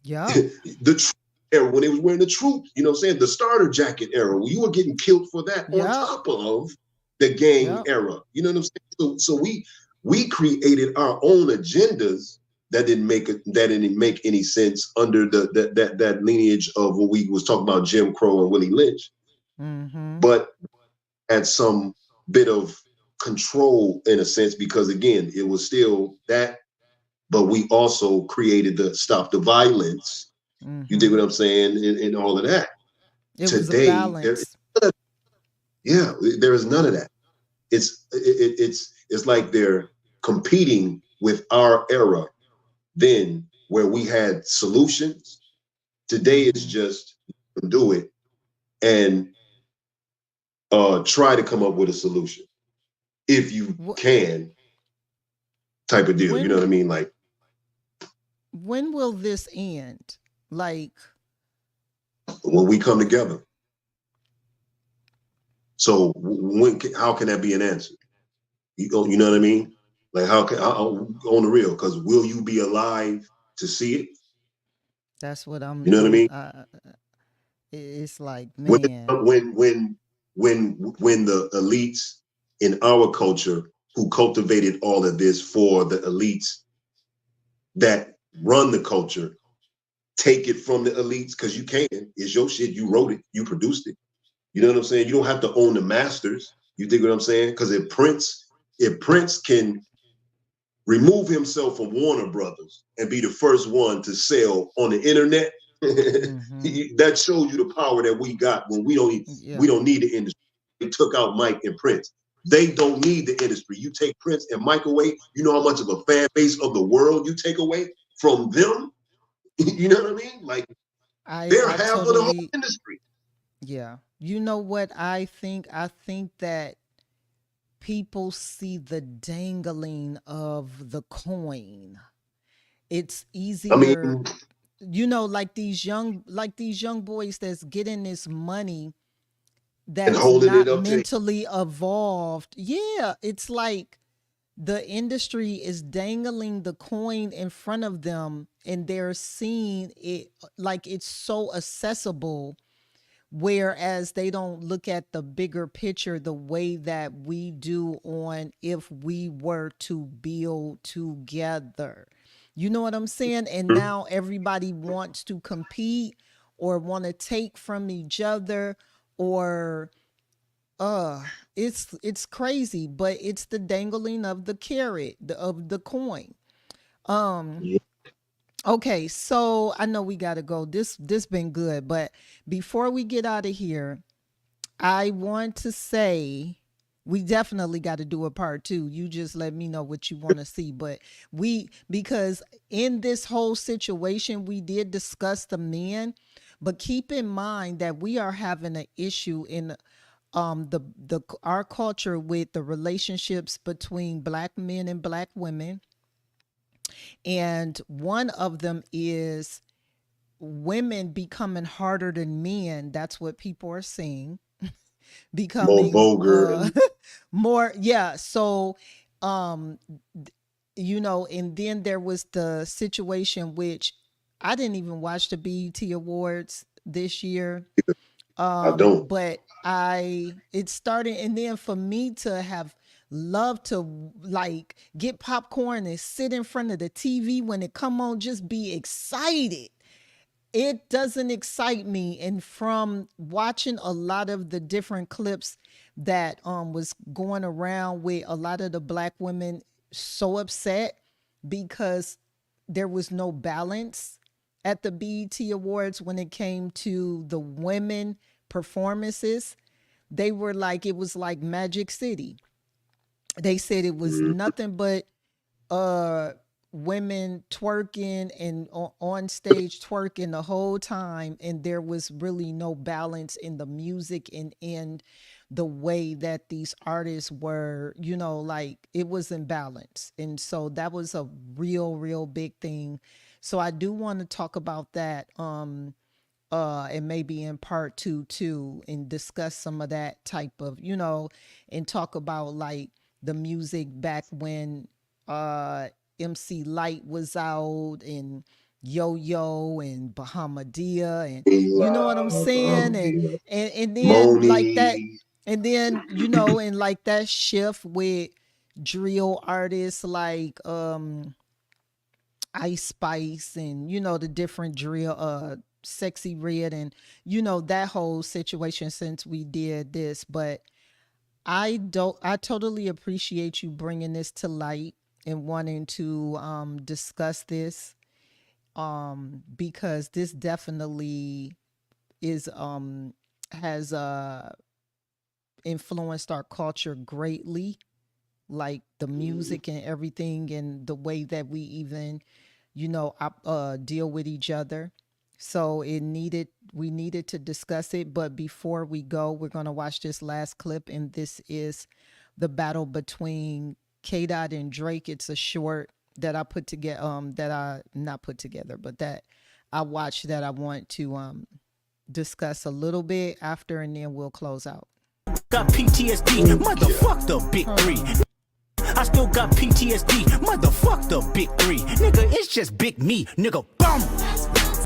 Yeah. The era when they was wearing the troops, you know what I'm saying? The starter jacket era, where you were getting killed for that on top of the gang era. You know what I'm saying? So we created our own agendas that didn't make any sense under that lineage of what we was talking about, Jim Crow and Willie Lynch. Mm-hmm. But had had some bit of control in a sense, because again, it was still that, but we also created the stop the violence. You dig what I'm saying? And all of that. It was a Today, there is none of that. It's like they're competing with our era then, where we had solutions. Today it's just do it and try to come up with a solution if you can, type of deal. You know what I mean? Like, when will this end? Like, when we come together. So how can that be an answer? You know what I mean? Like, how can on the real? Because will you be alive to see it? that's what I'm. You know what I mean? It's like, When man. the elites in our culture who cultivated all of this for the elites that run the culture take it from the elites, because you can. It's your shit. You wrote it. You produced it. You know what I'm saying? You don't have to own the masters. You dig what I'm saying? Because if Prince can remove himself from Warner Brothers and be the first one to sell on the internet, that shows you the power that we got when we don't need the industry. They took out Mike and Prince. They don't need the industry. You take Prince and Mike away, you know how much of a fan base of the world you take away from them? You know what I mean? Like, they're half of the whole industry. Yeah. You know what I think? I think that people see the dangling of the coin. It's easier, you know, like these young boys that's getting this money that's not mentally evolved. Yeah, it's like the industry is dangling the coin in front of them and they're seeing it like it's so accessible, whereas they don't look at the bigger picture the way that we do on if we were to build together. You know what I'm saying? And now everybody wants to compete or want to take from each other, or it's crazy, but it's the dangling of the carrot, of the coin. Okay, so I know we gotta go. This been good, but before we get out of here, I want to say we definitely got to do a part 2. You just let me know what you want to see, but because in this whole situation we did discuss the men, but keep in mind that we are having an issue in our culture with the relationships between black men and black women. And one of them is women becoming harder than men. That's what people are saying. Becoming more vulgar. More, yeah. So, you know, and then there was the situation which I didn't even watch the BET Awards this year. I don't. But it started, and then for me to have loved to like get popcorn and sit in front of the TV when it come on, just be excited. It doesn't excite me. And from watching a lot of the different clips that was going around with a lot of the black women so upset because there was no balance at the BET Awards when it came to the women performances. They were like, it was like Magic City. They said it was nothing but women twerking and on stage twerking the whole time, and there was really no balance in the music and in the way that these artists were, you know, like it was in balance. And so that was a real big thing. So I do want to talk about that and maybe in part 2 too, and discuss some of that type of, you know, and talk about like the music back when MC Light was out, and Yo-Yo and Bahamadia, and you know what I'm saying, and then Moni. like that, and then you know, and like that shift with drill artists like Ice Spice, and you know the different drill Sexy Red, and you know that whole situation since we did this. But I totally appreciate you bringing this to light and wanting to discuss this, because this definitely is has influenced our culture greatly, like the music and everything, and the way that we even, deal with each other. So we needed to discuss it. But before we go, we're going to watch this last clip, and this is the battle between K Dot and Drake. It's a short that I put together, that I not put together, but that I watched, that I want to discuss a little bit after, and then we'll close out. Got PTSD, motherfuck the big three. I still got PTSD, motherfuck the big three. Nigga, it's just big me, nigga, bum.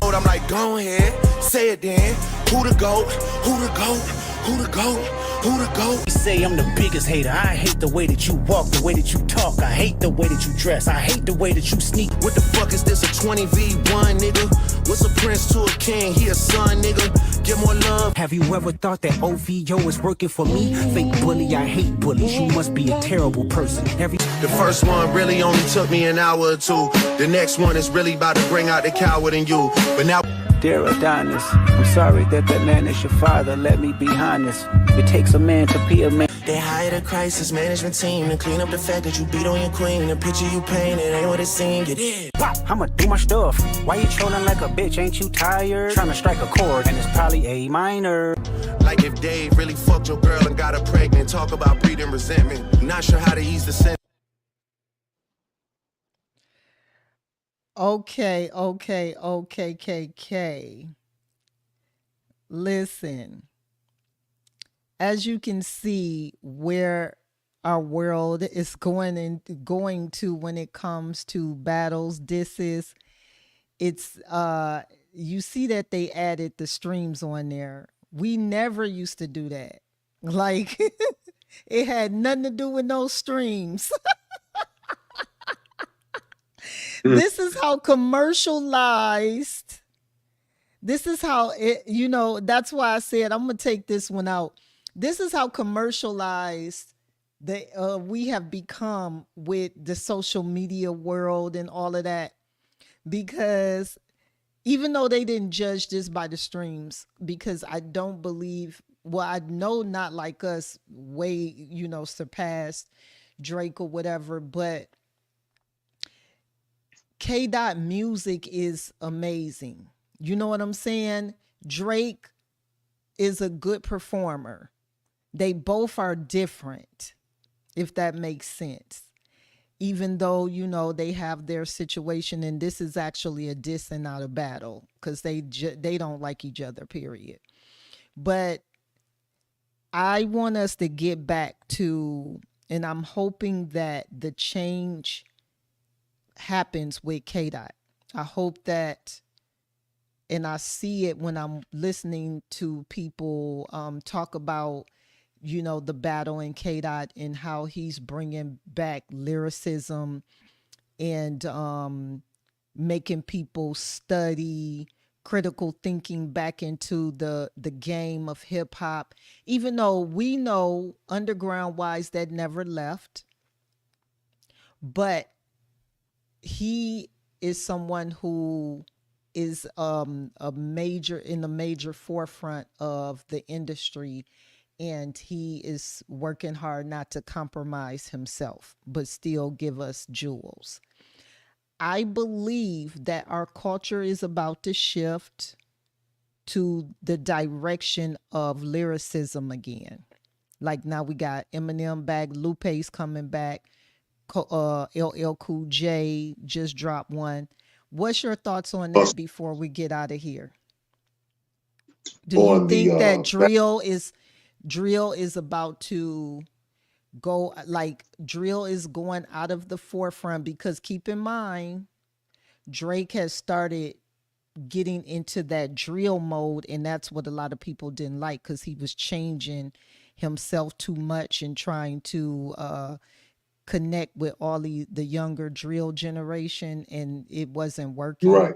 I'm like, go ahead, say it then. Who the GOAT? Who the GOAT? Who the GOAT? Who the GOAT? You say I'm the biggest hater. I hate the way that you walk, the way that you talk. I hate the way that you dress. I hate the way that you sneak. What the fuck is this, a 20v1, nigga? What's a prince to a king? He a son, nigga. Get more love. Have you ever thought that OVO is working for me? Fake bully, I hate bullies. You must be a terrible person. The first one really only took me an hour or two. The next one is really about to bring out the coward in you. But now, dear Adonis, I'm sorry that man is your father. Let me be honest. It takes a man to be a man. They hired a crisis management team to clean up the fact that you beat on your queen. The picture you painted ain't what it seemed. You did. I'ma do my stuff. Why you trolling like a bitch? Ain't you tired? Trying to strike a chord, and it's probably A minor. Like if Dave really fucked your girl and got her pregnant. Talk about breeding resentment. Not sure how to ease the sentence. Okay, KK. Listen, as you can see where our world is going to when it comes to battles, it's you see that they added the streams on there. We never used to do that. Like it had nothing to do with no streams. This is how commercialized. This is how it, that's why I said I'm going to take this one out. This is how commercialized we have become with the social media world and all of that. Because even though they didn't judge this by the streams, because I don't believe, well, I know not like us way, surpassed Drake or whatever, but K Dot music is amazing. You know what I'm saying? Drake is a good performer. They both are different, if that makes sense. Even though, they have their situation, and this is actually a diss and not a battle, because they don't like each other, period. But I want us to get back to, and I'm hoping that the change happens with K Dot. I hope that, and I see it when I'm listening to people talk about, the battle in K Dot and how he's bringing back lyricism and making people study critical thinking back into the game of hip hop, even though we know underground wise that never left. But he is someone who is a major forefront of the industry, and he is working hard not to compromise himself, but still give us jewels. I believe that our culture is about to shift to the direction of lyricism again. Like now we got Eminem back, Lupe's coming back, LL Cool J just dropped one. What's your thoughts on that before we get out of here? Do you think that drill is about to go, like drill is going out of the forefront? Because keep in mind, Drake has started getting into that drill mode, and that's what a lot of people didn't like, because he was changing himself too much and trying to connect with all the younger drill generation, and it wasn't working. Right.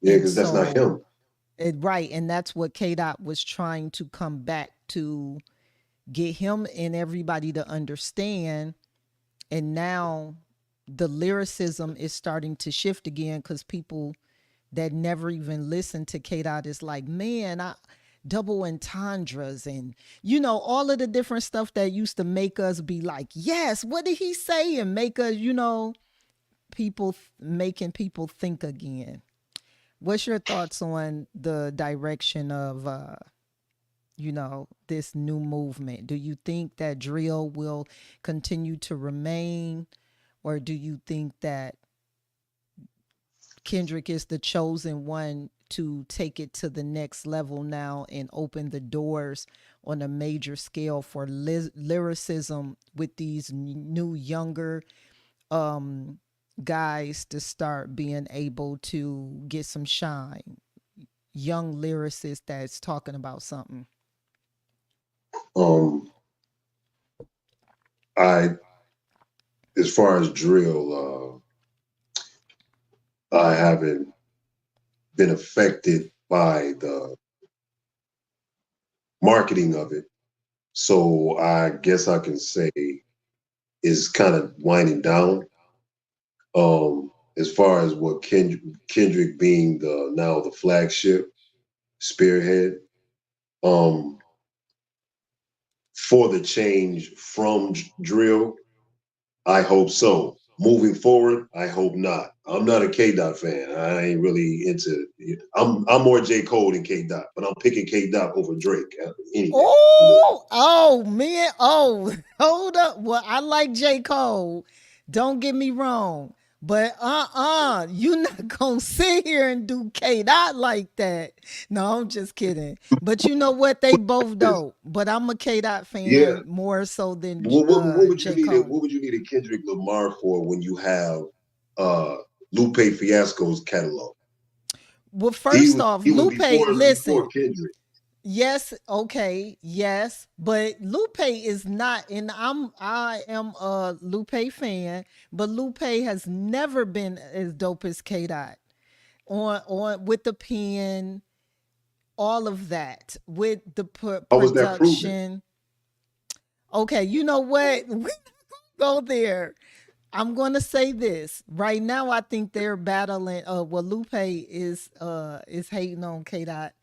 Yeah, because that's not him. Right, and that's what K Dot was trying to come back to get him and everybody to understand. And now the lyricism is starting to shift again because people that never even listened to K Dot is like, man, I double entendres and all of the different stuff that used to make us be like, yes, what did he say? And make us, people making people think again. What's your thoughts on the direction of this new movement? Do you think that drill will continue to remain, or do you think that Kendrick is the chosen one to take it to the next level now and open the doors on a major scale for lyricism with these new younger guys to start being able to get some shine? Young lyricist that's talking about something. As far as drill, I haven't been affected by the marketing of it. So I guess I can say is kind of winding down. As far as what Kendrick being now the flagship spearhead, for the change from drill, I hope so. Moving forward, I hope not. I'm not a K Dot fan. I ain't really into. I'm more J Cole than K Dot, but I'm picking K Dot over Drake anyway. Oh man, hold up. Well, I like J Cole. Don't get me wrong, but you not gonna sit here and do K Dot like that. No, I'm just kidding. But you know what? They both dope. But I'm a K Dot fan more so than what would J you Cole. need? What would you need a Kendrick Lamar for when you have Lupe Fiasco's catalog? Well, first off, Lupe, listen. Before Kendrick. Yes, okay, yes, but Lupe is not, and I am a Lupe fan, but Lupe has never been as dope as K Dot on with the pen, all of that with the production. Okay, you know what? We go there. I'm gonna say this right now. I think they're battling. Well, Lupe is hating on K Dot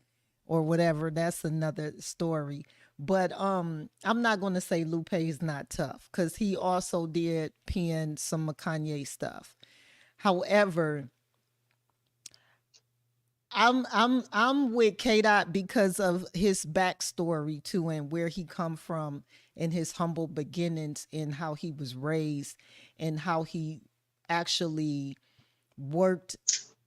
or whatever. That's another story. But I'm not gonna say Lupe is not tough because he also did pen some Kanye stuff. However, I'm with K Dot because of his backstory too, and where he come from, and his humble beginnings, and how he was raised, and how he actually worked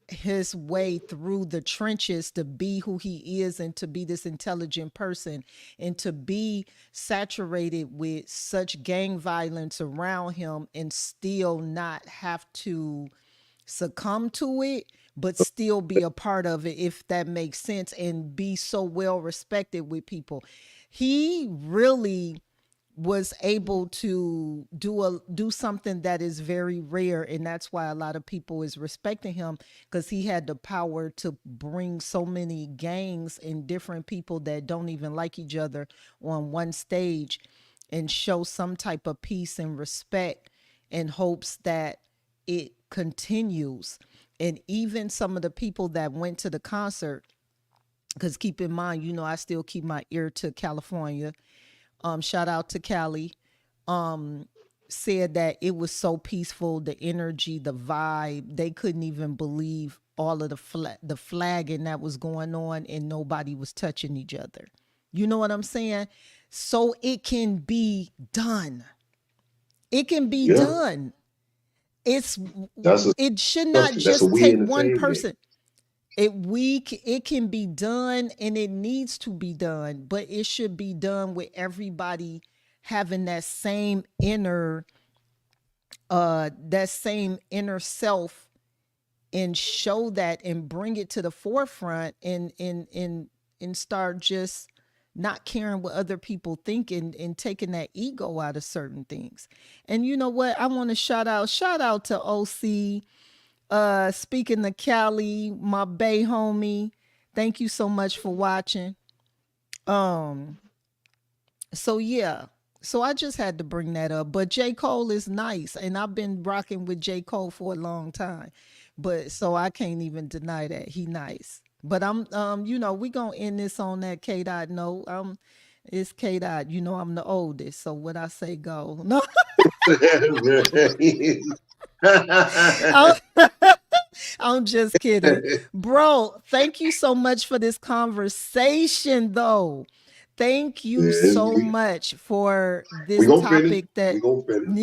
his way through the trenches to be who he is, and to be this intelligent person, and to be saturated with such gang violence around him and still not have to succumb to it, but still be a part of it, if that makes sense, and be so well respected with people. He really was able to do something that is very rare, and that's why a lot of people is respecting him, because he had the power to bring so many gangs and different people that don't even like each other on one stage and show some type of peace and respect, in hopes that it continues. And even some of the people that went to the concert, because keep in mind, I still keep my ear to California. Shout out to Cali. Said that it was so peaceful, the energy, the vibe. They couldn't even believe all of the flagging that was going on, and nobody was touching each other. You know what I'm saying? So it can be done. It can be done. It should not just take one person. It can be done, and it needs to be done, but it should be done with everybody having that same inner self, and show that and bring it to the forefront, and start just not caring what other people think, and taking that ego out of certain things. And you know what? I want to shout out to OC. Speaking of Cali, my Bay homie, thank you so much for watching. So yeah. So I just had to bring that up. But J. Cole is nice. And I've been rocking with J. Cole for a long time. But so I can't even deny that. He nice. But I'm we gonna end this on that K dot note. It's K dot. You know I'm the oldest. So what I say go. No. I'm, I'm just kidding. Bro, thank you so much for this conversation though. Thank you so much for We this gonna finish. topic that We gonna finish.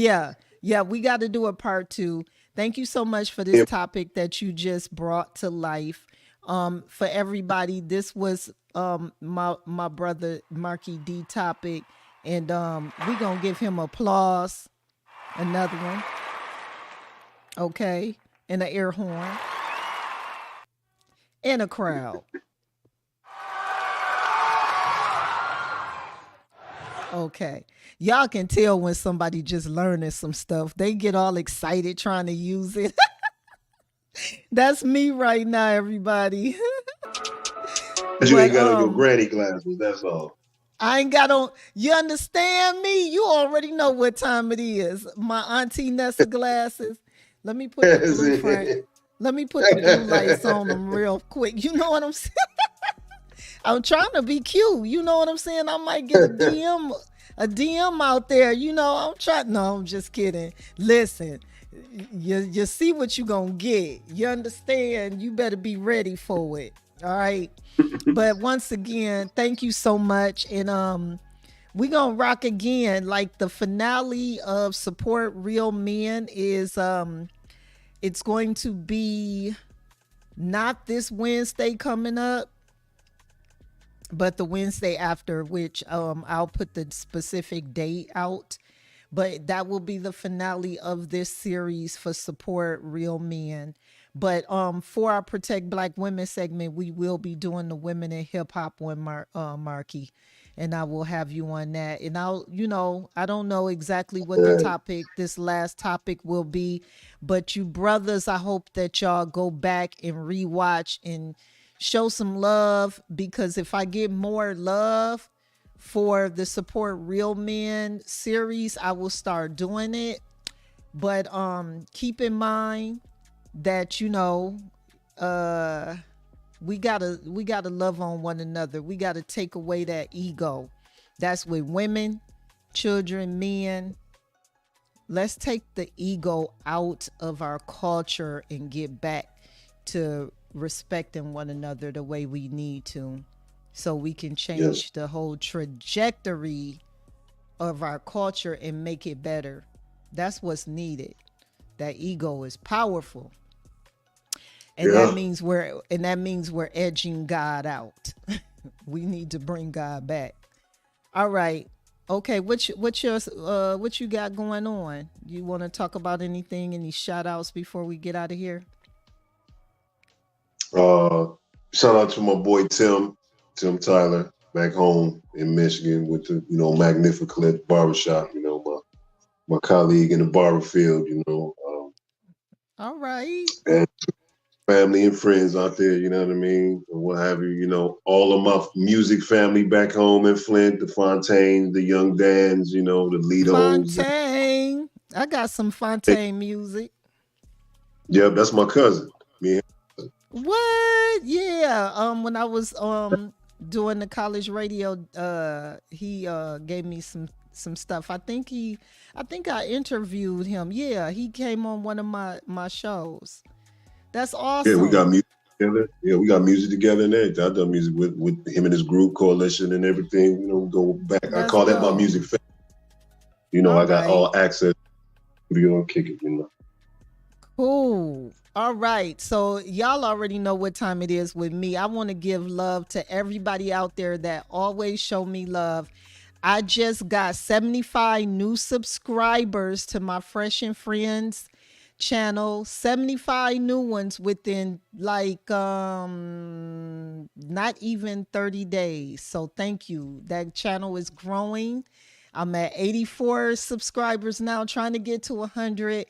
yeah, we got to do a part 2. Thank you so much for this topic that you just brought to life. For everybody, this was my brother Marky D topic, and we gonna give him applause. Another one. Okay. And an air horn. And a crowd. Okay. Y'all can tell when somebody just learning some stuff. They get all excited trying to use it. That's me right now, everybody. You ain't got on your granny glasses, that's all. I ain't got on. You understand me? You already know what time it is. My Auntie Nessa glasses. Let me put the blue front. Let me put the blue lights on them real quick. You know what I'm saying? I'm trying to be cute. You know what I'm saying? I might get a DM out there. You know, I'm trying. No, I'm just kidding. Listen, you see what you gonna get. You understand? You better be ready for it. All right. But once again, thank you so much. And we gonna rock again. Like the finale of Support Real Men is it's going to be not this Wednesday coming up, but the Wednesday after, which I'll put the specific date out. But that will be the finale of this series for Support Real Men. But for our Protect Black Women segment, we will be doing the Women in Hip Hop one, Marky. And I will have you on that. And I don't know exactly what the topic, this last topic will be. But you brothers, I hope that y'all go back and rewatch and show some love. Because if I get more love for the Support Real Men series, I will start doing it. But keep in mind that we gotta love on one another. We gotta take away that ego. That's with women, children, men. Let's take the ego out of our culture and get back to respecting one another the way we need to, so we can change the whole trajectory of our culture and make it better. That's what's needed. That ego is powerful. And that means we're edging God out. We need to bring God back. All right. Okay, what you got going on? You want to talk about anything, any shout outs before we get out of here? Shout out to my boy Tim Tyler, back home in Michigan with the, Magnificent Barbershop, my colleague in the barber field, All right. And family and friends out there, you know what I mean? Or what have you, all of my music family back home in Flint, the Fontaines, the Young Dans, the Litos. Fontaine. I got some Fontaine music. Yeah, that's my cousin. Me. What? Yeah. When I was doing the college radio, he gave me some stuff. I think I interviewed him. Yeah, he came on one of my shows. That's awesome. Yeah, we got music together. Yeah, we got music together and everything. I've done music with him and his group, Coalition and everything. We go back. I call that my music family. I got all access to the studio and kick it, Cool. All right. So y'all already know what time it is with me. I want to give love to everybody out there that always show me love. I just got 75 new subscribers to my Fresh and Friends channel. 75 new ones within not even 30 days. So thank you. That channel is growing. I'm at 84 subscribers now, trying to get to 100.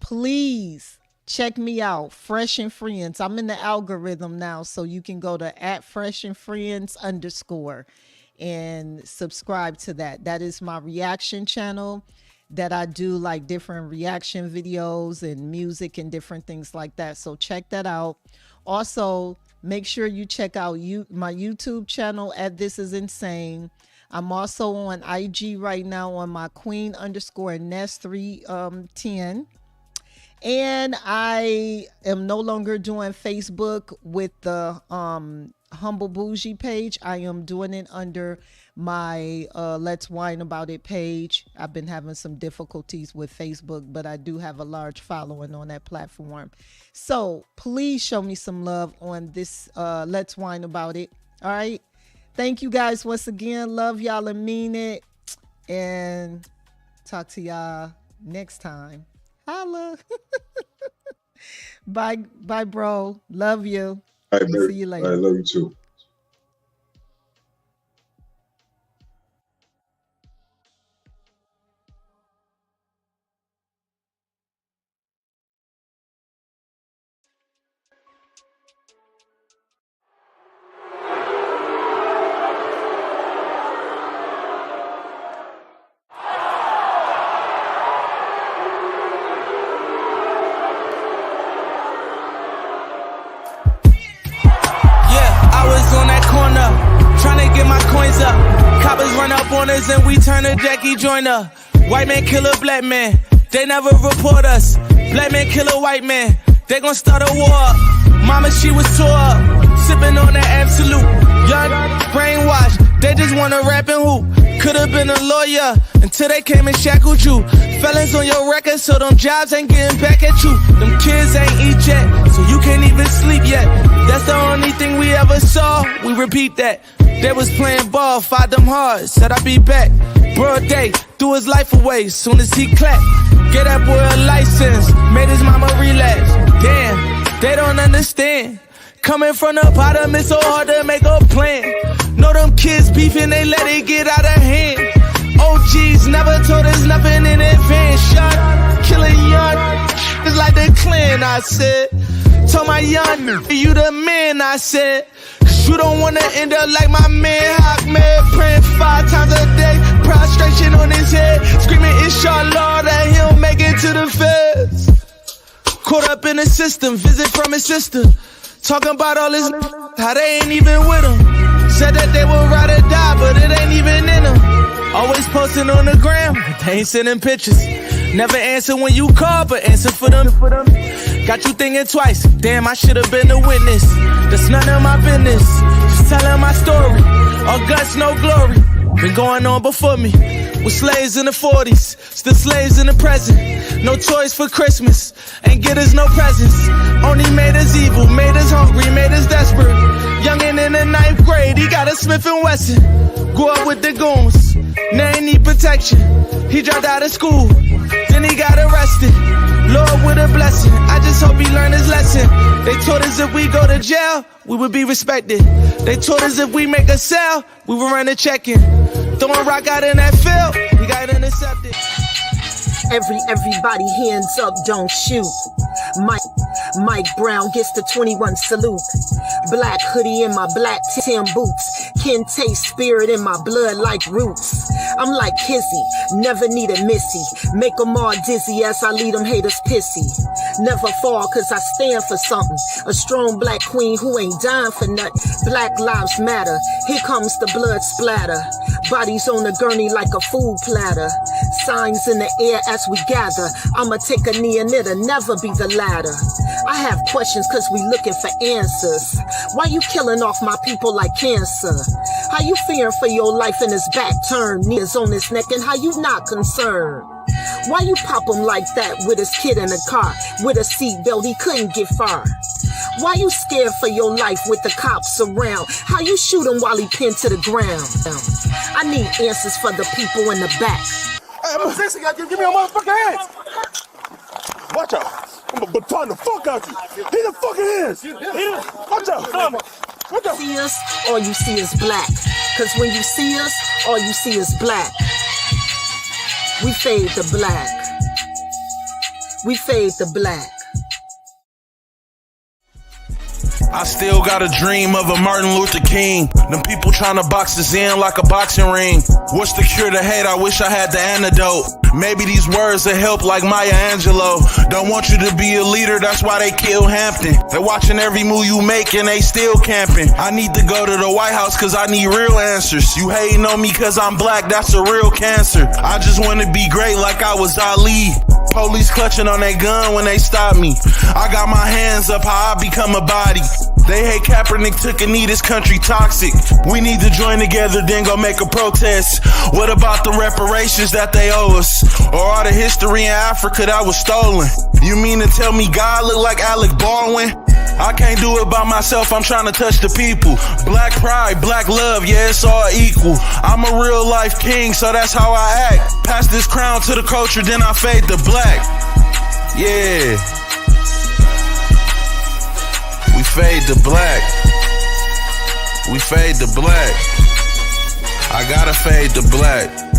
Please check me out, Fresh and Friends. I'm in the algorithm now, so you can go to @Fresh and Friends _ and subscribe to that. That is my reaction channel that I do like different reaction videos and music and different things like that. So check that out. Also, make sure you check out my YouTube channel at This Is Insane. I'm also on IG right now on my Queen_Ness310. And I am no longer doing Facebook with the Humble Bougie page. I am doing it under my Let's Whine About It page. I've been having some difficulties with Facebook, but I do have a large following on that platform. So please show me some love on this Let's Whine About It. All right. Thank you guys once again. Love y'all and mean it. And talk to y'all next time. Holla. Bye, bro. Love you. All right, see you later. I love you too. Tryna get my coins up. Coppers run up on us and we turn a Jackie Joyner. White man kill a black man, they never report us. Black man kill a white man, they gon' start a war. Mama, she was tore up, sipping on that absolute. Young, brainwashed, they just wanna rap and hoop. Could've been a lawyer until they came and shackled you. Felons on your record, so them jobs ain't getting back at you. Them kids ain't eat yet, so you can't even sleep yet. That's the only thing we ever saw, we repeat that. They was playing ball, fought them hard, said I'd be back. Broad day, threw his life away, soon as he clapped. Get that boy a license, made his mama relapse. Damn, they don't understand. Coming from the bottom, it's so hard to make a plan. Know them kids beefing, they let it get out of hand. OGs never told us nothing in advance. Shot, killing young, it's like the clan, I said. Told my young, you the man, I said. You don't wanna end up like my man Ahmed, praying 5 times a day, prostration on his head, screaming inshallah that he'll make it to the feds. Caught up in the system, visit from his sister, talking about all his how they ain't even with him. Said that they would ride or die, but it ain't even in them. Always posting on the gram, but they ain't sending pictures. Never answer when you call, but answer for them. Got you thinking twice, damn, I should've been a witness. That's none of my business, just telling my story. All guts, no glory, been going on before me. With slaves in the 40s, still slaves in the present. No toys for Christmas, ain't get us no presents. Only made us evil, made us hungry, made us desperate. Youngin' in the 9th grade, he got a Smith & Wesson. Grew up with the goons, now he need protection. He dropped out of school, then he got arrested. Lord with a blessing, I just hope he learned his lesson. They told us if we go to jail, we would be respected. They told us if we make a sale, we would run a check-in. Throwing rock out in that field, we got intercepted. Everybody hands up, don't shoot. Mike Brown gets the 21 salute. Black hoodie in my black Tim boots. Kente spirit in my blood like roots. I'm like Kizzy, never need a missy. Make them all dizzy as I lead them haters pissy. Never fall cause I stand for something. A strong black queen who ain't dying for nothing. Black lives matter, here comes the blood splatter. Bodies on the gurney like a food platter. Signs in the air as we gather. I'ma take a knee and it'll never be the latter. I have questions cause we looking for answers. Why you killing off my people like cancer? How you fearing for your life and his back turned? Knees on his neck and how you not concerned? Why you pop him like that with his kid in the car? With a seatbelt he couldn't get far. Why you scared for your life with the cops around? How you shoot him while he pinned to the ground? I need answers for the people in the back. Hey, I'm sexy guy, give me your motherfucking hands. Watch out. I'm gonna baton the fuck out you. Hit the fucking hands. Watch out. Watch out. See us, all you see is black. Cause when you see us, all you see is black. We fade the black. We fade the black. I still got a dream of a Martin Luther King. Them people trying to box us in like a boxing ring. What's the cure to hate? I wish I had the antidote. Maybe these words will help like Maya Angelou. Don't want you to be a leader, that's why they kill Hampton. They're watching every move you make and they still camping. I need to go to the White House cause I need real answers. You hating on me cause I'm black, that's a real cancer. I just want to be great like I was Ali. Police clutching on their gun when they stop me. I got my hands up how I become a body. They hate Kaepernick took a knee, this country toxic. We need to join together, then go make a protest. What about the reparations that they owe us? Or all the history in Africa that was stolen? You mean to tell me God look like Alec Baldwin? I can't do it by myself, I'm trying to touch the people. Black pride, black love, yeah, it's all equal. I'm a real life king, so that's how I act. Pass this crown to the culture, then I fade to black. Yeah. We fade to black. We fade to black. I gotta fade to black.